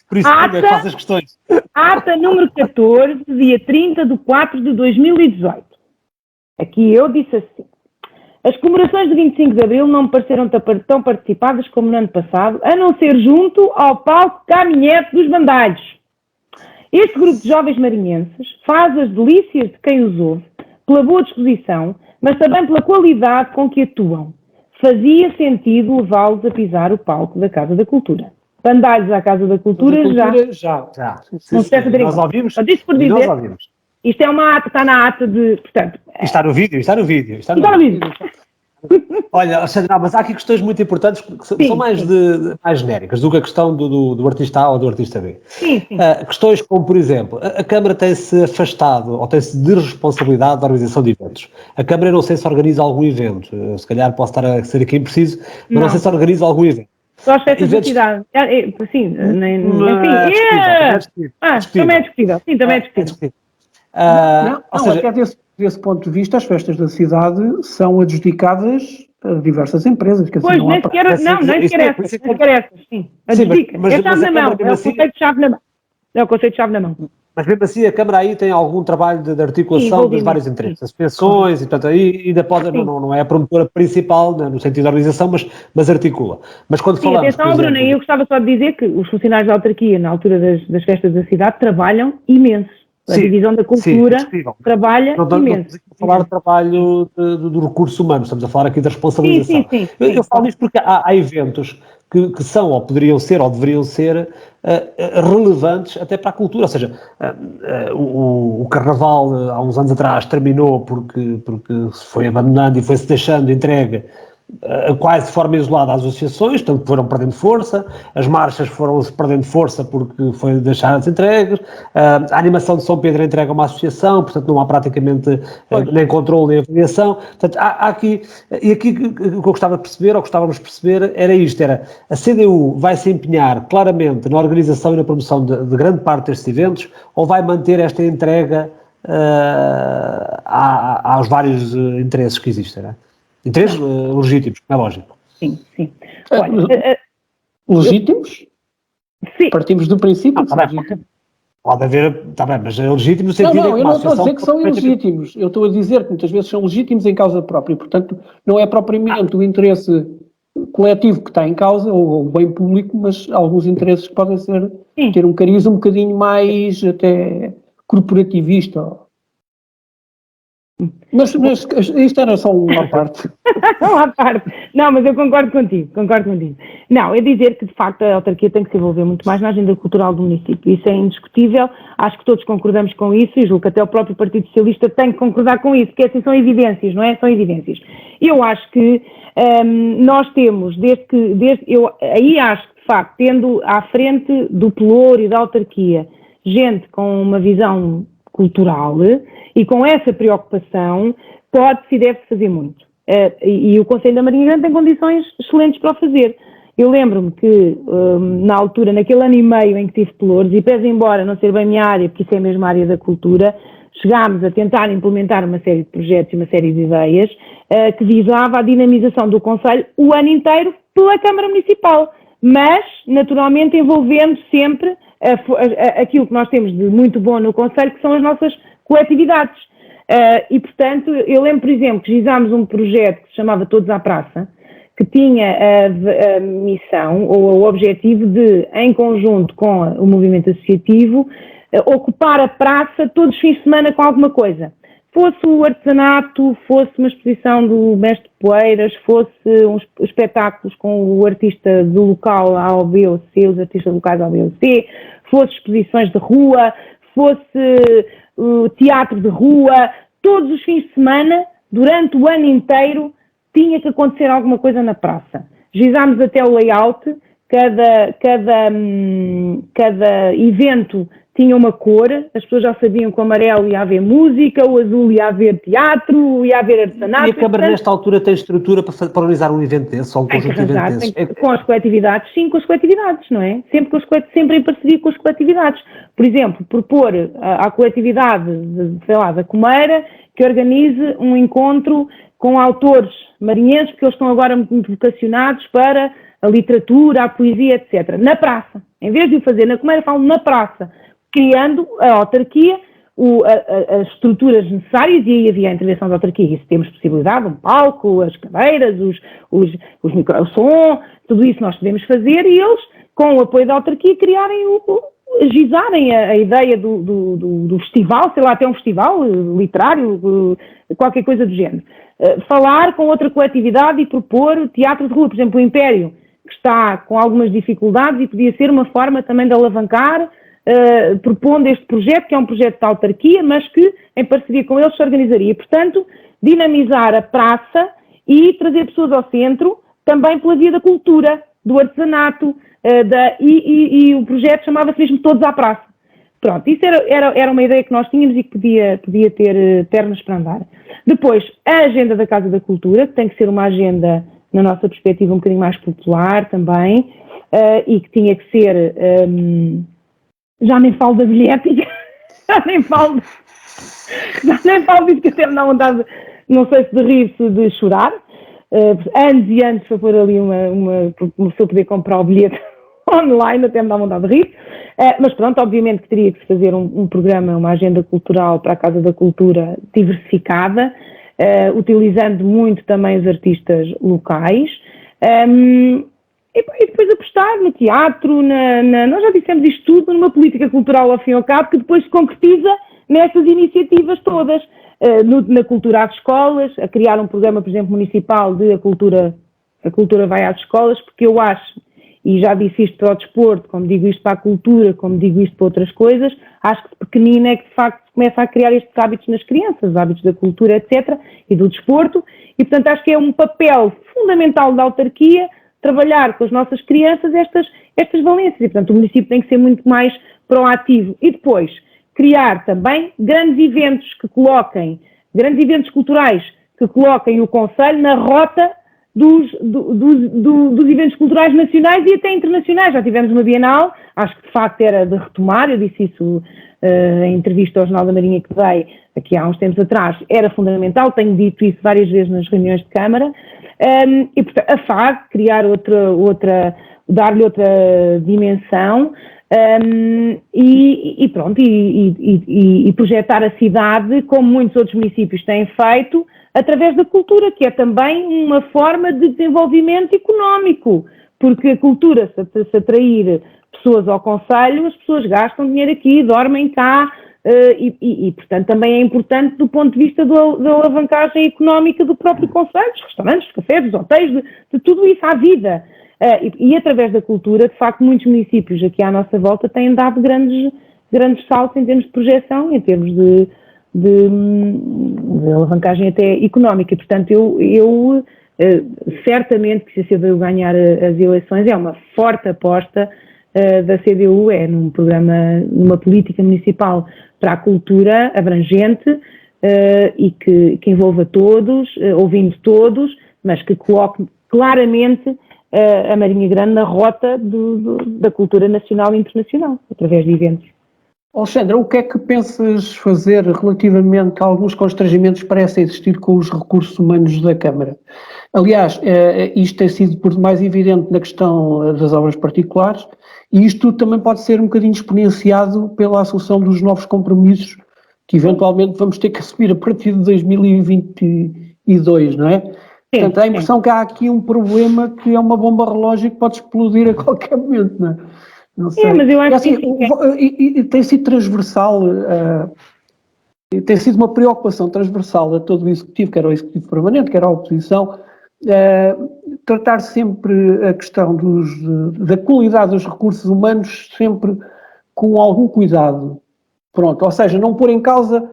Por isso é que faço as questões. Ata número 14, dia 30/4/2018. Aqui eu disse assim: as comemorações de 25 de Abril não me pareceram tão participadas como no ano passado, a não ser junto ao palco Caminhete dos Bandalhos. Este grupo de jovens marinhenses faz as delícias de quem os ouve, pela boa disposição, mas também pela qualidade com que atuam. Fazia sentido levá-los a pisar o palco da Casa da Cultura. Bandalhos à Casa da Cultura, já. Não se deve ter nós ouvimos. Nós ouvimos. Isto é uma ata, está na ata de... Portanto, está no vídeo. Olha, Alexandre, mas há aqui questões muito importantes que são mais genéricas do que a questão do artista A ou do artista B. Sim. Questões como, por exemplo, a Câmara tem-se afastado ou tem-se de responsabilidade da organização de eventos. A Câmara, não sei se organiza algum evento, se calhar posso estar a ser aqui impreciso, mas não sei se organiza algum evento. Só as festas da cidade. Sim, também é discutível. Sim, também é discutível. Até desse ponto de vista, as festas da cidade são adjudicadas a diversas empresas. Pois, nem sequer essas. Sim, adjudica. É chave na mão, é o conceito de chave na mão. É o conceito-chave na mão. Mas mesmo assim a Câmara aí tem algum trabalho de articulação dos vários interesses, associações, e portanto aí ainda pode, não é a promotora principal, né, no sentido da organização, mas articula. Mas quando falamos, atenção, Bruno, eu gostava só de dizer que os funcionários da autarquia, na altura das festas da cidade, trabalham imenso. A divisão da cultura trabalha imenso. Não estamos a falar de trabalho do recurso humano, estamos a falar aqui da responsabilização. Eu falo isto porque há eventos que são, ou poderiam ser, ou deveriam ser, relevantes até para a cultura. Ou seja, o Carnaval, há uns anos atrás, terminou porque se foi abandonando e foi-se deixando entregue quase de forma isolada às associações, portanto foram perdendo força, as marchas foram-se perdendo força porque foi deixadas entregues, a animação de São Pedro entrega a uma associação, portanto não há praticamente nem controle nem avaliação. Portanto, há aqui, e aqui o que eu gostava de perceber, ou gostávamos de perceber, era isto, era a CDU vai se empenhar claramente na organização e na promoção de grande parte destes eventos, ou vai manter esta entrega aos vários interesses que existem, não é? Interesses legítimos, é lógico. Sim. Olha, legítimos? Sim. Partimos do princípio que são legítimos. Pode haver, está bem, mas é legítimo no sentido Não, eu não estou a dizer que são ilegítimos. Eu estou a dizer que muitas vezes são legítimos em causa própria. E, portanto, não é propriamente o interesse coletivo que está em causa, ou o bem público, mas alguns interesses que podem ter um cariz um bocadinho mais até corporativista. Mas isto era só uma parte. Uma parte. Não, mas eu concordo contigo. Não, é dizer que, de facto, a autarquia tem que se envolver muito mais na agenda cultural do município. Isso é indiscutível. Acho que todos concordamos com isso e julgo que até o próprio Partido Socialista tem que concordar com isso, porque assim são evidências, não é? São evidências. Eu acho que nós temos, aí acho que, de facto, tendo à frente do Pelour e da autarquia gente com uma visão cultural e com essa preocupação pode-se e deve-se fazer muito. E o Conselho da Marinha Grande tem condições excelentes para o fazer. Eu lembro-me que, na altura, naquele ano e meio em que tive Pelouros, e pese embora não ser bem a minha área, porque isso é mesmo a área da cultura, chegámos a tentar implementar uma série de projetos e uma série de ideias que visava a dinamização do Conselho o ano inteiro pela Câmara Municipal, mas, naturalmente, envolvendo sempre aquilo que nós temos de muito bom no Conselho, que são as nossas coletividades. E, portanto, eu lembro, por exemplo, que gizámos um projeto que se chamava Todos à Praça, que tinha a missão ou o objetivo de, em conjunto com o movimento associativo, ocupar a praça todos os fins de semana com alguma coisa. Fosse o artesanato, fosse uma exposição do mestre Poeiras, fosse uns espetáculos com o artista do local A ou B ou C, os artistas locais A, B ou C, fosse exposições de rua, fosse teatro de rua, todos os fins de semana, durante o ano inteiro, tinha que acontecer alguma coisa na praça. Gizámos até o layout, cada evento tinha uma cor, as pessoas já sabiam que o amarelo ia haver música, o azul ia haver teatro, ia haver artesanato. E a Câmara nesta altura tem estrutura para organizar um evento desse, ou um conjunto de eventos desses? Com as coletividades, sim, com as coletividades, não é? Sempre em parceria com as coletividades. Por exemplo, propor à coletividade, da Comeira, que organize um encontro com autores marinhenses, porque eles estão agora muito vocacionados para a literatura, a poesia, etc. Na praça. Em vez de o fazer na Comeira, falam na praça, criando a autarquia, as estruturas necessárias, e aí havia a intervenção da autarquia. Isso temos possibilidade, um palco, as cadeiras, o som, tudo isso nós podemos fazer, e eles, com o apoio da autarquia, agizarem a ideia do festival, sei lá, até um festival literário, qualquer coisa do género. Falar com outra coletividade e propor teatro de rua, por exemplo, o Império, que está com algumas dificuldades e podia ser uma forma também de alavancar, propondo este projeto, que é um projeto da autarquia, mas que em parceria com eles se organizaria. Portanto, dinamizar a praça e trazer pessoas ao centro, também pela via da cultura, do artesanato, e o projeto chamava-se mesmo Todos à Praça. Pronto, isso era uma ideia que nós tínhamos e que podia ter pernas para andar. Depois, a agenda da Casa da Cultura, que tem que ser uma agenda, na nossa perspectiva, um bocadinho mais popular também, e que tinha que ser... já nem falo da bilhética, já nem falo disso, que até me dá vontade, não sei se de rir, se de chorar. Anos e anos para pôr ali uma pessoa poder comprar o bilhete online, até me dá vontade de rir. Mas pronto, obviamente que teria que se fazer um programa, uma agenda cultural para a Casa da Cultura diversificada, utilizando muito também os artistas locais. E depois apostar no teatro, nós já dissemos isto tudo, numa política cultural ao fim e ao cabo, que depois se concretiza nestas iniciativas todas, na cultura às escolas, a criar um programa, por exemplo, municipal de a cultura vai às escolas, porque eu acho, e já disse isto para o desporto, como digo isto para a cultura, como digo isto para outras coisas, acho que de pequenina é que de facto se começa a criar estes hábitos nas crianças, os hábitos da cultura, etc., e do desporto, e portanto acho que é um papel fundamental da autarquia trabalhar com as nossas crianças estas valências, e portanto o município tem que ser muito mais proativo. E depois, criar também grandes eventos culturais que coloquem o Conselho na rota dos eventos culturais nacionais e até internacionais. Já tivemos uma Bienal, acho que de facto era de retomar, eu disse isso em entrevista ao Jornal da Marinha que dei aqui há uns tempos atrás, era fundamental, tenho dito isso várias vezes nas reuniões de Câmara, e portanto a FAG, criar dar-lhe outra dimensão, e pronto, e projetar a cidade, como muitos outros municípios têm feito, através da cultura, que é também uma forma de desenvolvimento económico, porque a cultura, se atrair pessoas ao Conselho, as pessoas gastam dinheiro aqui, dormem cá, e portanto também é importante do ponto de vista da alavancagem económica do próprio Conselho, dos restaurantes, dos cafés, dos hotéis, de tudo isso à vida. E através da cultura, de facto, muitos municípios aqui à nossa volta têm dado grandes saltos em termos de projeção, em termos de alavancagem até económica. E, portanto, eu certamente que se a CDU ganhar as eleições, é uma forte aposta da CDU, num programa, numa política municipal para a cultura abrangente e que envolva todos, ouvindo todos, mas que coloque claramente a Marinha Grande na rota da cultura nacional e internacional, através de eventos. Alexandra, o que é que pensas fazer relativamente a alguns constrangimentos que parecem existir com os recursos humanos da Câmara? Aliás, isto tem sido por demais evidente na questão das obras particulares, e isto também pode ser um bocadinho exponenciado pela assunção dos novos compromissos que eventualmente vamos ter que assumir a partir de 2022, não é? Portanto, há a impressão que há aqui um problema que é uma bomba relógio que pode explodir a qualquer momento, não é? Não sei. Mas eu acho assim, que tem sido transversal, tem sido uma preocupação transversal a todo o Executivo, quer o Executivo Permanente, quer a oposição, tratar sempre a questão da qualidade dos recursos humanos sempre com algum cuidado. Pronto, ou seja, não pôr em causa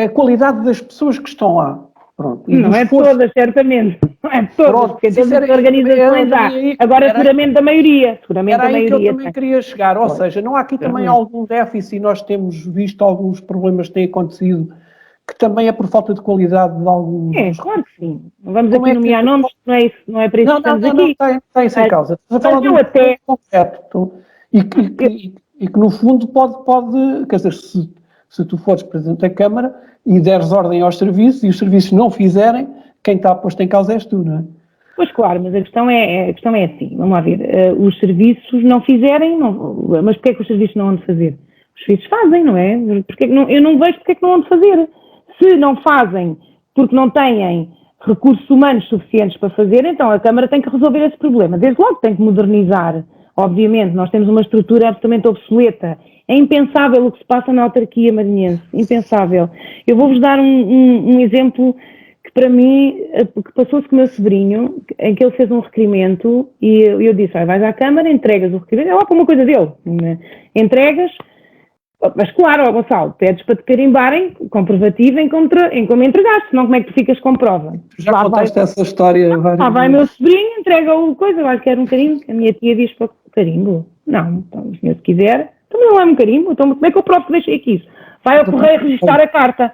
a qualidade das pessoas que estão lá. Pronto. Não é todas, certamente. Não é todas, porque todas as organizações há. Agora, seguramente da maioria. Era aí que eu também queria chegar. Ou seja, não há aqui também algum déficit, e nós temos visto alguns problemas que têm acontecido, que também é por falta de qualidade de alguns... Claro que sim. Não vamos aqui nomear nomes, não é para isso que estamos aqui. Não, tem sem causa. Estamos a falar de um concreto. E que no fundo pode quer dizer, se tu fores Presidente da Câmara e deres ordem aos serviços e os serviços não fizerem, quem está posto em causa és tu, não é? Pois claro, mas a questão é assim, vamos lá ver, os serviços não fizerem, mas porquê é que os serviços não hão de fazer? Os serviços fazem, não é? Eu não vejo porque é que não hão de fazer. Se não fazem porque não têm recursos humanos suficientes para fazer, então a Câmara tem que resolver esse problema. Desde logo tem que modernizar. Obviamente, nós temos uma estrutura absolutamente obsoleta. É impensável o que se passa na autarquia marinhense. Impensável. Eu vou-vos dar um exemplo que para mim, que passou-se com o meu sobrinho, em que ele fez um requerimento e eu disse, vais à Câmara, entregas o requerimento, é lá para uma coisa dele. Entregas, mas claro, Gonçalo, pedes para te carimbarem comprovativo em como entregaste, senão como é que tu ficas com prova? Já contaste essa história várias vezes. Vai meu sobrinho, entrega o coisa, vai querer um carimbo, a minha tia diz para o carimbo. Não, então o senhor se quiser, também não é um carimbo, então como é que eu provo que deixei aqui isso? Vai ao correio registrar a carta.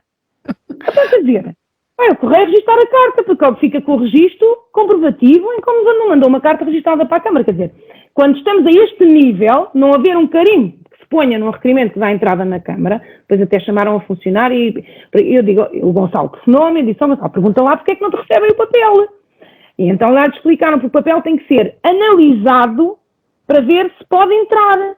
Então quer dizer, vai ao correio registrar a carta, porque fica com o registro comprovativo em como não mandou uma carta registrada para a Câmara. Quer dizer, quando estamos a este nível, não haver um carimbo ponha num requerimento que dá entrada na Câmara, depois até chamaram a funcionário e eu digo, o Gonçalo que se nome, eu disse, Gonçalo, pergunta lá porque é que não te recebem o papel. E então lá te explicaram que o papel tem que ser analisado para ver se pode entrar.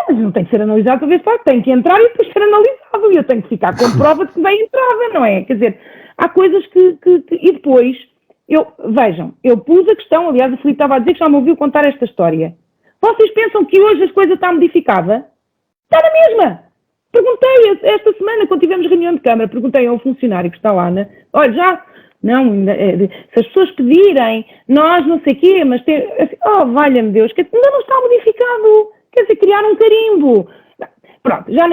Mas não tem que ser analisado para ver se pode, tem que entrar e depois ser analisado. E eu tenho que ficar com prova de que bem entrava, não é? Quer dizer, há coisas que e depois, vejam, eu pus a questão, aliás, o Filipe estava a dizer que já me ouviu contar esta história. Vocês pensam que hoje as coisas estão modificadas? Está na mesma! Perguntei esta semana, quando tivemos reunião de Câmara, perguntei a um funcionário que está lá, né? Olha, já, não, se as pessoas pedirem, nós não sei o quê, mas tem, assim, oh, valha-me Deus, que ainda não está modificado, quer dizer, criar um carimbo. Pronto, já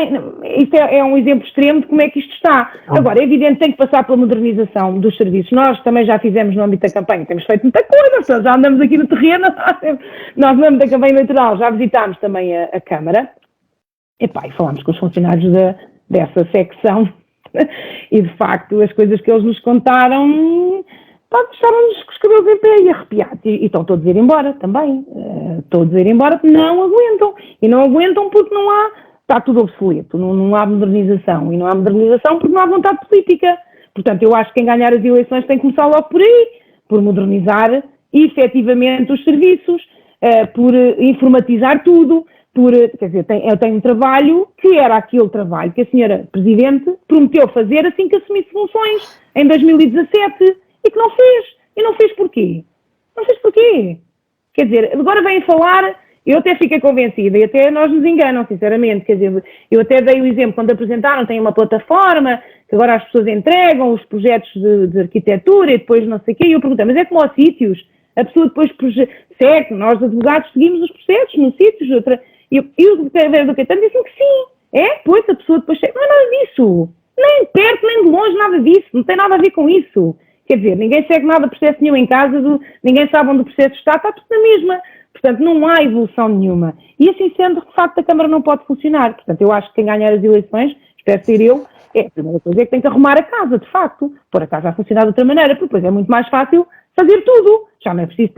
isto é um exemplo extremo de como é que isto está. Agora, é evidente que tem que passar pela modernização dos serviços. Nós também já fizemos no âmbito da campanha, temos feito muita coisa, já andamos aqui no terreno, nós no âmbito da campanha eleitoral já visitámos também a Câmara, e falámos com os funcionários dessa secção, e de facto as coisas que eles nos contaram, deixaram-nos com os cabelos em pé e arrepiados, e estão todos a ir embora também, todos a ir embora porque não aguentam, e não aguentam porque não há, está tudo obsoleto, não há modernização, e não há modernização porque não há vontade política. Portanto, eu acho que quem ganhar as eleições tem que começar logo por aí, por modernizar efetivamente os serviços, por informatizar tudo, quer dizer, eu tenho um trabalho que era aquele trabalho que a senhora Presidente prometeu fazer assim que assumisse funções em 2017 e que não fez. E não fez porquê? Não fez porquê? Quer dizer, agora vêm falar, eu até fiquei convencida e até nós nos enganam, sinceramente. Quer dizer, eu até dei o exemplo quando apresentaram, tem uma plataforma que agora as pessoas entregam os projetos de arquitetura e depois não sei o quê. E eu perguntei, mas é como aos sítios? A pessoa depois segue, nós advogados seguimos os processos nos sítios, e o secretário do Caetano disse que sim. Pois a pessoa depois chega. Não é nada disso. Nem de perto, nem de longe, nada disso. Não tem nada a ver com isso. Quer dizer, ninguém segue nada de processo nenhum em casa, ninguém sabe onde o processo está tudo na mesma. Portanto, não há evolução nenhuma. E assim sendo, de facto, a Câmara não pode funcionar. Portanto, eu acho que quem ganhar as eleições, espero ser eu, a primeira coisa é que tem que arrumar a casa, de facto. Pôr a casa a funcionar de outra maneira, porque depois é muito mais fácil fazer tudo. Já não é preciso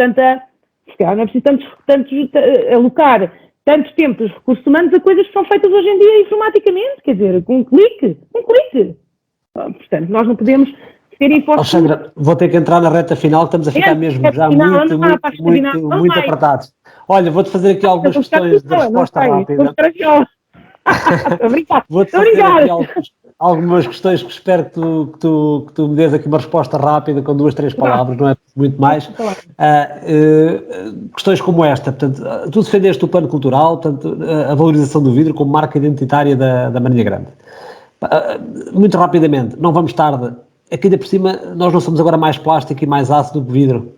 alocar tanto tempo dos recursos humanos a coisas que são feitas hoje em dia informaticamente, quer dizer, com um clique. Portanto, nós não podemos ser impostos. Alexandra, vou ter que entrar na reta final, estamos a ficar mesmo já muito apertados. Olha, vou-te fazer aqui algumas questões de resposta rápida. Vou-te fazer aqui algumas questões que espero que tu me dês aqui uma resposta rápida com 2, 3 palavras, não é muito mais. Questões como esta, portanto, tu defendeste o plano cultural, portanto, a valorização do vidro como marca identitária da Marinha Grande. Muito rapidamente, não vamos tarde, aqui ainda por cima nós não somos agora mais plástico e mais aço do que vidro?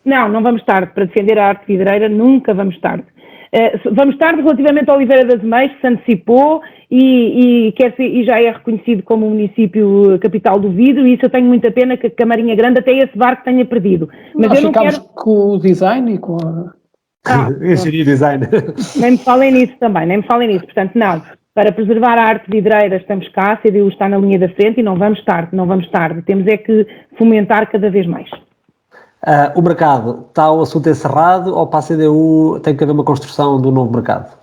Não vamos tarde, para defender a arte vidreira nunca vamos tarde. Vamos tarde relativamente a Oliveira das Meias, que se antecipou e já é reconhecido como um município capital do vidro, e isso eu tenho muita pena que a Marinha Grande até esse barco tenha perdido. Mas nós eu não ficámos quero... com o design e com a... engenharia design. Nem me falem nisso também, portanto não. Para preservar a arte vidreira estamos cá, a CDU está na linha da frente e não vamos tarde. Temos é que fomentar cada vez mais. O mercado, está o assunto encerrado ou para a CDU tem que haver uma construção do novo mercado?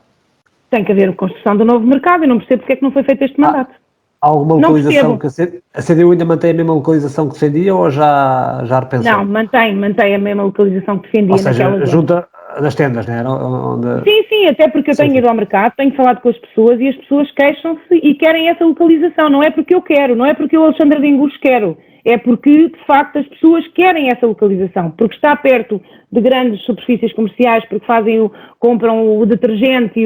Tem que haver uma construção do novo mercado, eu não percebo porque é que não foi feito este mandato. Há alguma localização que a CDU ainda mantém a mesma localização que defendia ou já repensou? Não, mantém a mesma localização que defendia. Ou seja, junta das tendas, não é? Onde... Sim, até porque eu tenho ido ao mercado, tenho falado com as pessoas e as pessoas queixam-se e querem essa localização. Não é porque eu quero, não é porque eu, Alexandra de Inguros, quero. É porque, de facto, as pessoas querem essa localização, porque está perto de grandes superfícies comerciais, porque compram o detergente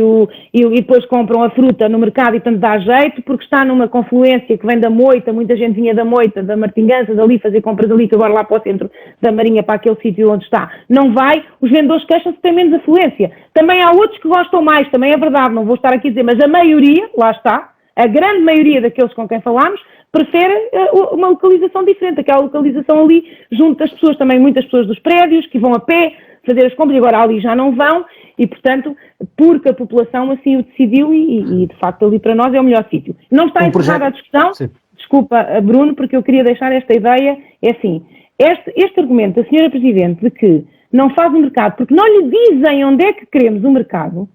e depois compram a fruta no mercado e, portanto, dá jeito, porque está numa confluência que vem da Moita, muita gente vinha da Moita, da Martingança, dali fazer compras ali, que agora lá para o centro da Marinha, para aquele sítio onde está, não vai, os vendedores queixam-se que têm menos afluência. Também há outros que gostam mais, também é verdade, não vou estar aqui a dizer, mas a maioria, lá está, a grande maioria daqueles com quem falámos, prefere uma localização diferente, aquela localização ali junto das pessoas, também muitas pessoas dos prédios que vão a pé fazer as compras e agora ali já não vão e, portanto, porque a população assim o decidiu e de facto ali para nós é o melhor sítio. Não está encerrada a discussão, sim. Desculpa Bruno, porque eu queria deixar esta ideia, é assim, este argumento da Sra. Presidente de que não faz o mercado porque não lhe dizem onde é que queremos o mercado,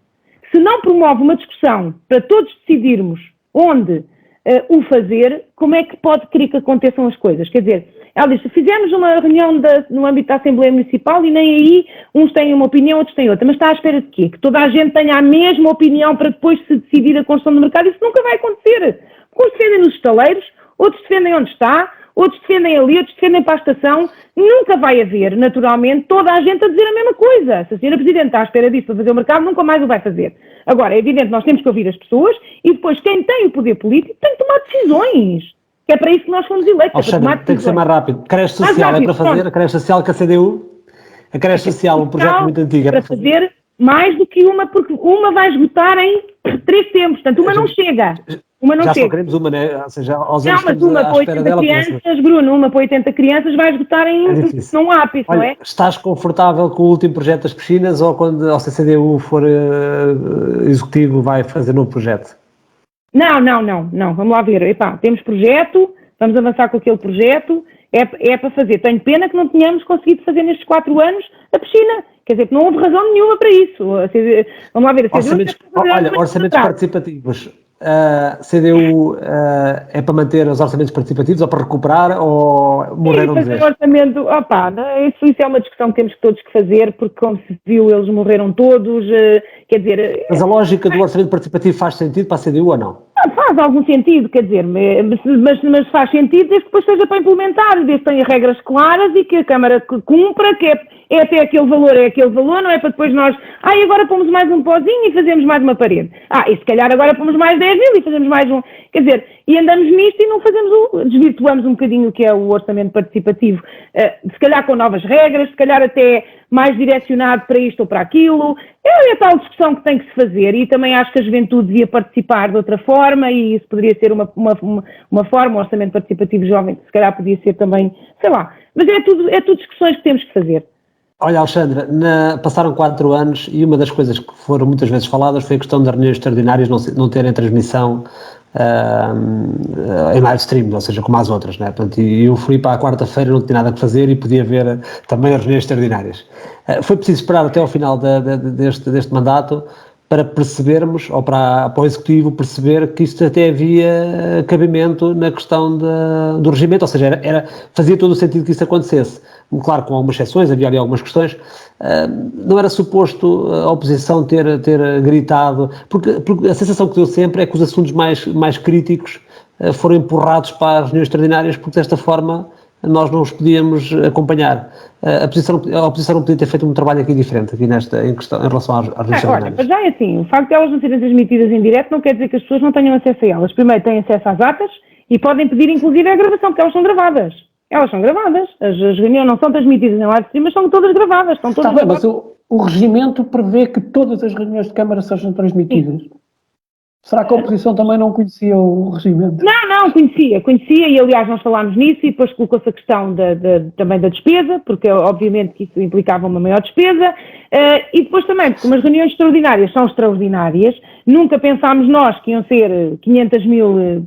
se não promove uma discussão para todos decidirmos onde o fazer, como é que pode querer que aconteçam as coisas? Quer dizer, Ela disse, fizemos uma reunião no âmbito da Assembleia Municipal e nem aí uns têm uma opinião, outros têm outra. Mas está à espera de quê? Que toda a gente tenha a mesma opinião para depois se decidir a construção do mercado? Isso nunca vai acontecer. Uns defendem nos estaleiros, outros defendem onde está, outros defendem ali, outros defendem para a estação. Nunca vai haver, naturalmente, toda a gente a dizer a mesma coisa. Se a senhora Presidente está à espera disso para fazer o mercado, nunca mais o vai fazer. Agora, é evidente, nós temos que ouvir as pessoas e depois quem tem o poder político tem que tomar decisões. Que é para isso que nós fomos eleitos. Alexandre, tem que ser mais rápido. Creche social é para fazer? A creche social com a CDU? A creche social, um projeto muito antigo. É para fazer mais do que uma, porque uma vai esgotar em 3 tempos. Portanto, uma não chega. Uma não já chega. só queremos uma, né? Ou seja, aos não, mas uma para 80 crianças, Bruno, uma para 80 crianças vai esgotar em num ápice, não é? Estás confortável com o último projeto das piscinas ou quando a CDU for executivo vai fazer novo projeto? Não. Vamos lá ver. Epá, temos projeto, vamos avançar com aquele projeto, é para fazer. Tenho pena que não tenhamos conseguido fazer nestes 4 anos a piscina. Quer dizer, que não houve razão nenhuma para isso. Vamos lá ver. Orçamentos participativos. CDU é para manter os orçamentos participativos ou para recuperar ou morreram de vez? Orçamento, isso é uma discussão que temos todos que fazer, porque como se viu, eles morreram todos, quer dizer... Mas a lógica do orçamento participativo faz sentido para a CDU ou não? Faz algum sentido, quer dizer, mas faz sentido desde que depois seja para implementar, desde que tenha regras claras e que a Câmara cumpra, que é até aquele valor, não é para depois nós, agora pomos mais um pozinho e fazemos mais uma parede. E se calhar agora pomos mais 10 mil e fazemos mais um, quer dizer, e andamos nisto e não fazemos desvirtuamos um bocadinho o que é o orçamento participativo, se calhar com novas regras, se calhar até mais direcionado para isto ou para aquilo. É a tal discussão que tem que se fazer e também acho que a juventude devia participar de outra forma e isso poderia ser uma forma, um orçamento participativo jovem, que se calhar podia ser também, sei lá. Mas é tudo discussões que temos que fazer. Olha, Alexandra, passaram 4 anos e uma das coisas que foram muitas vezes faladas foi a questão das reuniões extraordinárias não terem transmissão em live stream, ou seja, como as outras, né? Portanto, eu fui para a quarta-feira, não tinha nada que fazer e podia ver também as reuniões extraordinárias. Foi preciso esperar até ao final deste mandato para percebermos, ou para o Executivo perceber que isto até havia cabimento na questão do regimento, ou seja, fazia todo o sentido que isso acontecesse. Claro, com algumas exceções, havia ali algumas questões, não era suposto a oposição ter gritado, porque a sensação que deu sempre é que os assuntos mais críticos foram empurrados para as reuniões extraordinárias, porque desta forma nós não os podíamos acompanhar. A oposição não podia ter feito um trabalho aqui diferente, aqui em relação às reuniões extraordinárias. Olha, já é assim, o facto de elas não serem transmitidas em direto não quer dizer que as pessoas não tenham acesso a elas. Primeiro têm acesso às atas e podem pedir inclusive a gravação, porque elas são gravadas. As reuniões não são transmitidas em live stream, mas são todas gravadas. Mas o regimento prevê que todas as reuniões de Câmara sejam transmitidas. Será que a oposição também não conhecia o regimento? Não, conhecia e aliás nós falámos nisso e depois colocou-se a questão também da despesa, porque obviamente que isso implicava uma maior despesa, e depois também, porque umas reuniões extraordinárias são extraordinárias, nunca pensámos nós que iam ser 500 mil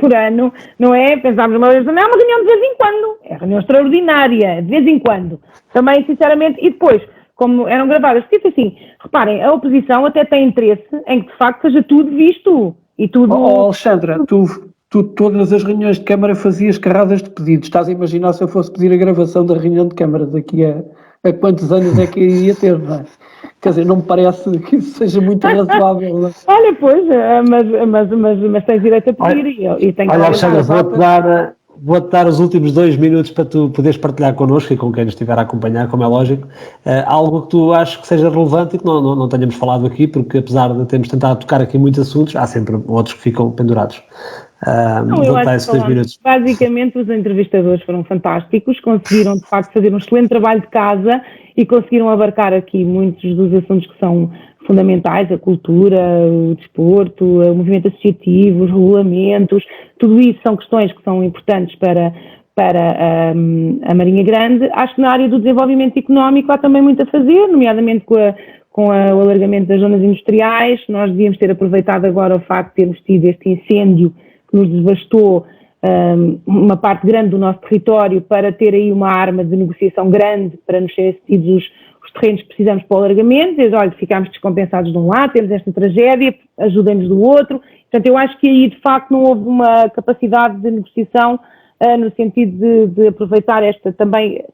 por ano, não é? Pensámos uma vez, não é uma reunião de vez em quando, é reunião extraordinária, de vez em quando. Também, sinceramente, e depois, como eram gravadas, tipo assim, reparem, a oposição até tem interesse em que de facto seja tudo visto e tudo... Alexandra, tu todas as reuniões de Câmara fazias carradas de pedidos. Estás a imaginar se eu fosse pedir a gravação da reunião de Câmara daqui a quantos anos é que iria ter, não é? Quer dizer, não me parece que isso seja muito razoável. Não é? Olha, pois, mas tens direito a pedir e tenho que... Olha, Alexandra, vou-te dar os últimos 2 minutos para tu poderes partilhar connosco e com quem nos estiver a acompanhar, como é lógico, algo que tu achas que seja relevante e que não tenhamos falado aqui, porque apesar de termos tentado tocar aqui muitos assuntos, há sempre outros que ficam pendurados. Eu acho que basicamente os entrevistadores foram fantásticos, conseguiram de facto fazer um excelente trabalho de casa e conseguiram abarcar aqui muitos dos assuntos que são fundamentais, a cultura, o desporto, o movimento associativo, os regulamentos, tudo isso são questões que são importantes para a Marinha Grande. Acho que na área do desenvolvimento económico há também muito a fazer, nomeadamente com o alargamento das zonas industriais. Nós devíamos ter aproveitado agora o facto de termos tido este incêndio que nos devastou uma parte grande do nosso território para ter aí uma arma de negociação grande para nos ser cedidos os terrenos que precisamos para o alargamento. Dizer, olha, ficámos descompensados de um lado, temos esta tragédia, ajudem-nos do outro. Portanto, eu acho que aí de facto não houve uma capacidade de negociação no sentido de aproveitar esta também.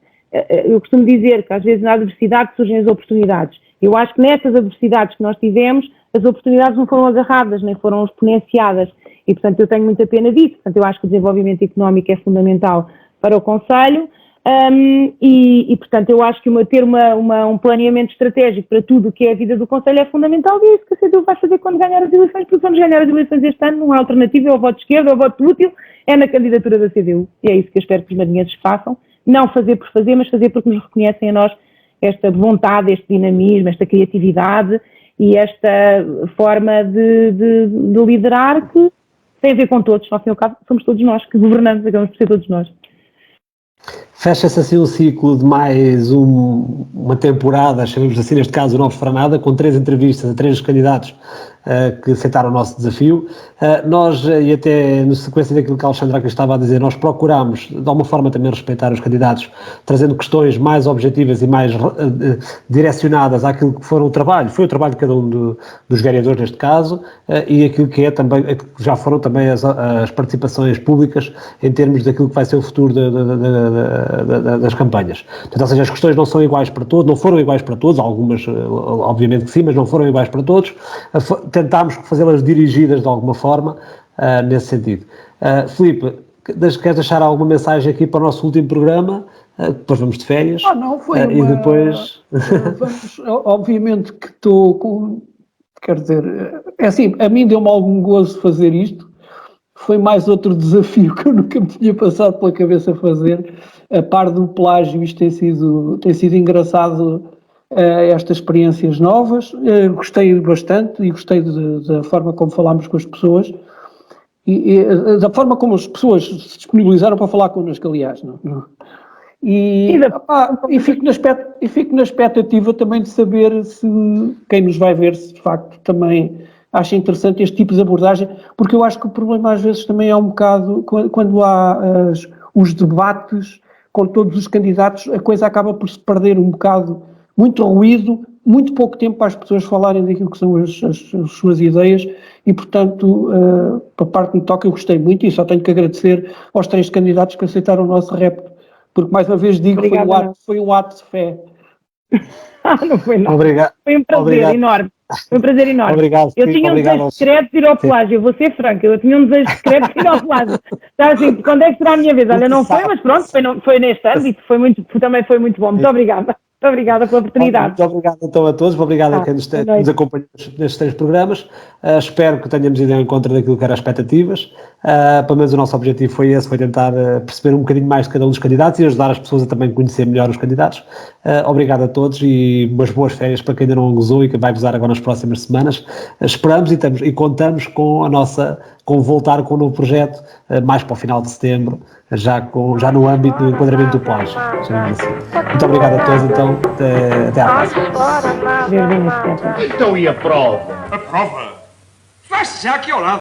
Eu costumo dizer que às vezes na adversidade surgem as oportunidades. Eu acho que nessas adversidades que nós tivemos, as oportunidades não foram agarradas, nem foram exponenciadas. E, portanto, eu tenho muita pena disso. Portanto, eu acho que o desenvolvimento económico é fundamental para o Conselho. Portanto, eu acho que ter um planeamento estratégico para tudo o que é a vida do Conselho é fundamental, e é isso que a CDU vai fazer quando ganhar as eleições, porque vamos ganhar as eleições este ano, não há alternativa, é o voto de esquerda, é o voto útil, é na candidatura da CDU, e é isso que eu espero que os marinhenses façam, não fazer por fazer, mas fazer porque nos reconhecem a nós esta vontade, este dinamismo, esta criatividade e esta forma de liderar que tem a ver com todos, ao fim e ao cabo, somos todos nós que governamos, acabamos por ser todos nós. Fecha-se assim um ciclo de mais uma temporada, chamemos assim, neste caso, o Novos para Nada, com 3 entrevistas a 3 candidatos que aceitaram o nosso desafio. Nós, e até na sequência daquilo que a Alexandra aqui estava a dizer, nós procuramos, de alguma forma, também respeitar os candidatos, trazendo questões mais objetivas e mais direcionadas àquilo que foi o trabalho de cada um dos vereadores, neste caso, e aquilo que é também, que já foram também as participações públicas em termos daquilo que vai ser o futuro das campanhas. Portanto, ou seja, as questões não são iguais para todos, não foram iguais para todos, algumas obviamente que sim, mas não foram iguais para todos. Tentámos fazê-las dirigidas de alguma forma nesse sentido. Filipe, queres deixar alguma mensagem aqui para o nosso último programa? Depois vamos de férias. Não, foi e depois... obviamente que estou com... Quer dizer, é assim, a mim deu-me algum gozo fazer isto. Foi mais outro desafio que eu nunca me tinha passado pela cabeça fazer. A par do plágio, isto tem sido engraçado, estas experiências novas. Gostei bastante e gostei da forma como falámos com as pessoas e da forma como as pessoas se disponibilizaram para falar connosco, aliás. E fico na expectativa também de saber se quem nos vai ver, se de facto também acha interessante este tipo de abordagem, porque eu acho que o problema às vezes também é um bocado, quando há os debates com todos os candidatos, a coisa acaba por se perder um bocado, muito ruído, muito pouco tempo para as pessoas falarem daquilo que são as suas ideias e, portanto, a parte que me toca eu gostei muito e só tenho que agradecer aos 3 candidatos que aceitaram o nosso repto, porque mais uma vez digo, foi um ato de fé. Não foi nada. Obrigado. Foi um prazer enorme. Foi um prazer enorme. Obrigado, eu tinha um desejo secreto de ir ao plágio, eu vou ser franca, eu tinha um desejo secreto de ir ao plágio. Estava assim, quando é que será a minha vez? Olha, não foi, mas pronto, foi neste ano e também foi muito bom. Muito obrigada. Muito obrigada pela oportunidade. Muito obrigado então a todos, obrigado a quem nos acompanhou nestes 3 programas. Espero que tenhamos ido ao encontro daquilo que eram as expectativas. Pelo menos o nosso objetivo foi esse, foi tentar perceber um bocadinho mais de cada um dos candidatos e ajudar as pessoas a também conhecer melhor os candidatos. Obrigado a todos e umas boas férias para quem ainda não gozou e que vai gozar agora nas próximas semanas. Esperamos e contamos com com voltar com um novo projeto mais para o final de setembro, já no âmbito do enquadramento do plágio. Muito obrigado a todos, então, até à próxima. Então e a prova? A prova? Faz-se já aqui ao lado.